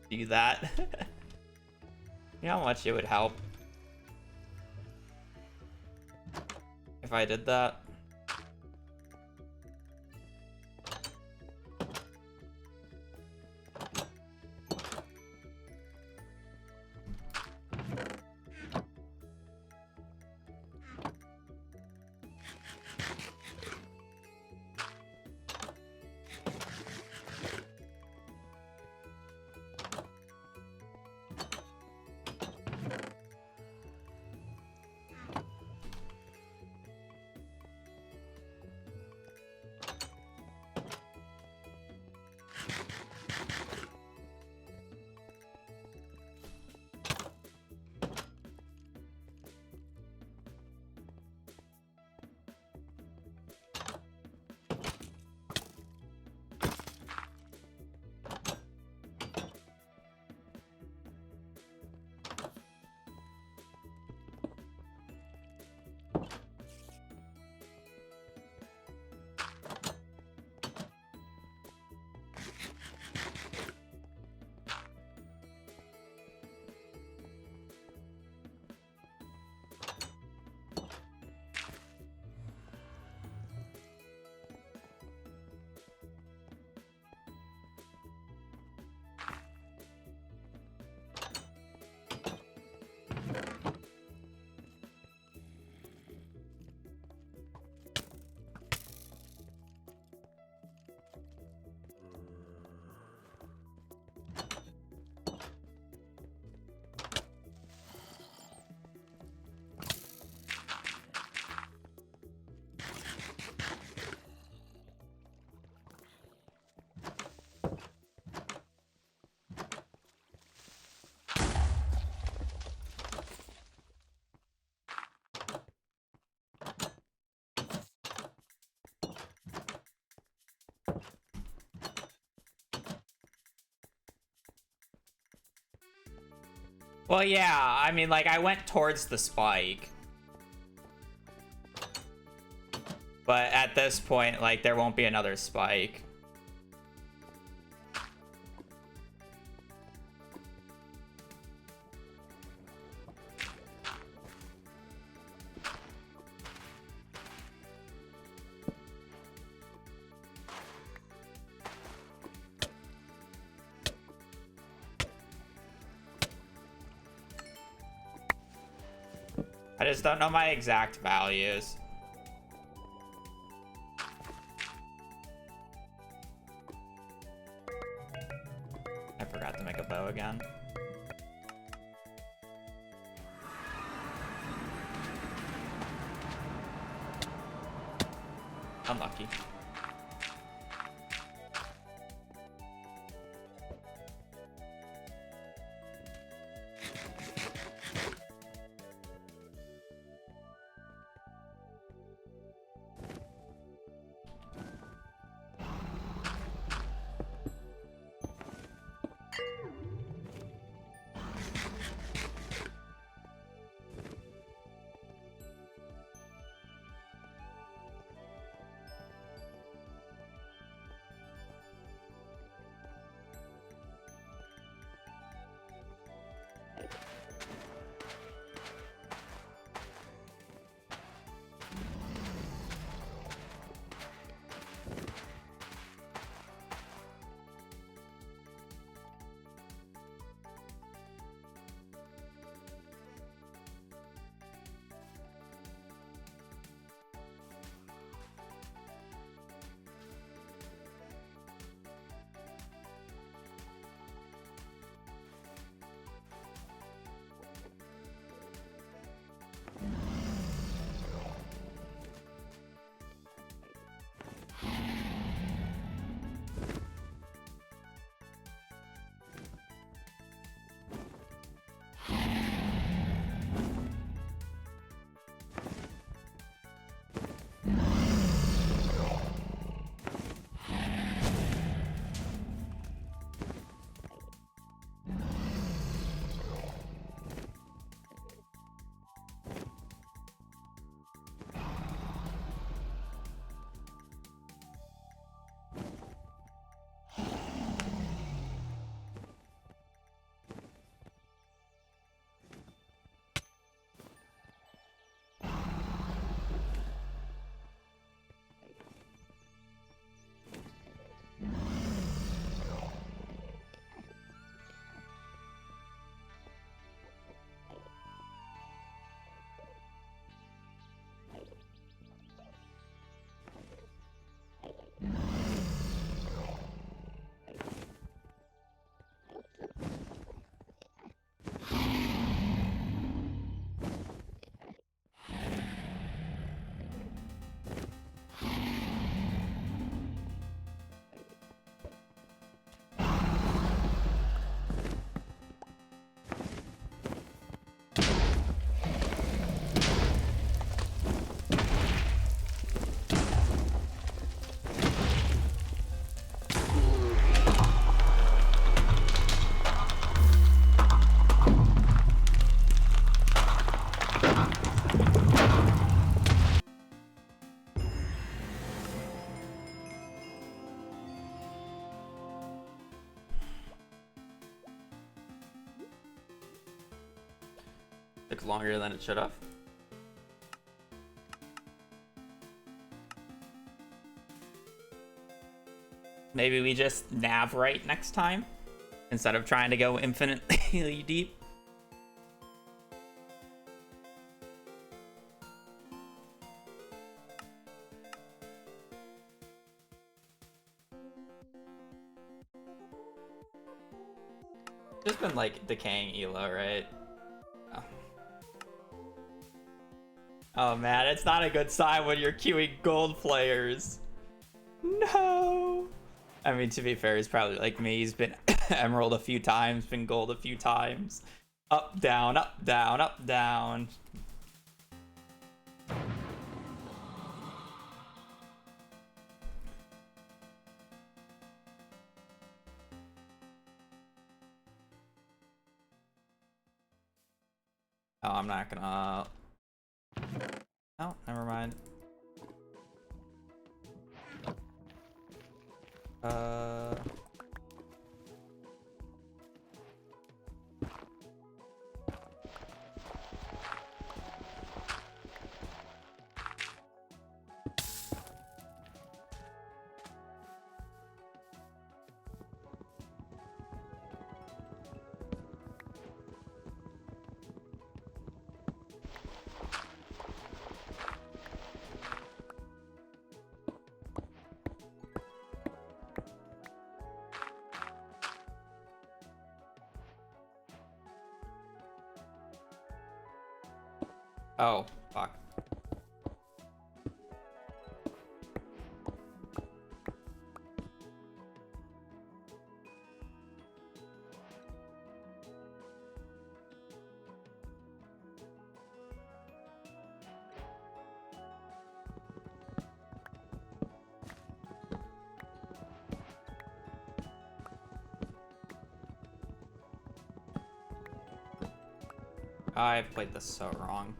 do that. You know how much it would help if I did that? Well, yeah, I mean, like, I went towards the spike. But at this point, like, there won't be another spike. I just don't know my exact values. I forgot to make a bow again. Unlucky. Took longer than it should have. Maybe we just nav right next time instead of trying to go infinitely deep. Just been like decaying Elo, right? Oh. Oh man, it's not a good sign when you're queuing gold players. No. I mean, to be fair, he's probably like me. He's been emerald a few times, been gold a few times. Up, down, up, down, up, down. Oh, I'm not gonna... Oh, never mind. Oh, fuck. I've played this so wrong.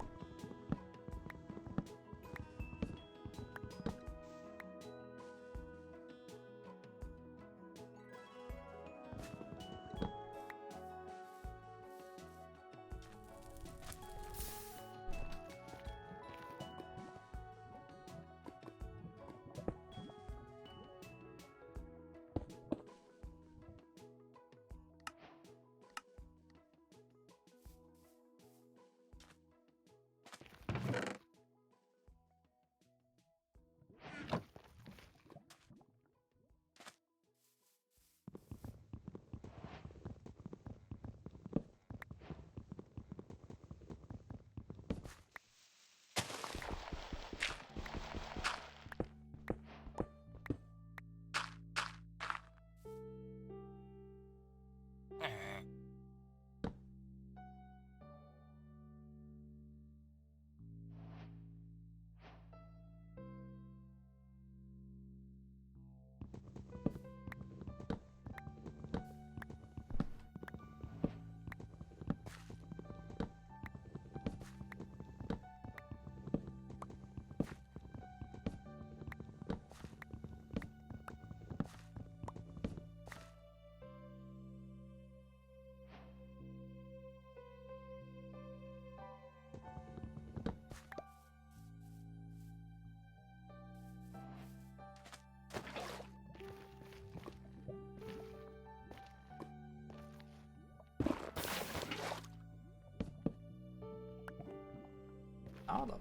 How the...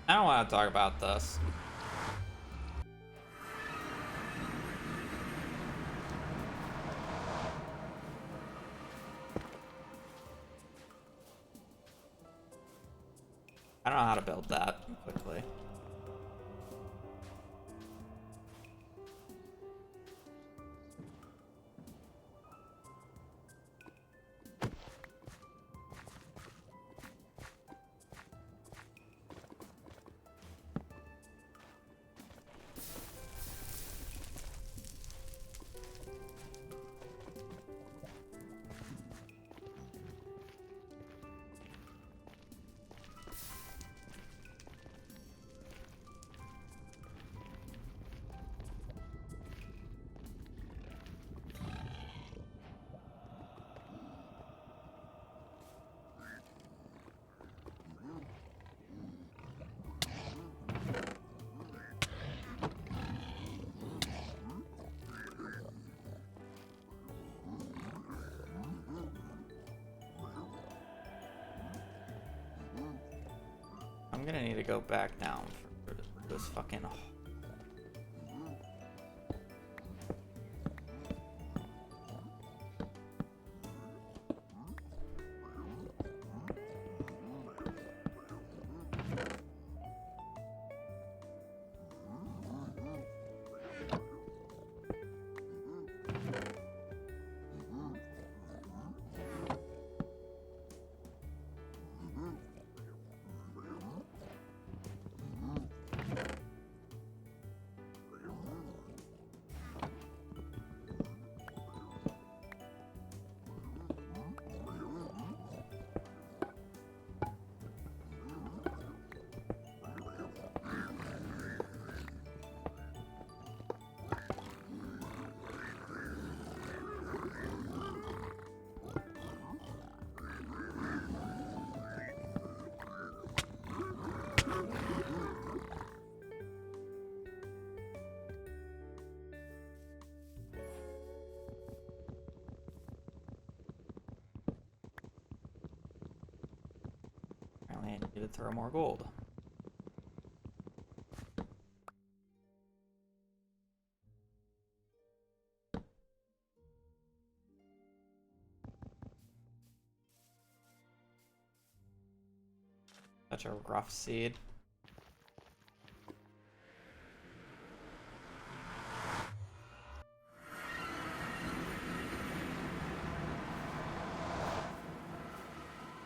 I don't want to talk about this. I don't know how to build that quickly. I'm gonna need to go back down for this fucking... Apparently I need to throw more gold. Such a rough seed.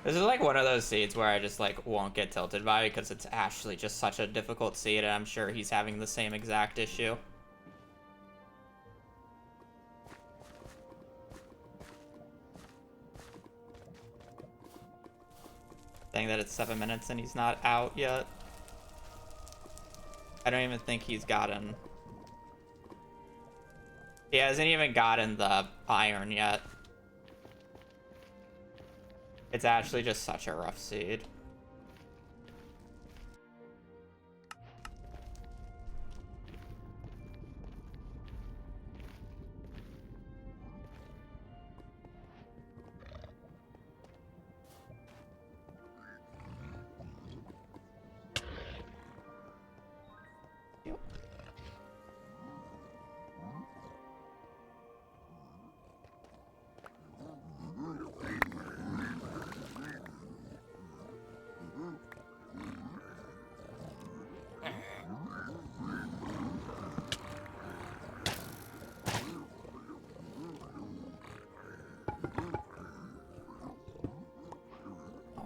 This is like one of those seeds where I just like won't get tilted by because it's actually just such a difficult seed, and I'm sure he's having the same exact issue. Saying that it's 7 minutes and he's not out yet. I don't even think he's gotten... He hasn't even gotten the iron yet. It's actually just such a rough seed.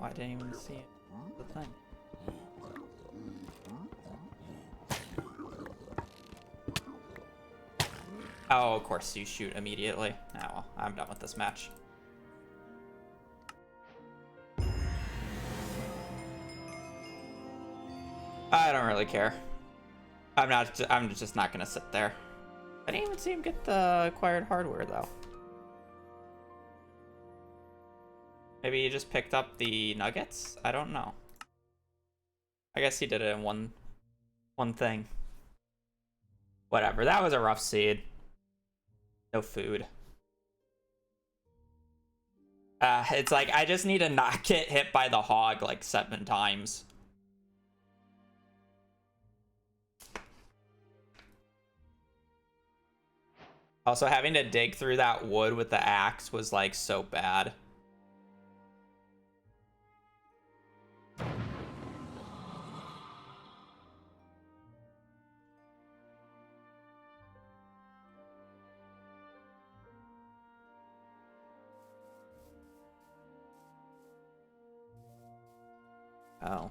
I didn't even see it. The thing. Oh, of course you shoot immediately. Oh well, I'm done with this match. I don't really care. I'm just not gonna sit there. I didn't even see him get the acquired hardware though. Maybe he just picked up the nuggets? I don't know. I guess he did it in one thing. Whatever, that was a rough seed. No food. It's like, I just need to not get hit by the hog like 7 times. Also, having to dig through that wood with the axe was like so bad. Oh.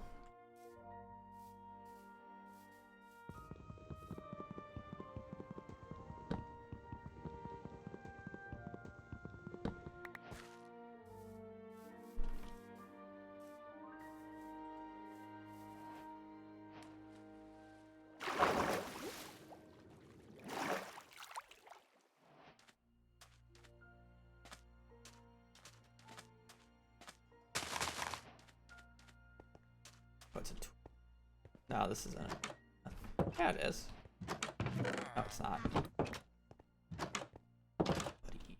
What's it? No, this isn't. Yeah, it is. No, it's not. Buddy.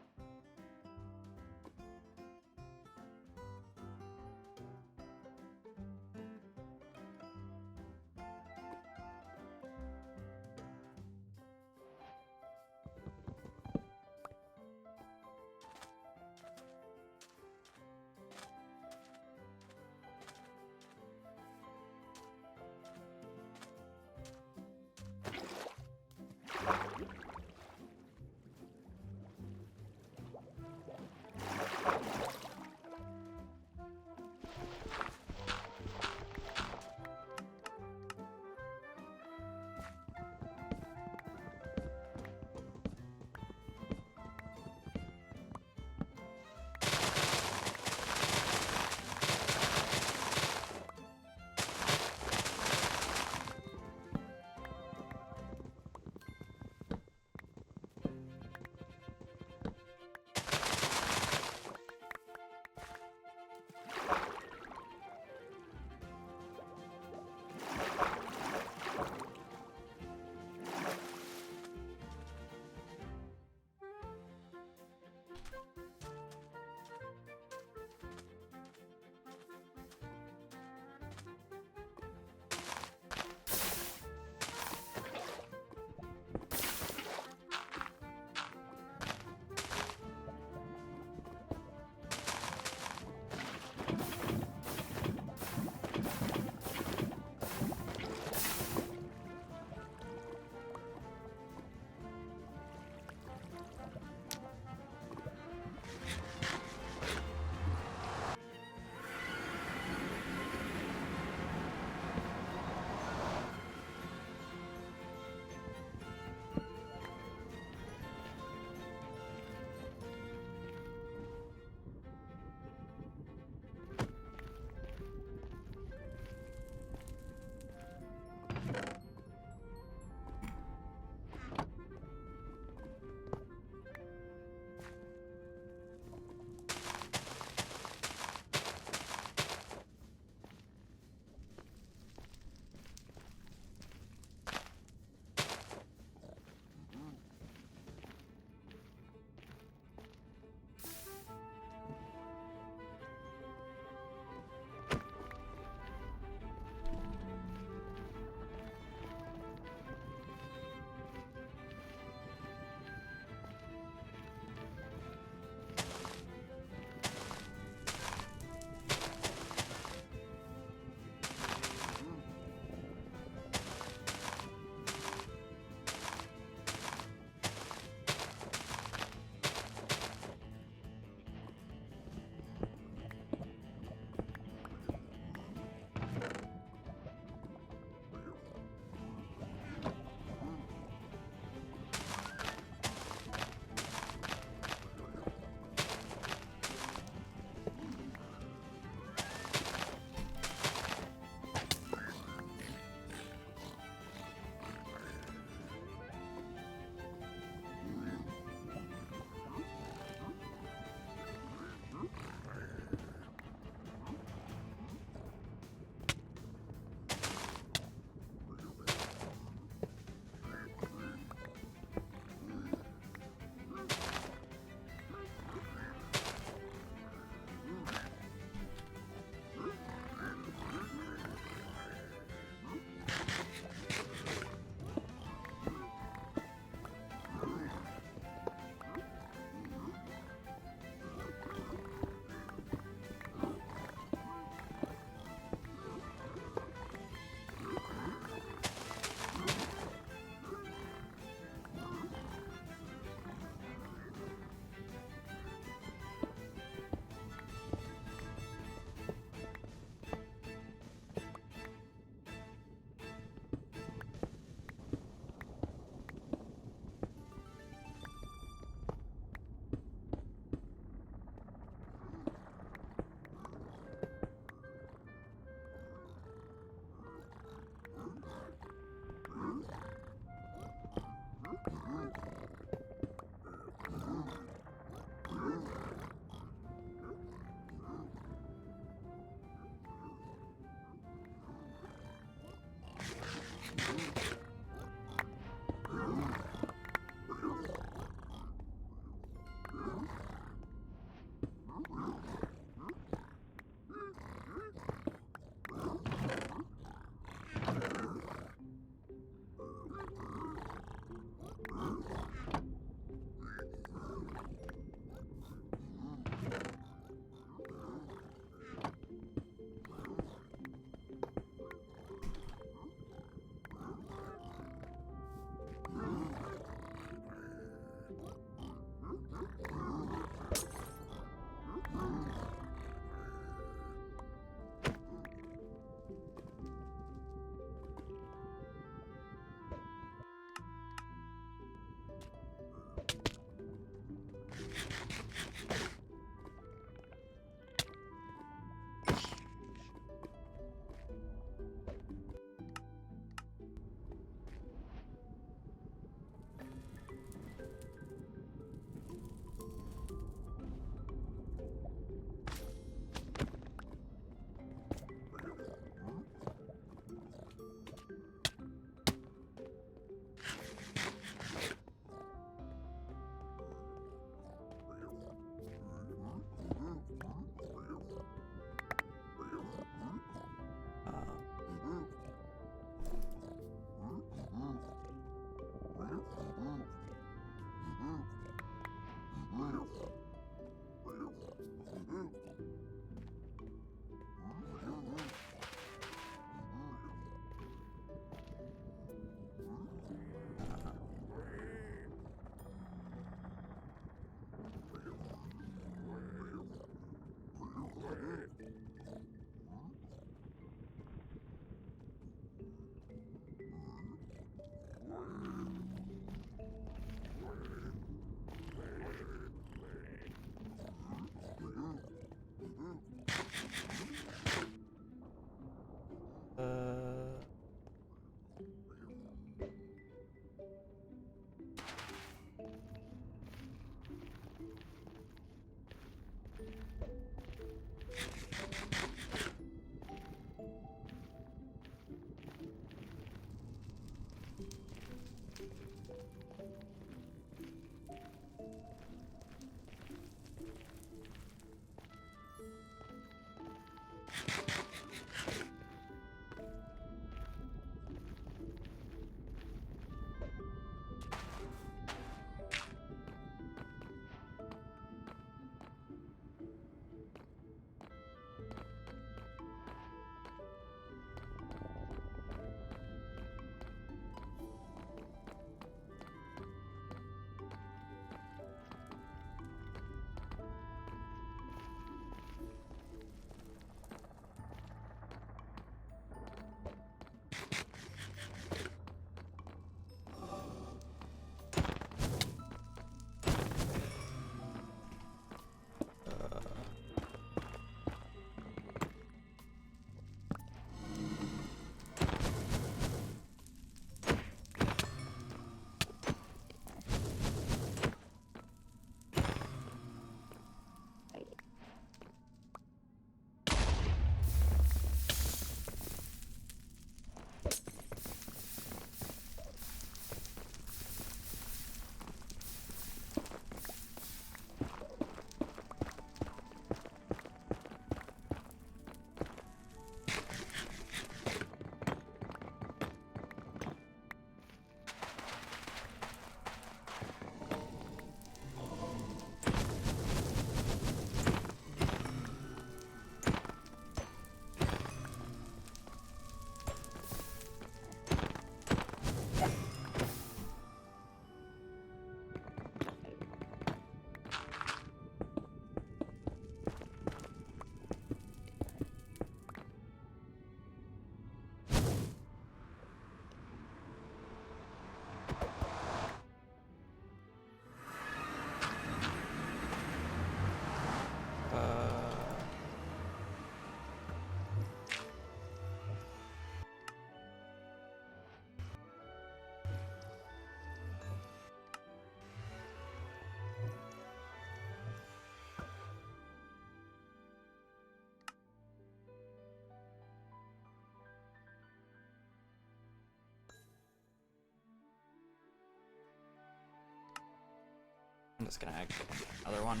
just gonna exit another one.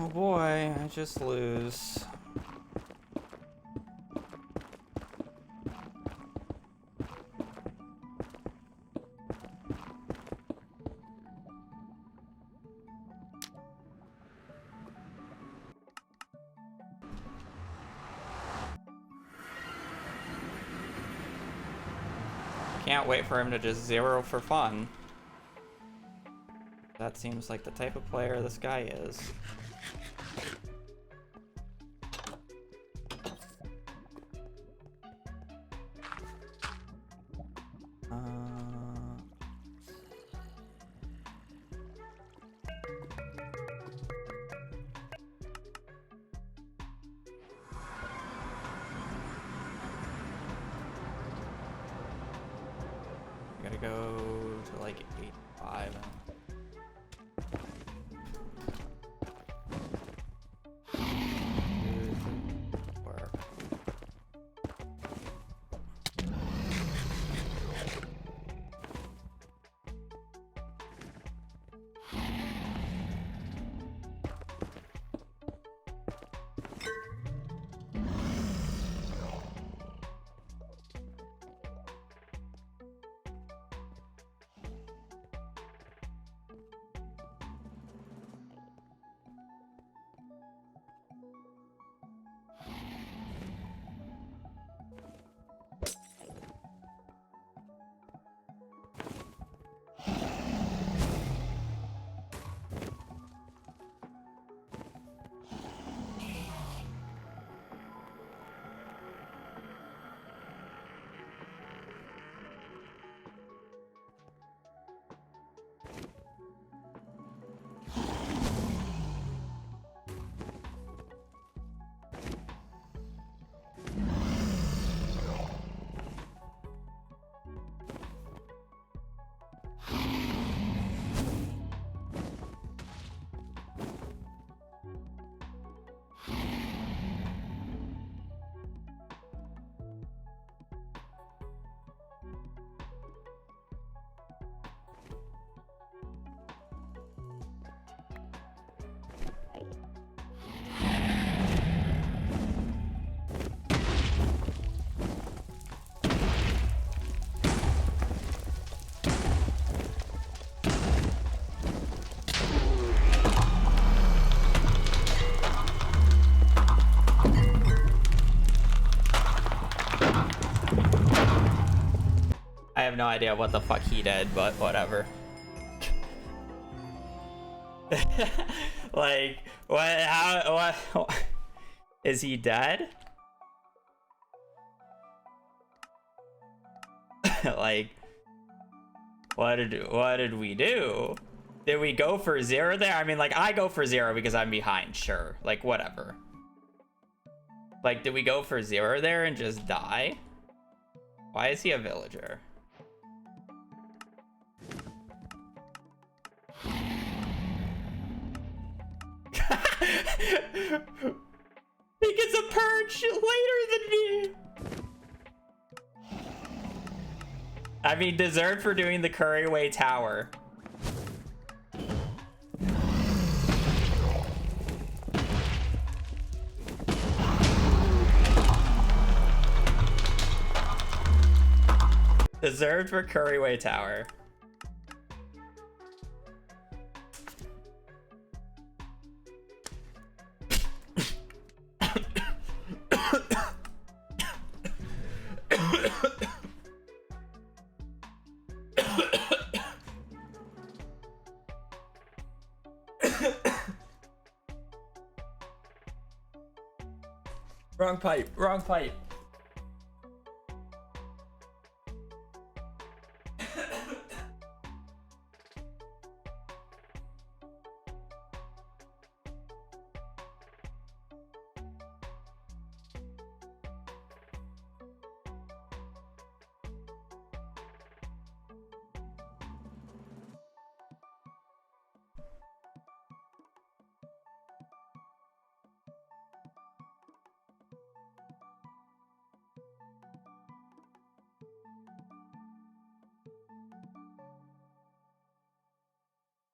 Oh boy, I just lose. Can't wait for him to just zero for fun. That seems like the type of player this guy is. Gotta go to like 8-5. I have no idea what the fuck he did, but whatever. Like, what? How? What? Is he dead? Like, what did we do? Did we go for zero there? I mean, like, I go for zero because I'm behind. Sure, like, whatever. Like, did we go for zero there and just die? Why is he a villager? He gets a purge later than me. I mean, deserved for doing the Curryway Tower. Deserved for Curryway Tower. Wrong pipe, wrong pipe.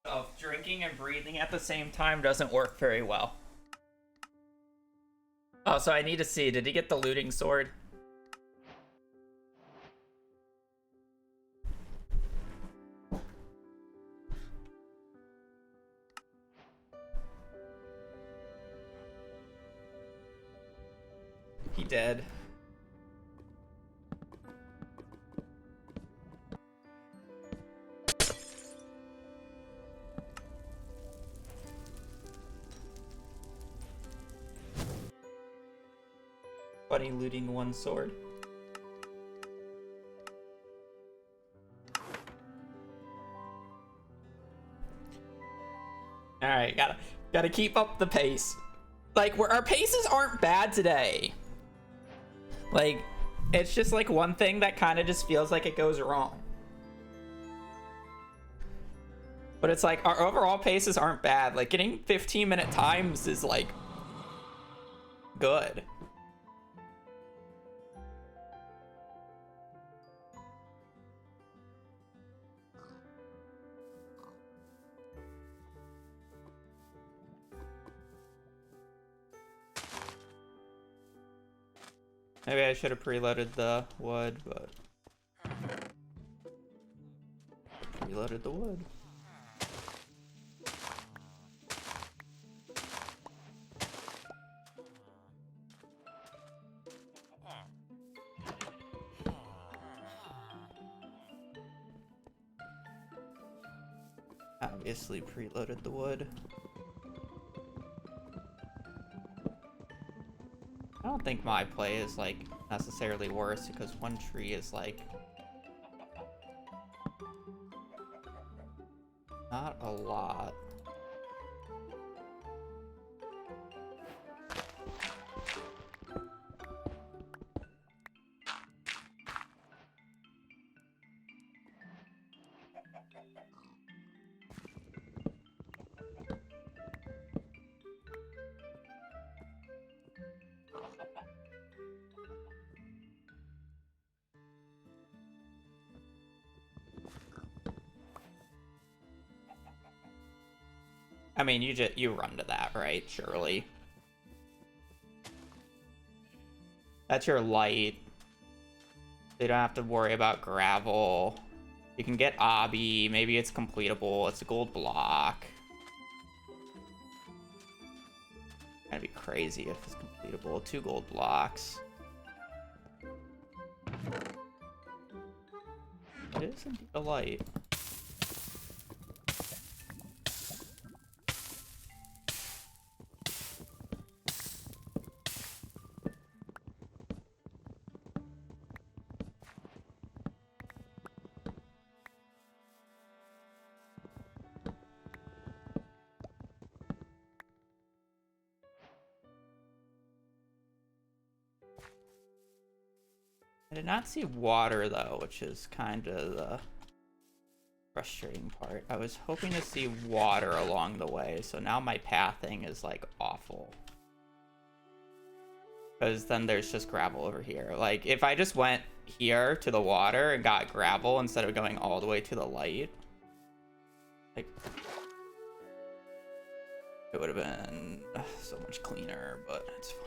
Of drinking and breathing at the same time doesn't work very well. Oh, so I need to see. Did he get the looting sword? He did. Buddy looting one sword. All right, gotta keep up the pace. Like, our paces aren't bad today. Like, it's just like one thing that kind of just feels like it goes wrong. But it's like our overall paces aren't bad. Like, getting 15-minute times is like good. Maybe I should have preloaded the wood, but preloaded the wood. Obviously preloaded the wood. I don't think my play is like necessarily worse because one tree is like not a lot. I mean, you run to that, right? Surely. That's your light. You don't have to worry about gravel. You can get obby. Maybe it's completable. It's a gold block. That'd be crazy if it's completable. 2 gold blocks. It is indeed a light. I did not see water though, which is kind of the frustrating part. I was hoping to see water along the way, so now my pathing is like awful. Because then there's just gravel over here. Like, if I just went here to the water and got gravel instead of going all the way to the light, like, it would have been so much cleaner, but it's fine.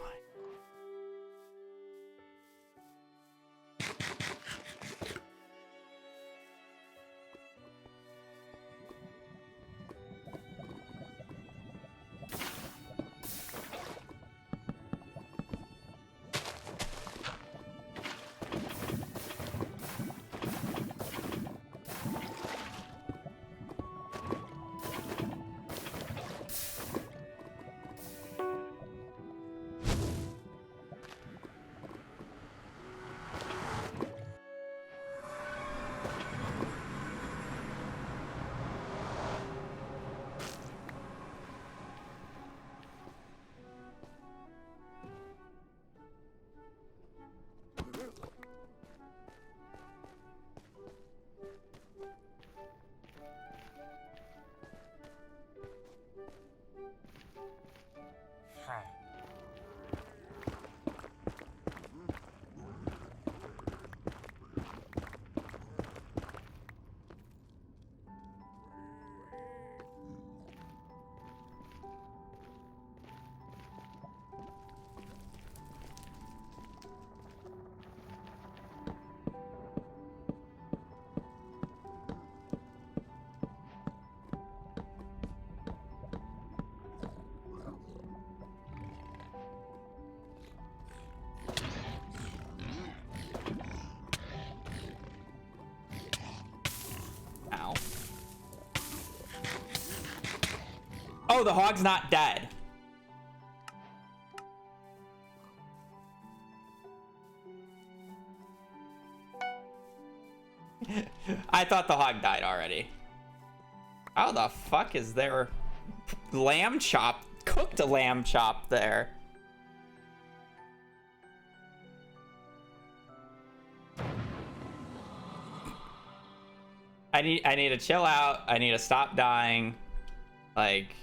Ow. Oh, the hog's not dead. I thought the hog died already. How the fuck is there lamb chop, cooked lamb chop there? I need to chill out. I need to stop dying. Like,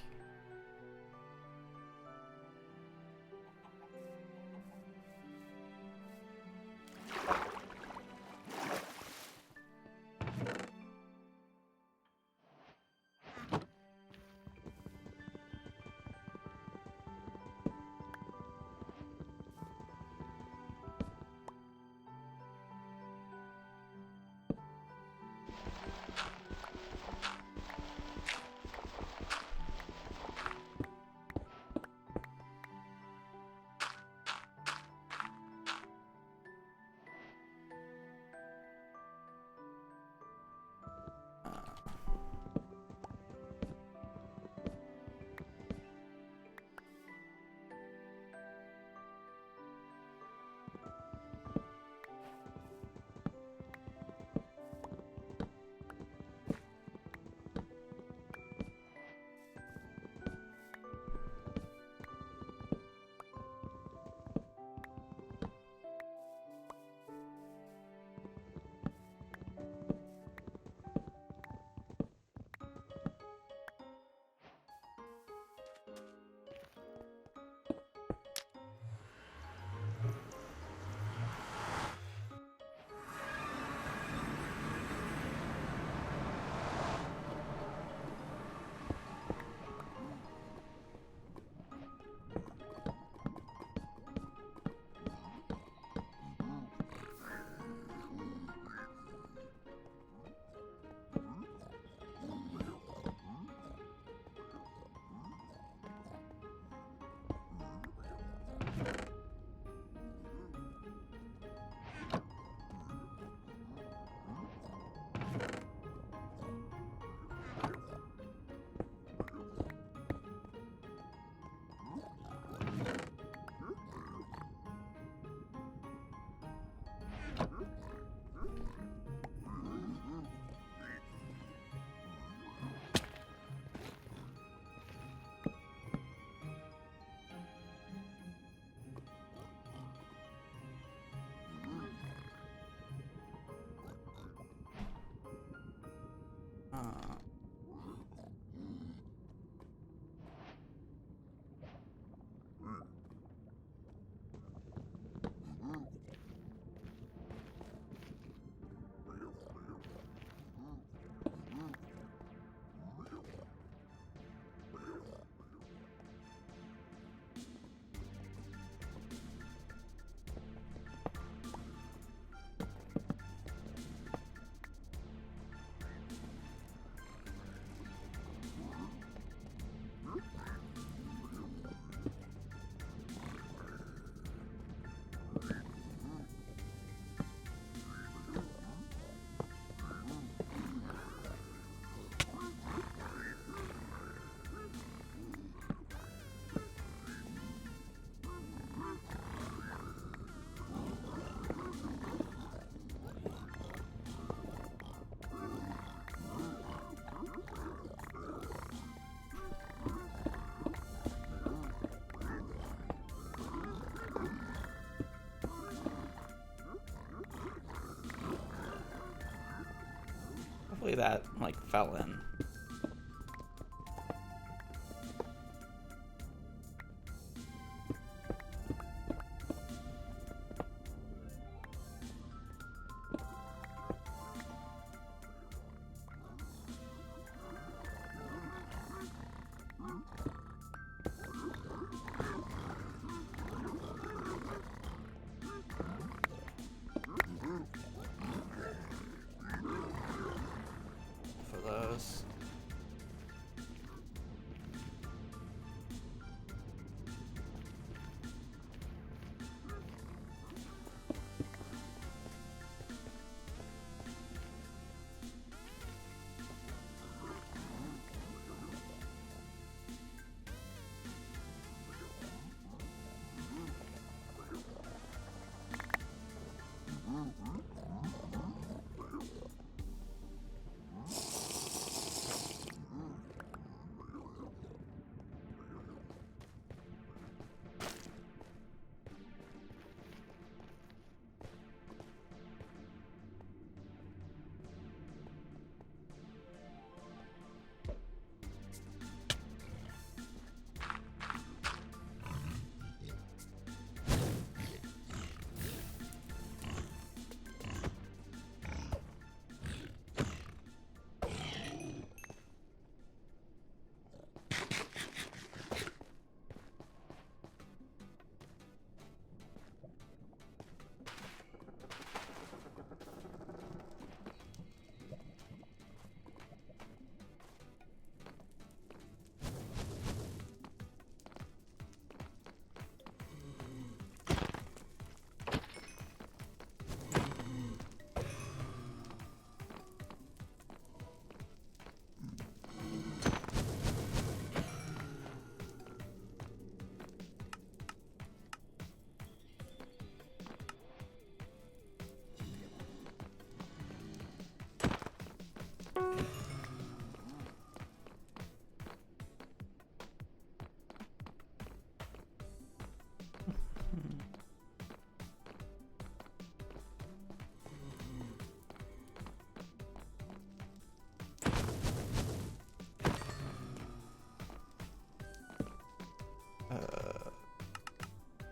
Hopefully that, like, fell in. For those.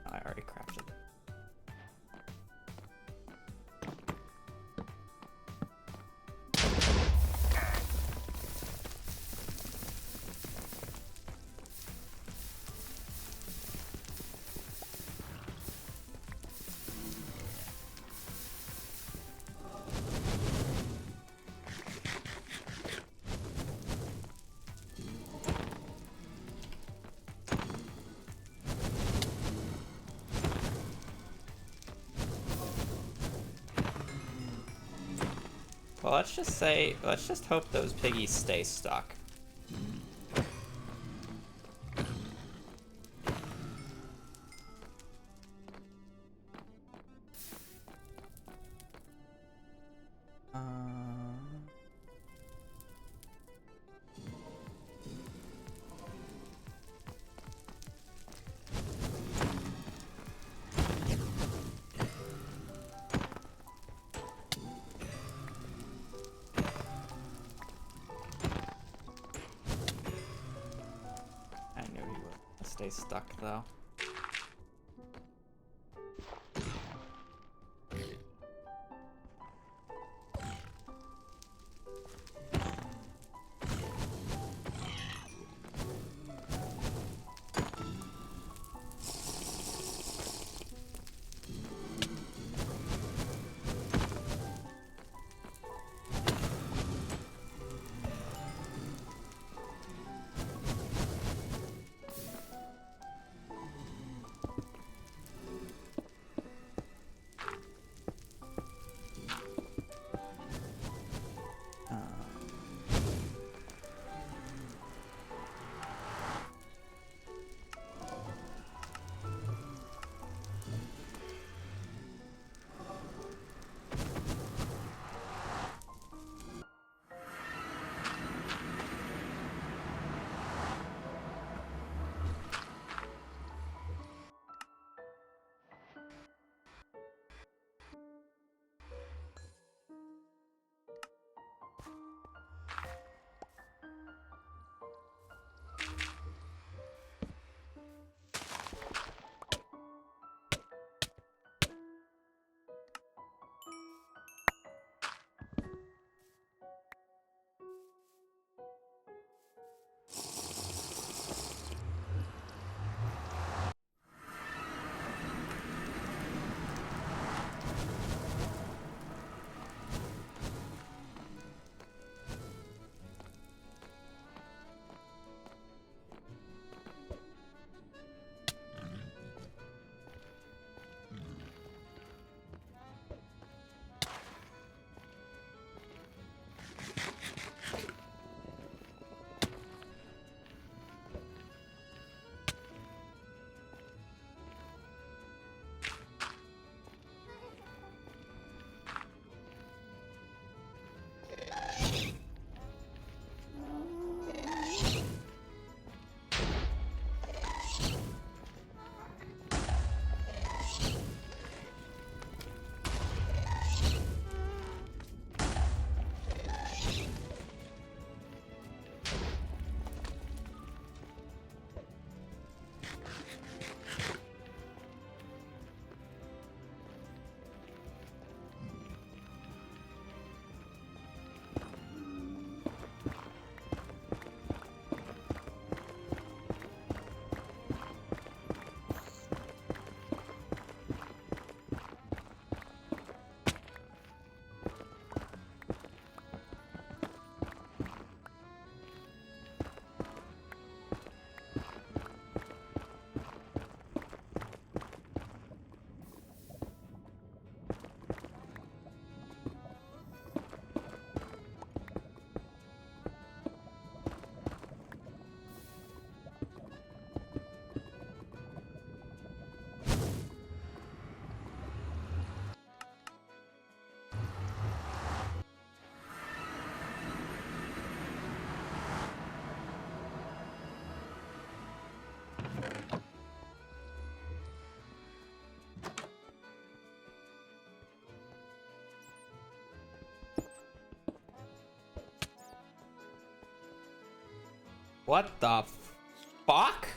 I already crafted. Well, let's just hope those piggies stay stuck. Stay stuck though. What the fuck?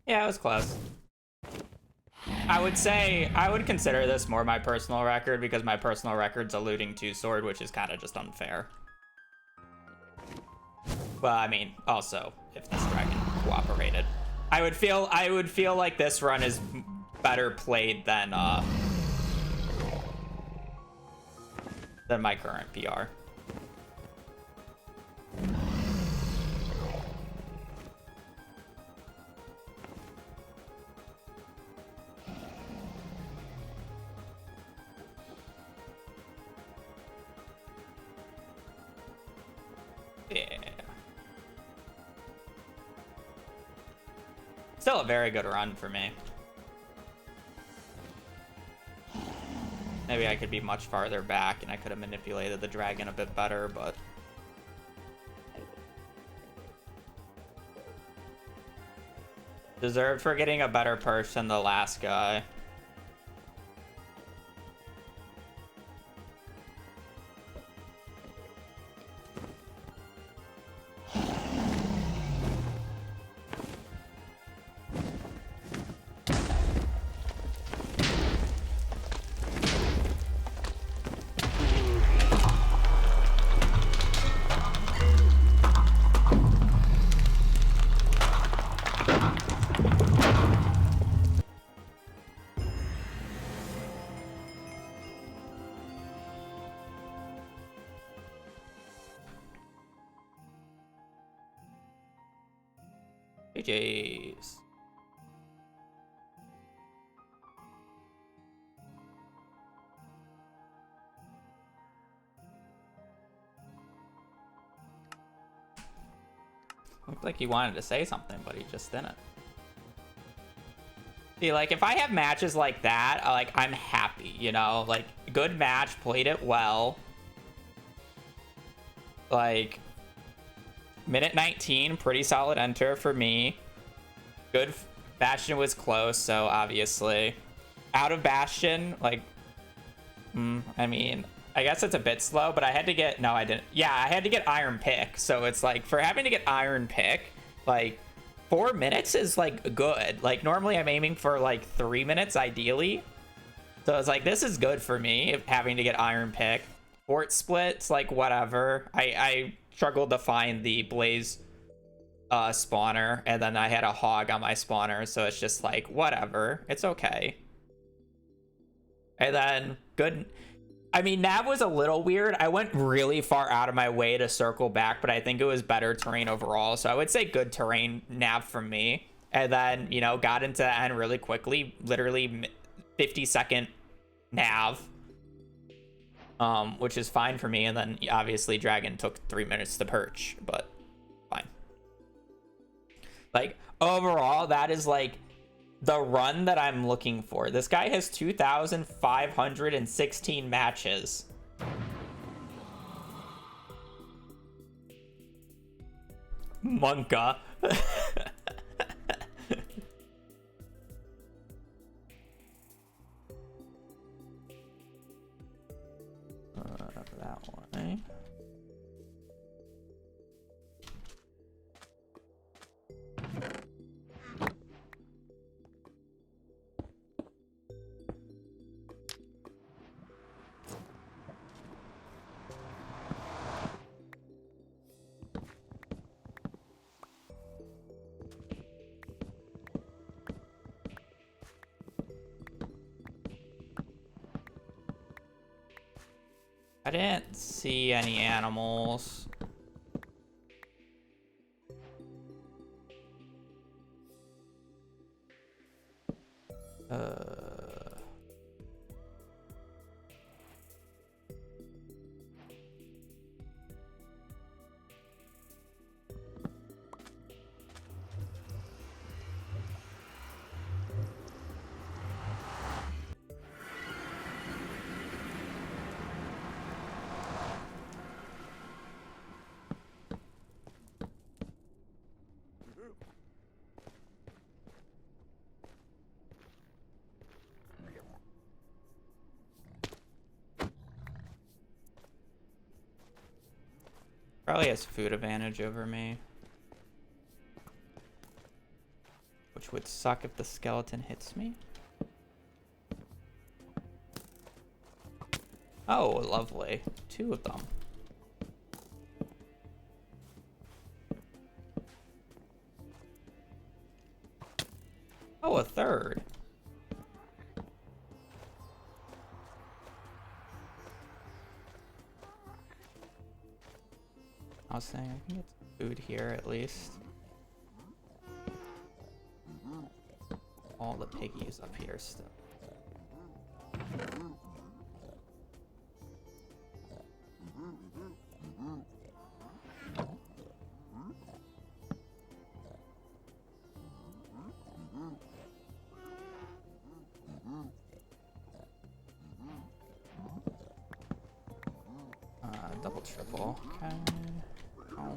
Yeah, it was close. I would consider this more my personal record because my personal record's a looting 2-sword, which is kind of just unfair. Well, I mean, also, if this dragon cooperated. I would feel like this run is better played than my current PR. Yeah. Still a very good run for me. Maybe I could be much farther back and I could have manipulated the dragon a bit better, but... Deserved for getting a better perch than the last guy. GG's. Looked like he wanted to say something, but he just didn't. See, like, if I have matches like that, I'm happy, you know? Like, good match, played it well. Like, minute 19, pretty solid enter for me. Good. Bastion was close, so obviously. Out of Bastion, like, I mean, I guess it's a bit slow, but I had to get, no, I didn't. Yeah, I had to get Iron Pick. So it's like, for having to get Iron Pick, like, 4 minutes is like good. Like, normally I'm aiming for like 3 minutes ideally. So it's like, this is good for me, having to get Iron Pick. Fort Split's like, whatever. I struggled to find the Blaze spawner, and then I had a hog on my spawner, so it's just like, whatever. It's okay. And then, good I mean, nav was a little weird. I went really far out of my way to circle back, but I think it was better terrain overall. So I would say good terrain nav from me. And then, you know, got into the end really quickly, literally 50-second nav, which is fine for me. And then obviously Dragon took 3 minutes to perch, but fine. Like overall, that is like the run that I'm looking for. This guy has 2,516 matches. Monka. That one, eh? I didn't see any animals. Probably has food advantage over me. Which would suck if the skeleton hits me. Oh, lovely. 2 of them. Oh, a 3rd. I was saying I can get some food here at least. All the piggies up here still. Double triple. Okay. Oh.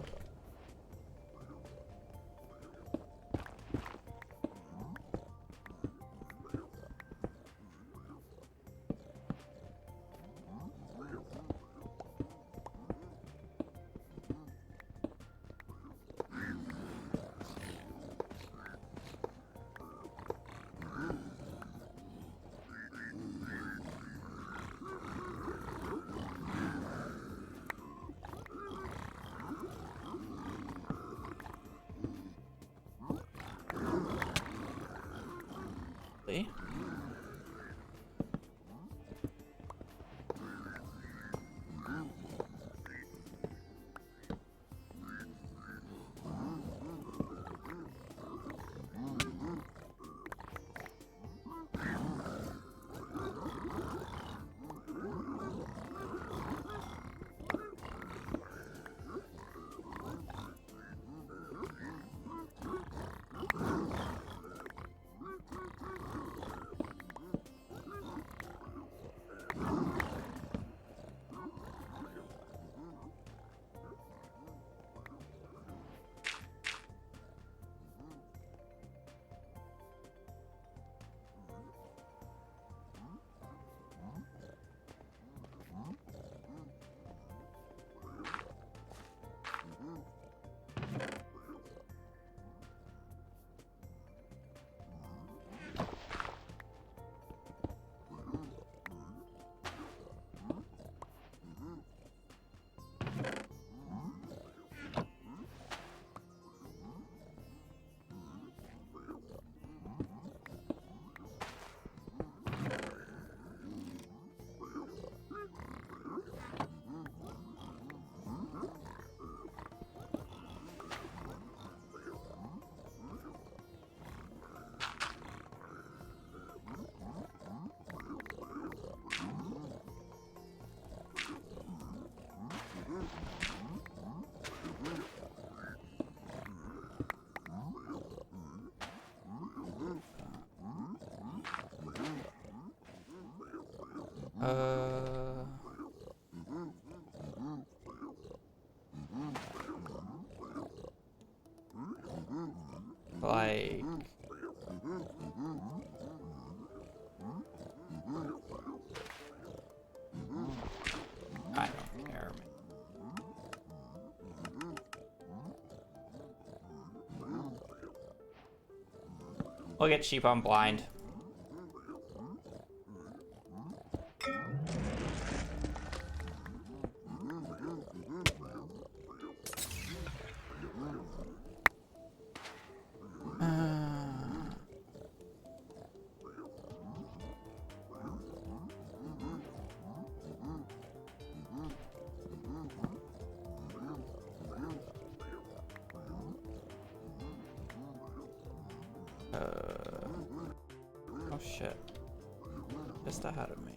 Uh... Like... I don't care, man. We'll get cheap on blind. Oh shit. Just ahead of me.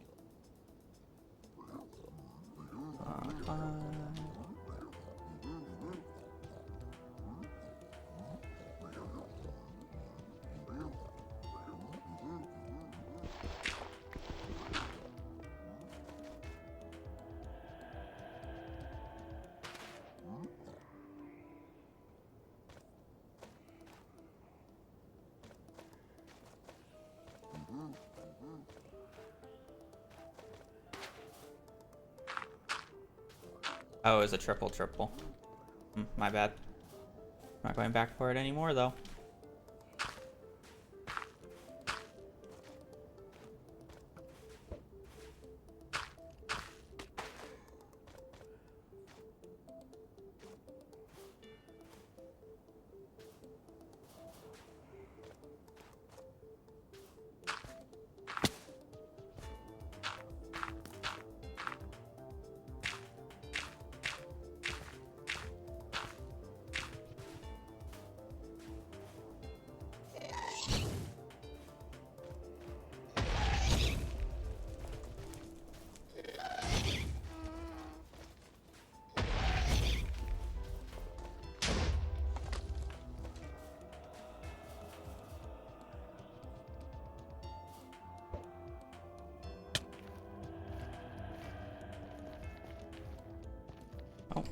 Oh, it was a triple. My bad. Not going back for it anymore, though. Oh.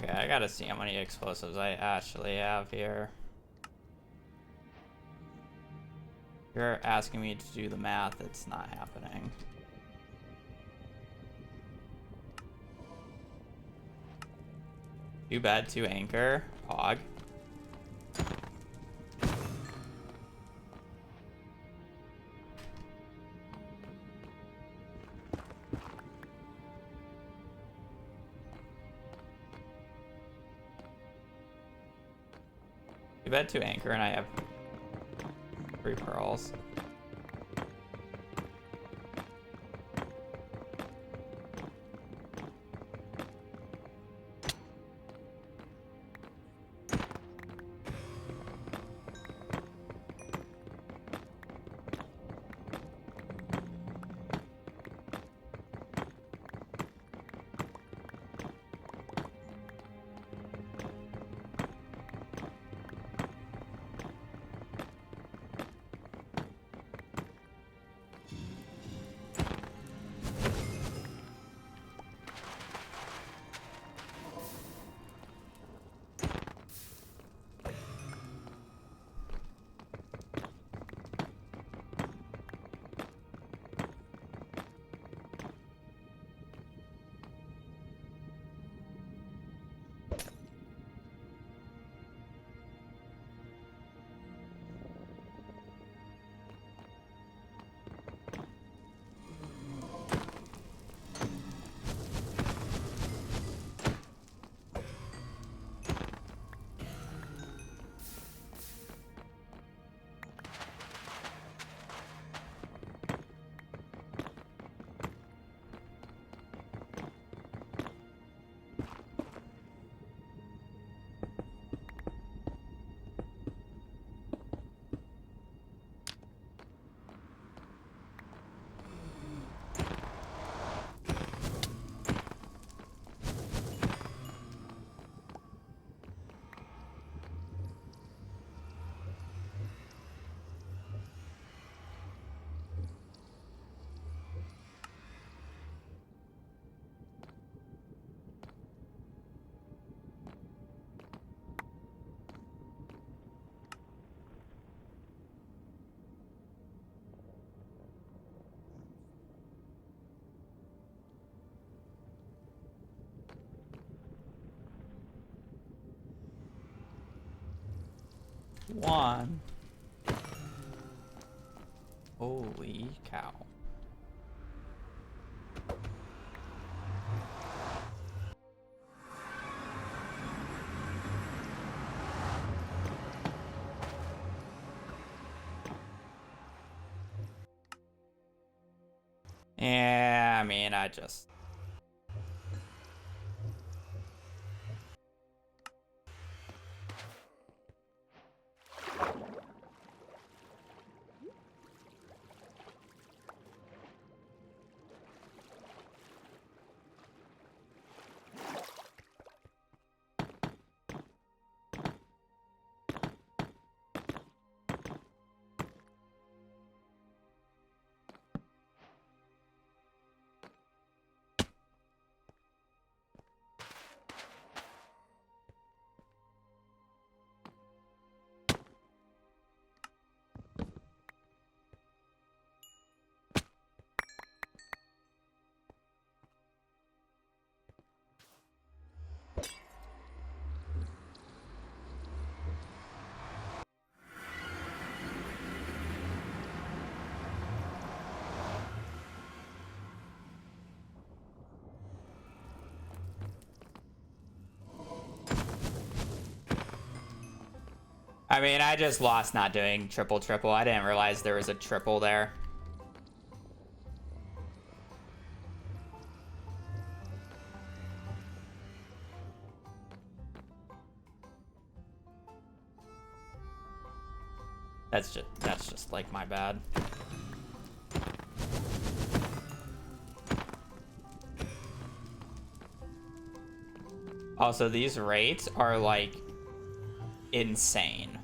Okay, I gotta see how many explosives I actually have here. If you're asking me to do the math, it's not happening. Too bad to anchor. Pog. Too bad to anchor, and I have 3 pearls. 1. Holy cow. Yeah, I mean, I just... I mean, I just lost not doing triple triple. I didn't realize there was a triple there. That's just like my bad. Also, these rates are like insane.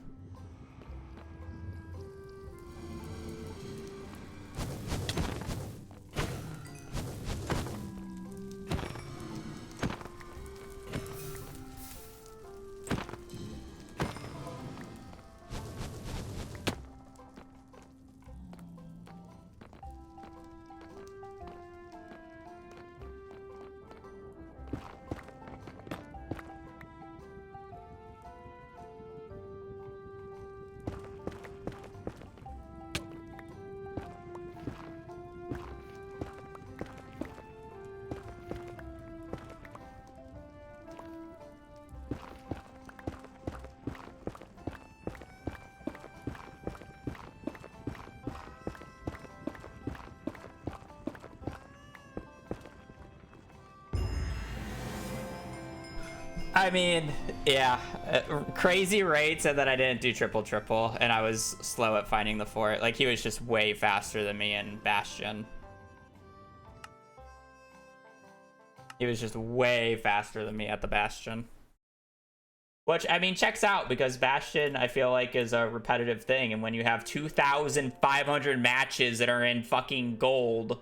I mean, yeah, crazy rates, and then I didn't do triple triple, and I was slow at finding the fort. Like, he was just way faster than me in Bastion. He was just way faster than me at the Bastion. Which, I mean, checks out, because Bastion, I feel like, is a repetitive thing, and when you have 2,500 matches that are in fucking gold,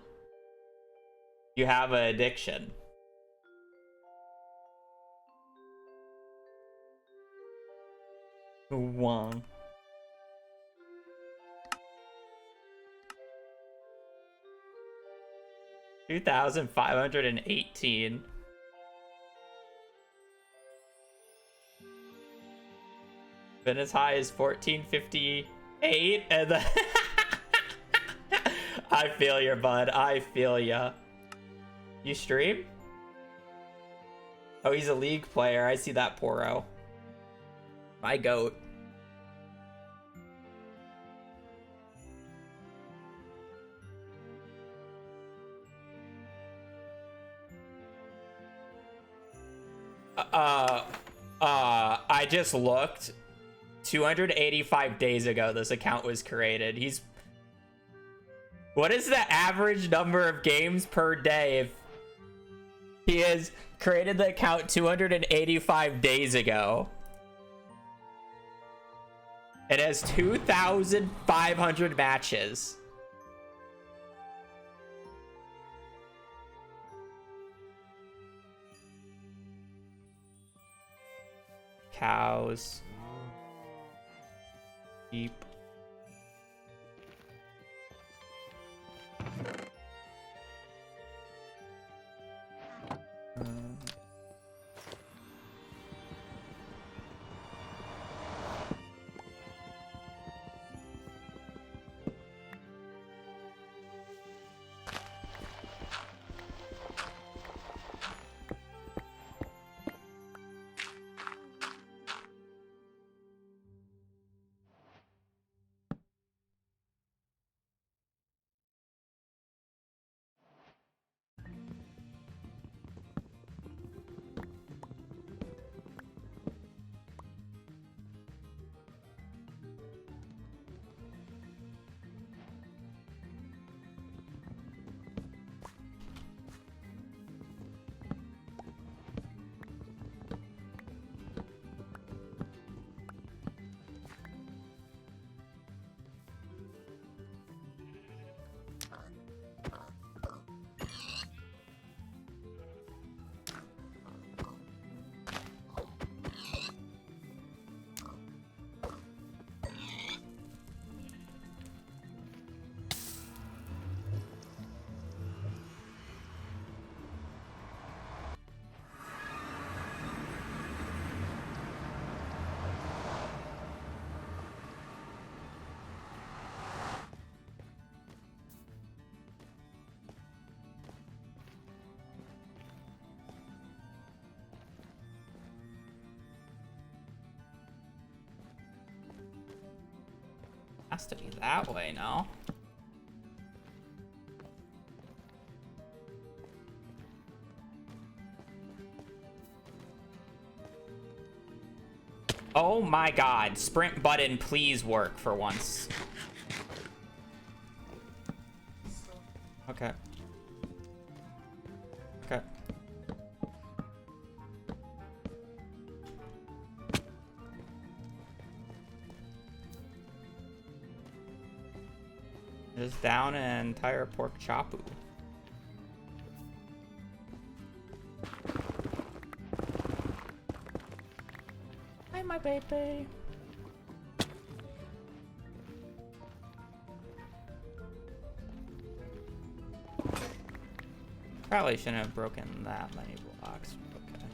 you have an addiction. One. $2,518. Been as high as 1458, and then I feel your bud. I feel ya. You stream? Oh, he's a League player. I see that, Poro. My goat. I just looked. 285 days ago, this account was created. What is the average number of games per day if he has created the account 285 days ago? It has 2,500 matches. Cows. Sheep. has to be that way, no? Oh my god. Sprint button, please work for once. Okay. Okay. Just down an entire pork chopu. Hi, my baby. Probably shouldn't have broken that many blocks. Okay.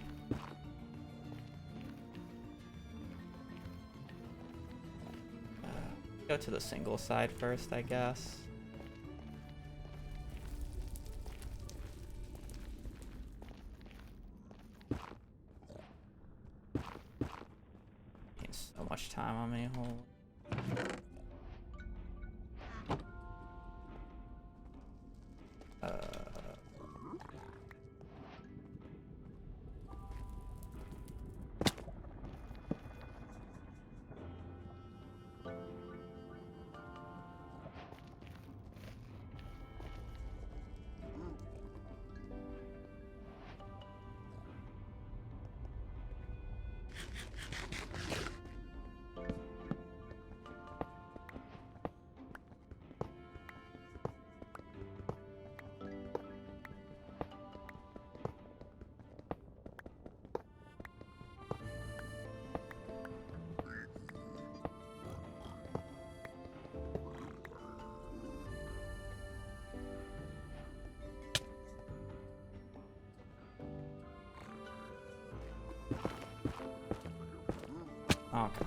Go to the single side first, I guess. Taking so much time on me. Okay.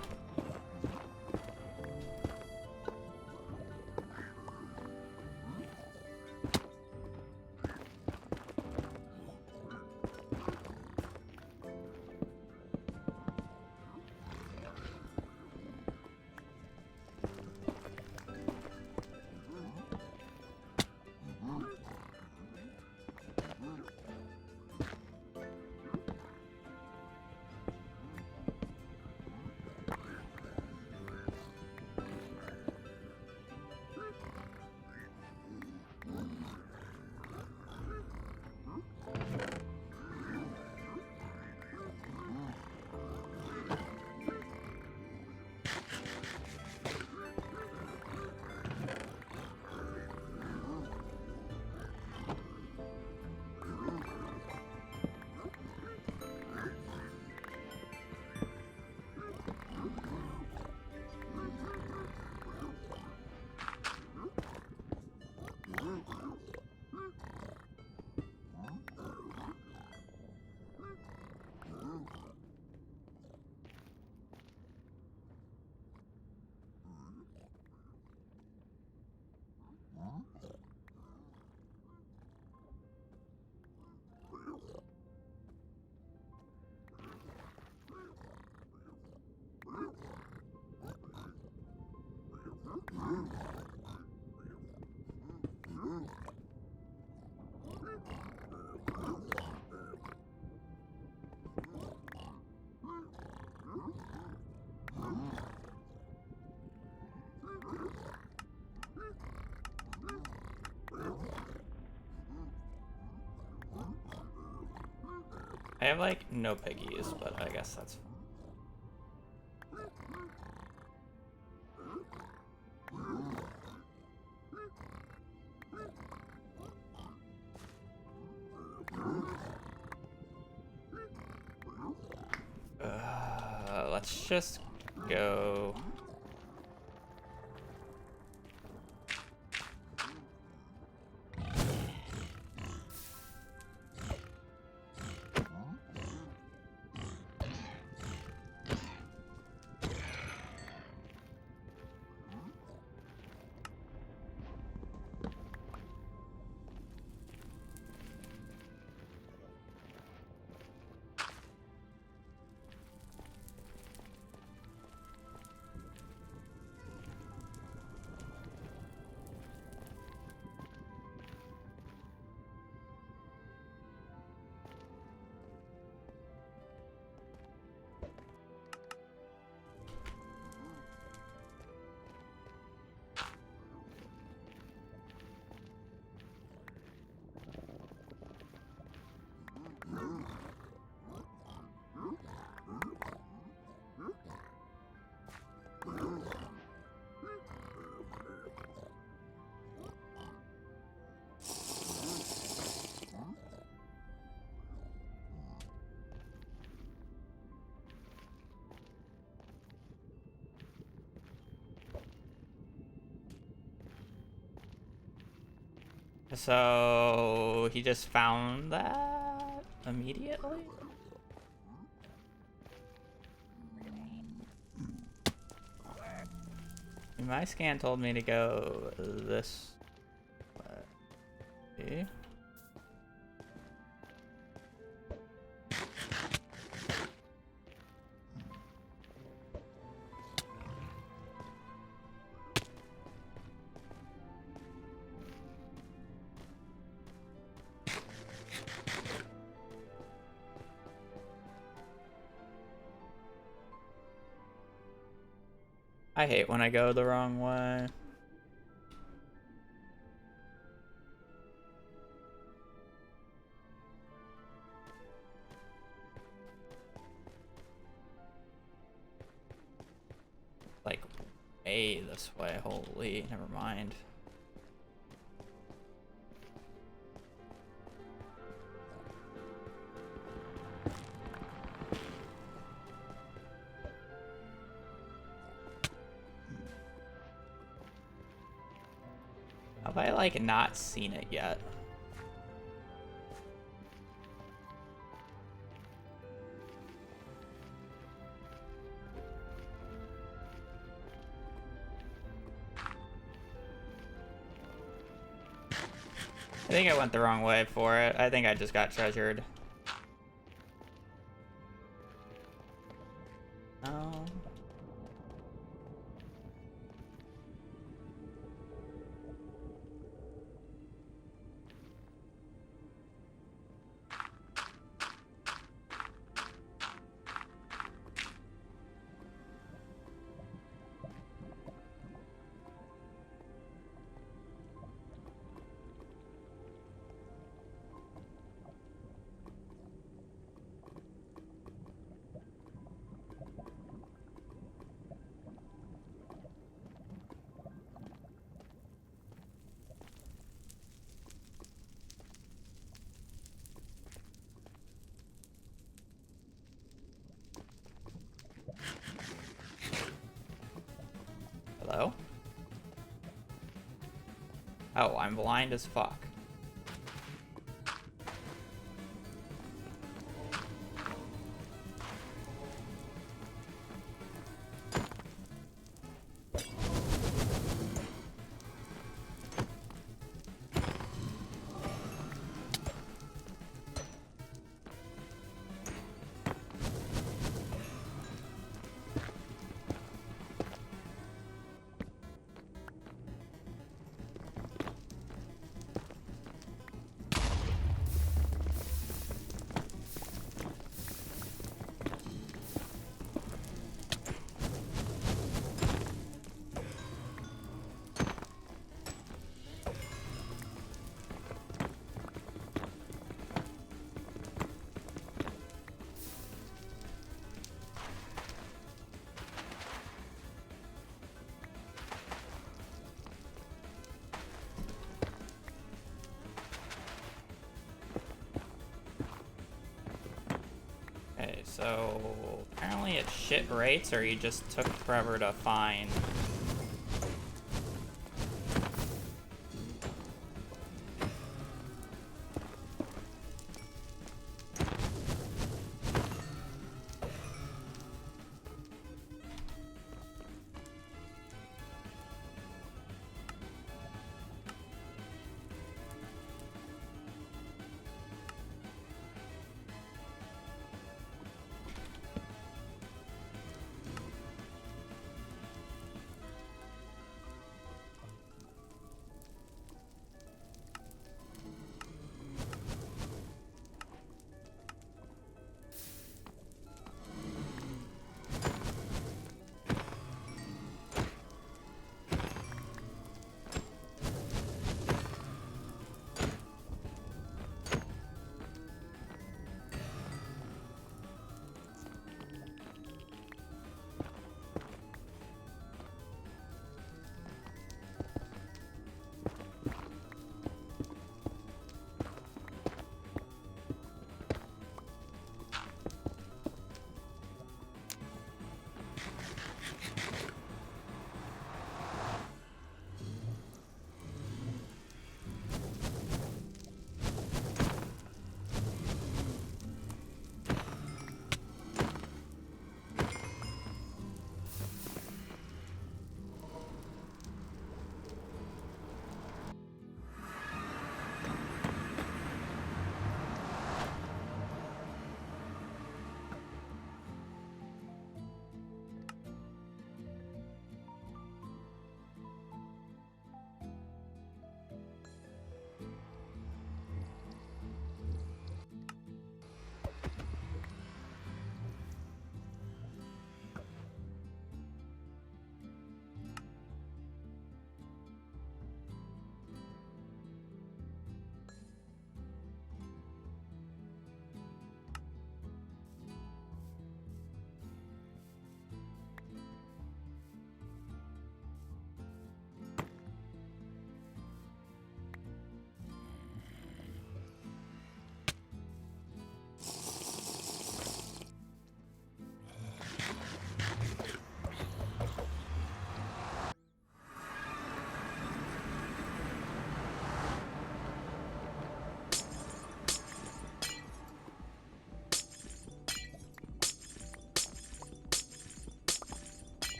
I have like no piggies, but I guess that's fine. Let's just go. So he just found that immediately? My scan told me to go this way. I hate when I go the wrong way. Like, way this way. Holy, never mind. Have I, like, not seen it yet? I think I went the wrong way for it. I think I just got treasured. No. Hello? Oh, I'm blind as fuck. Okay, so apparently it's shit rates, or you just took forever to find.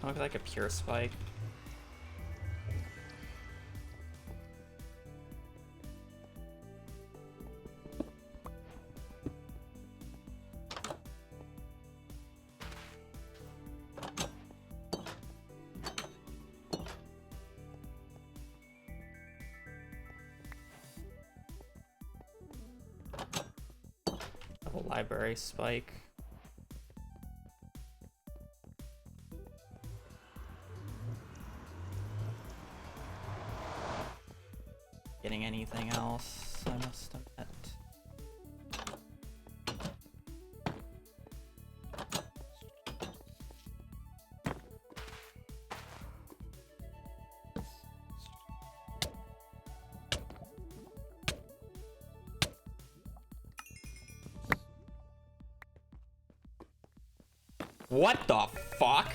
Look like a pure spike. Double library spike. Getting anything else I must have met. What the fuck?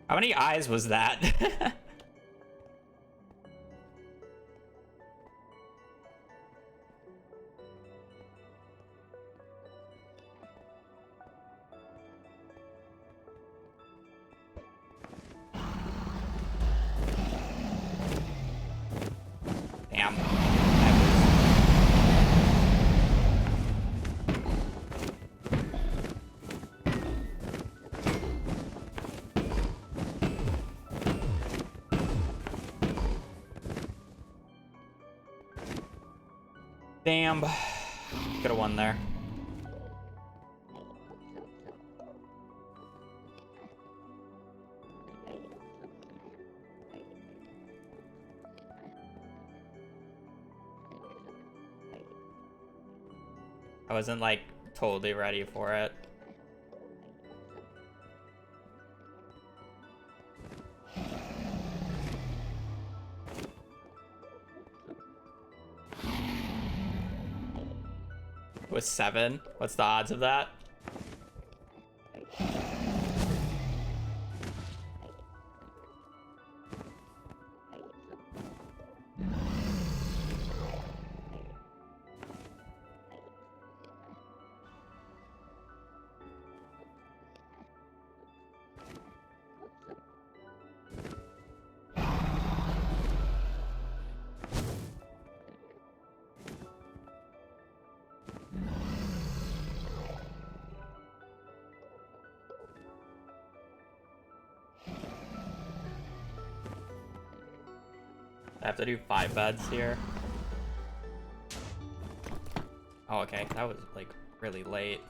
How many eyes was that? Damn. Damn. Could have won there. I wasn't like totally ready for it. It was 7. What's the odds of that? I have to do 5 beds here. Oh, okay. That was like really late.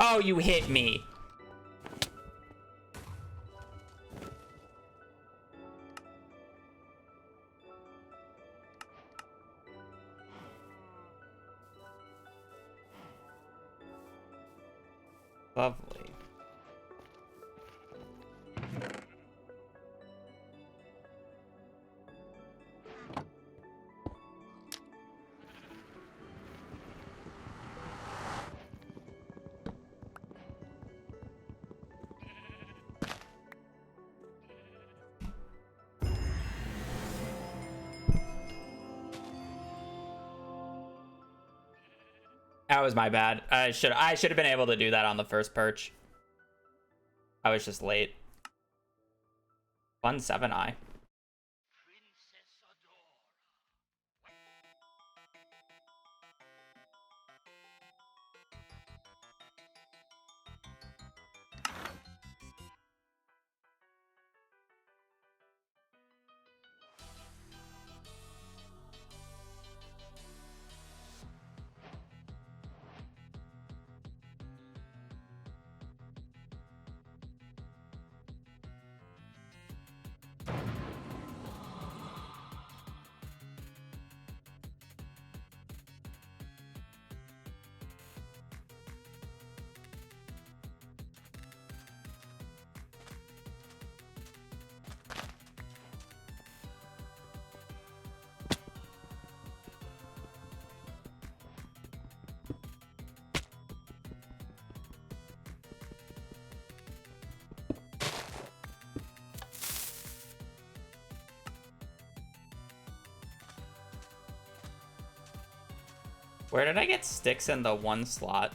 Oh, you hit me. Lovely. That was my bad. I should have been able to do that on the first perch. I was just late. Fun 7-eye. Where did I get sticks in the one slot?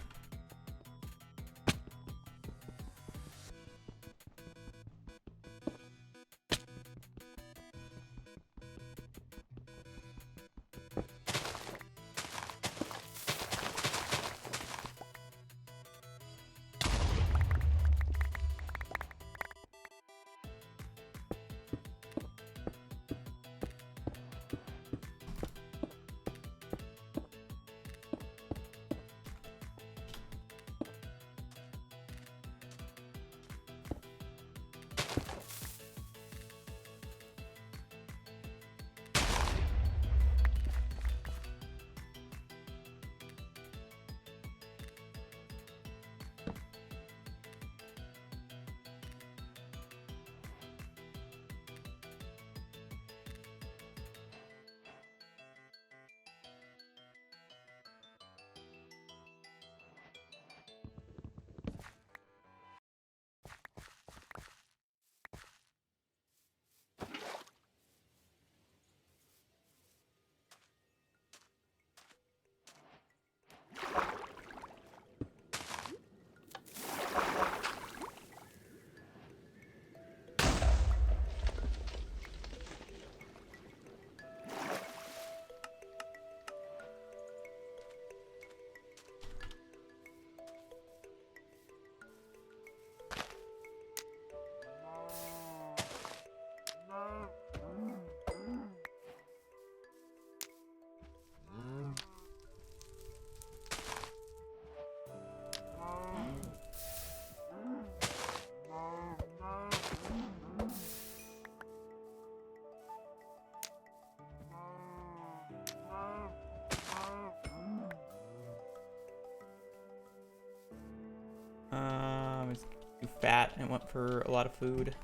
It's too fat and went for a lot of food.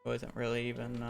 Wasn't really even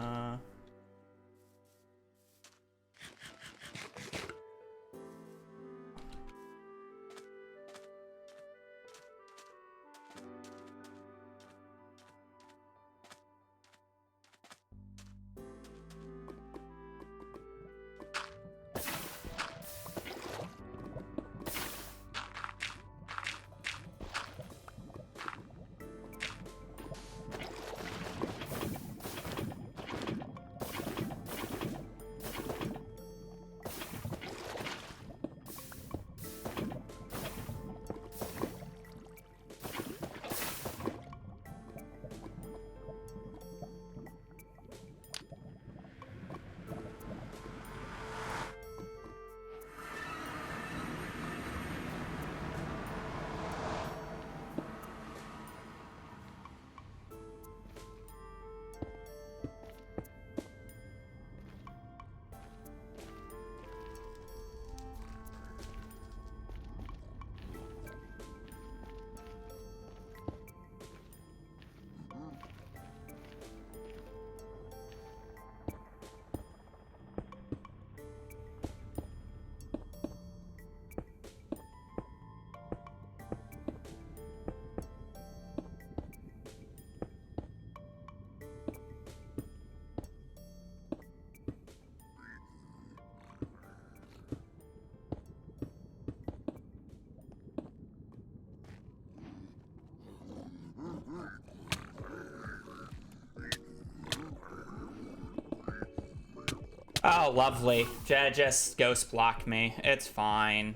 Oh, lovely. Just ghost block me. It's fine.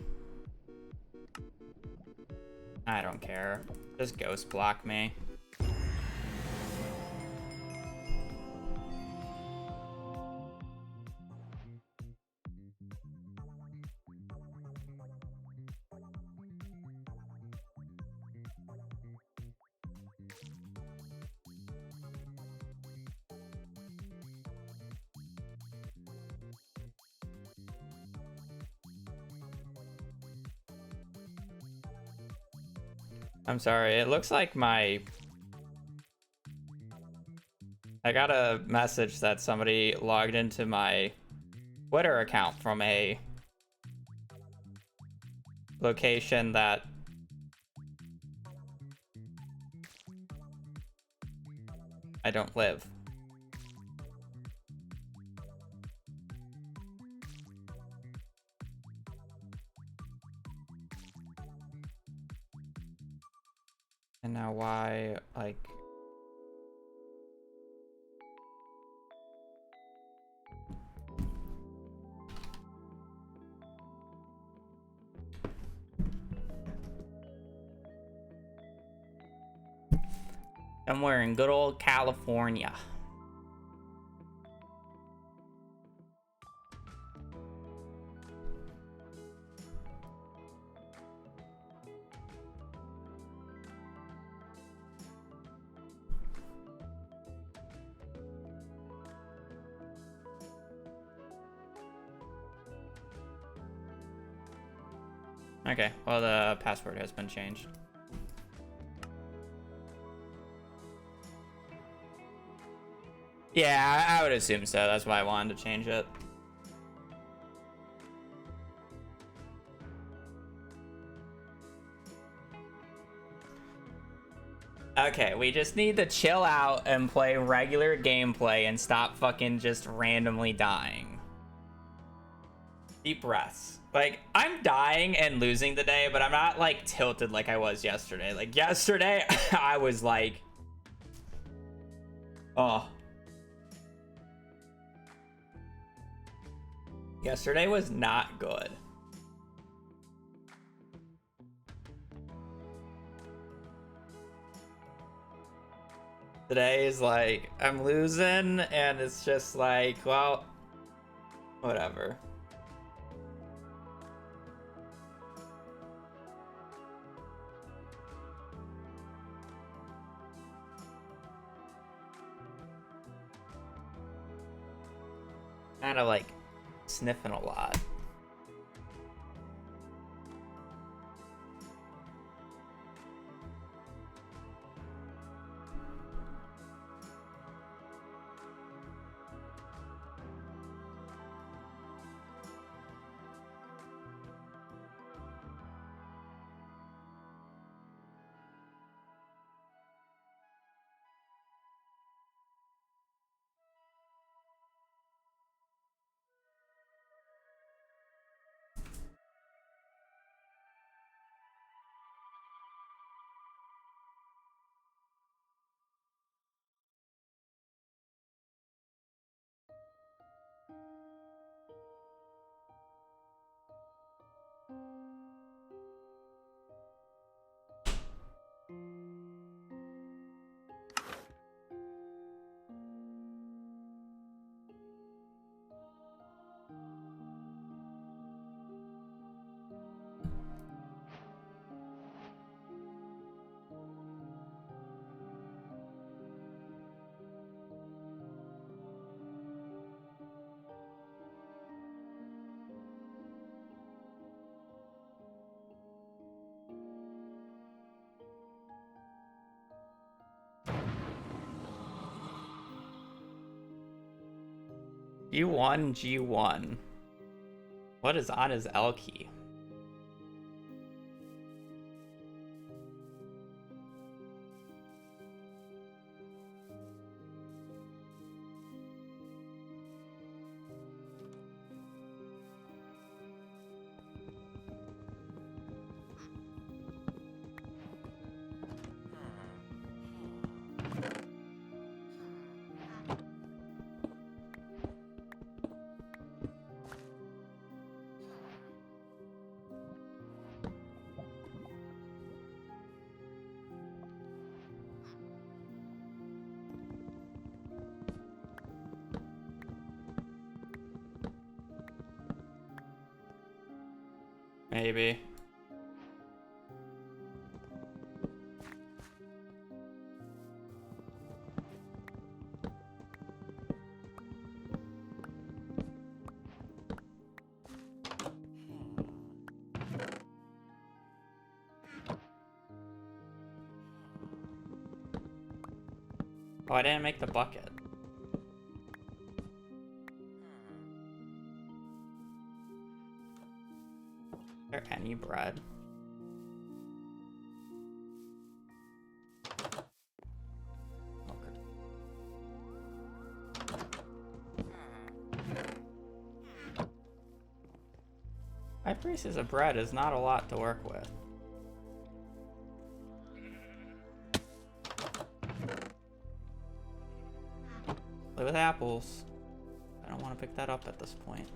I don't care. Just ghost block me. I'm sorry, it looks like I got a message that somebody logged into my Twitter account from a location that I don't live. And now why, like... Somewhere in good old California. Okay, well, the password has been changed. Yeah, I would assume so. That's why I wanted to change it. Okay, we just need to chill out and play regular gameplay and stop fucking just randomly dying. Deep breaths. Like, I'm dying and losing today, but I'm not, like, tilted like I was yesterday. Like, yesterday, I was like... Oh. Yesterday was not good. Today is like, I'm losing, and it's just like, well, whatever. Kind of like sniffing a lot. G1, G1. What is on his L key? Maybe. Oh, I didn't make the bucket. Is there any bread? Okay. Five pieces of bread is not a lot to work with. Play with apples. I don't want to pick that up at this point.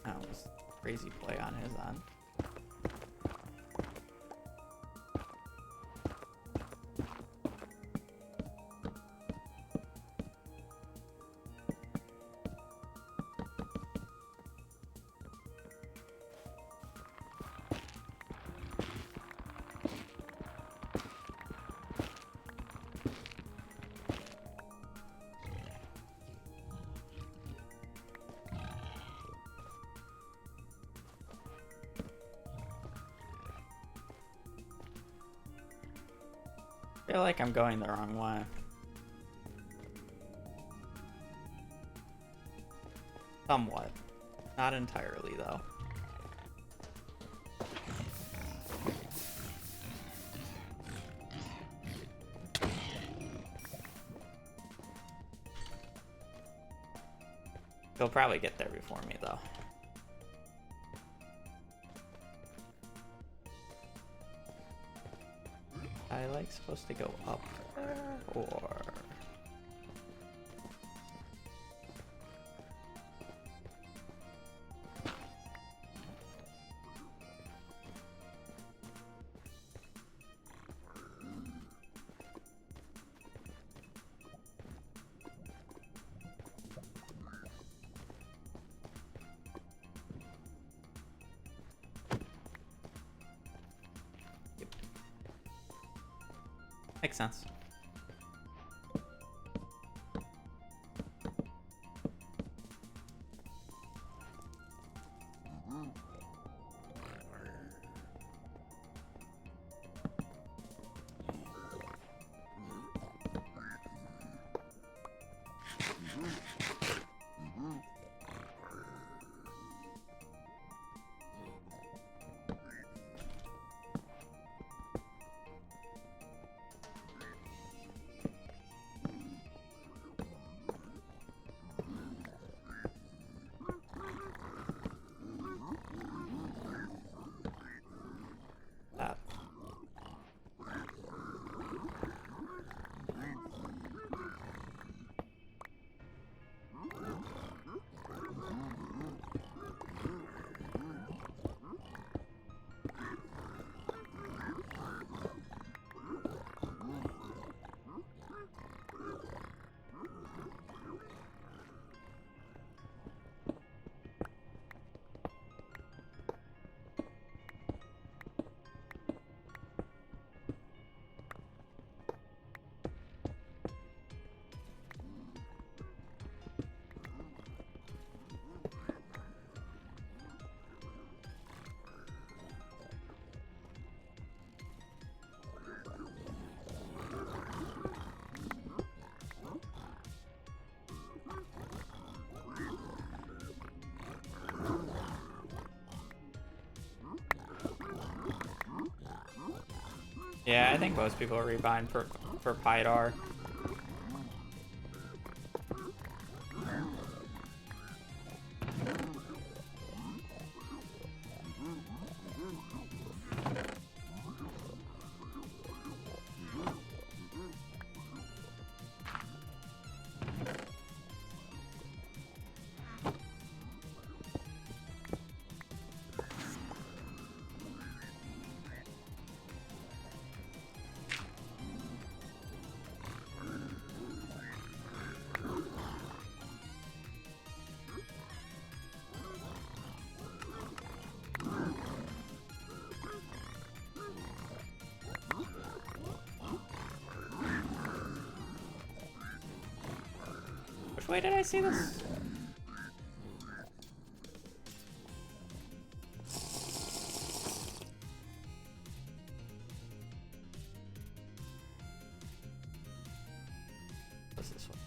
That was a crazy play on his end. I feel like I'm going the wrong way. Somewhat. Not entirely, though. He'll probably get there before me, though. I like supposed to go up there, or... Makes sense. Yeah, I think most people are rebuying for Pydar. Which way did I see this? What's this one?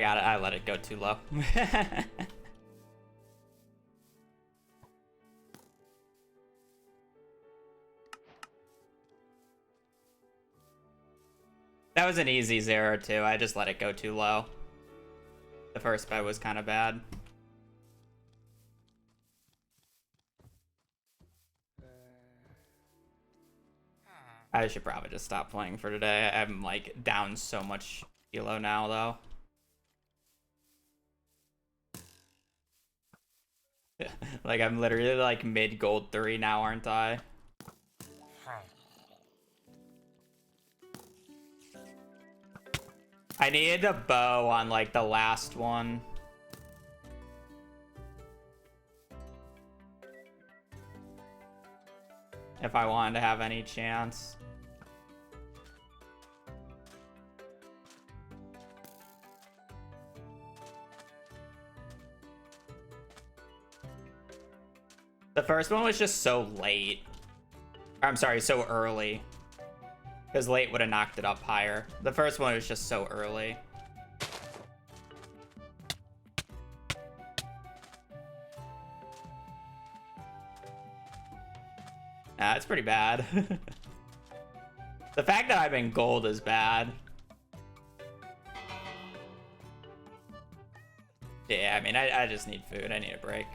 got it. I let it go too low. That was an easy 0 too. I just let it go too low. The first bet was kind of bad. I should probably just stop playing for today. I'm like down so much elo now though. Like I'm literally like mid gold 3 now, aren't I? I needed a bow on like the last one. If I wanted to have any chance. The first one was just so late. I'm sorry, so early. Because late would have knocked it up higher. The first one was just so early. Nah, it's pretty bad. The fact that I'm in gold is bad. Yeah, I mean, I just need food. I need a break.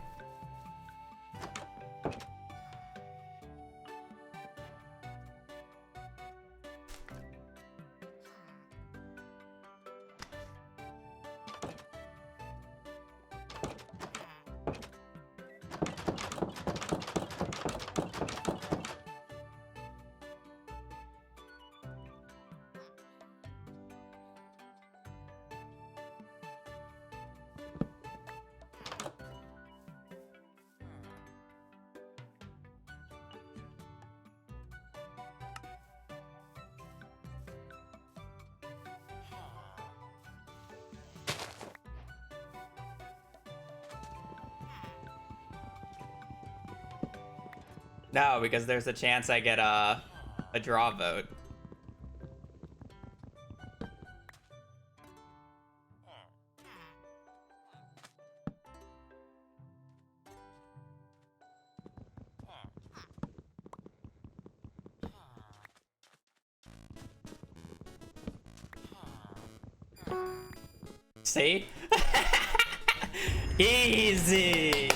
No, because there's a chance I get a draw vote. See? Easy.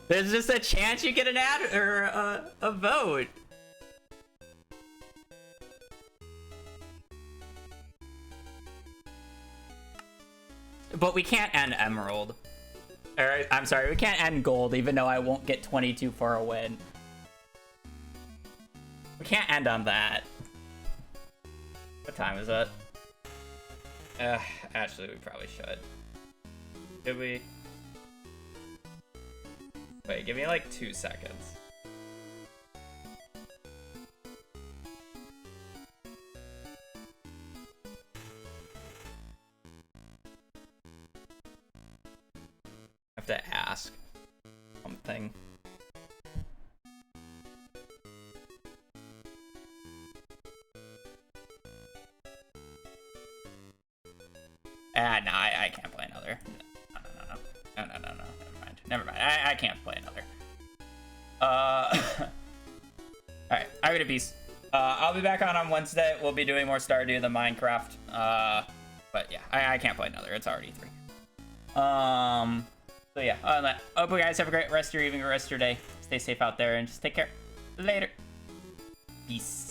There's just a chance you get an ad or a vote. But we can't end emerald. Or, I'm sorry, we can't end gold, even though I won't get 22 for a win. We can't end on that. What time is it? Actually, we probably should. Should we? Wait, give me like 2 seconds. I have to ask something. No, I can't play another. No. Never mind. I can't play another. Alright, I'm gonna be. I'll be back on Wednesday. We'll be doing more Stardew than Minecraft. But yeah, I can't play another. It's already 3. So yeah, other than that, I hope you guys have a great rest of your evening or rest of your day. Stay safe out there and just take care. Later. Peace.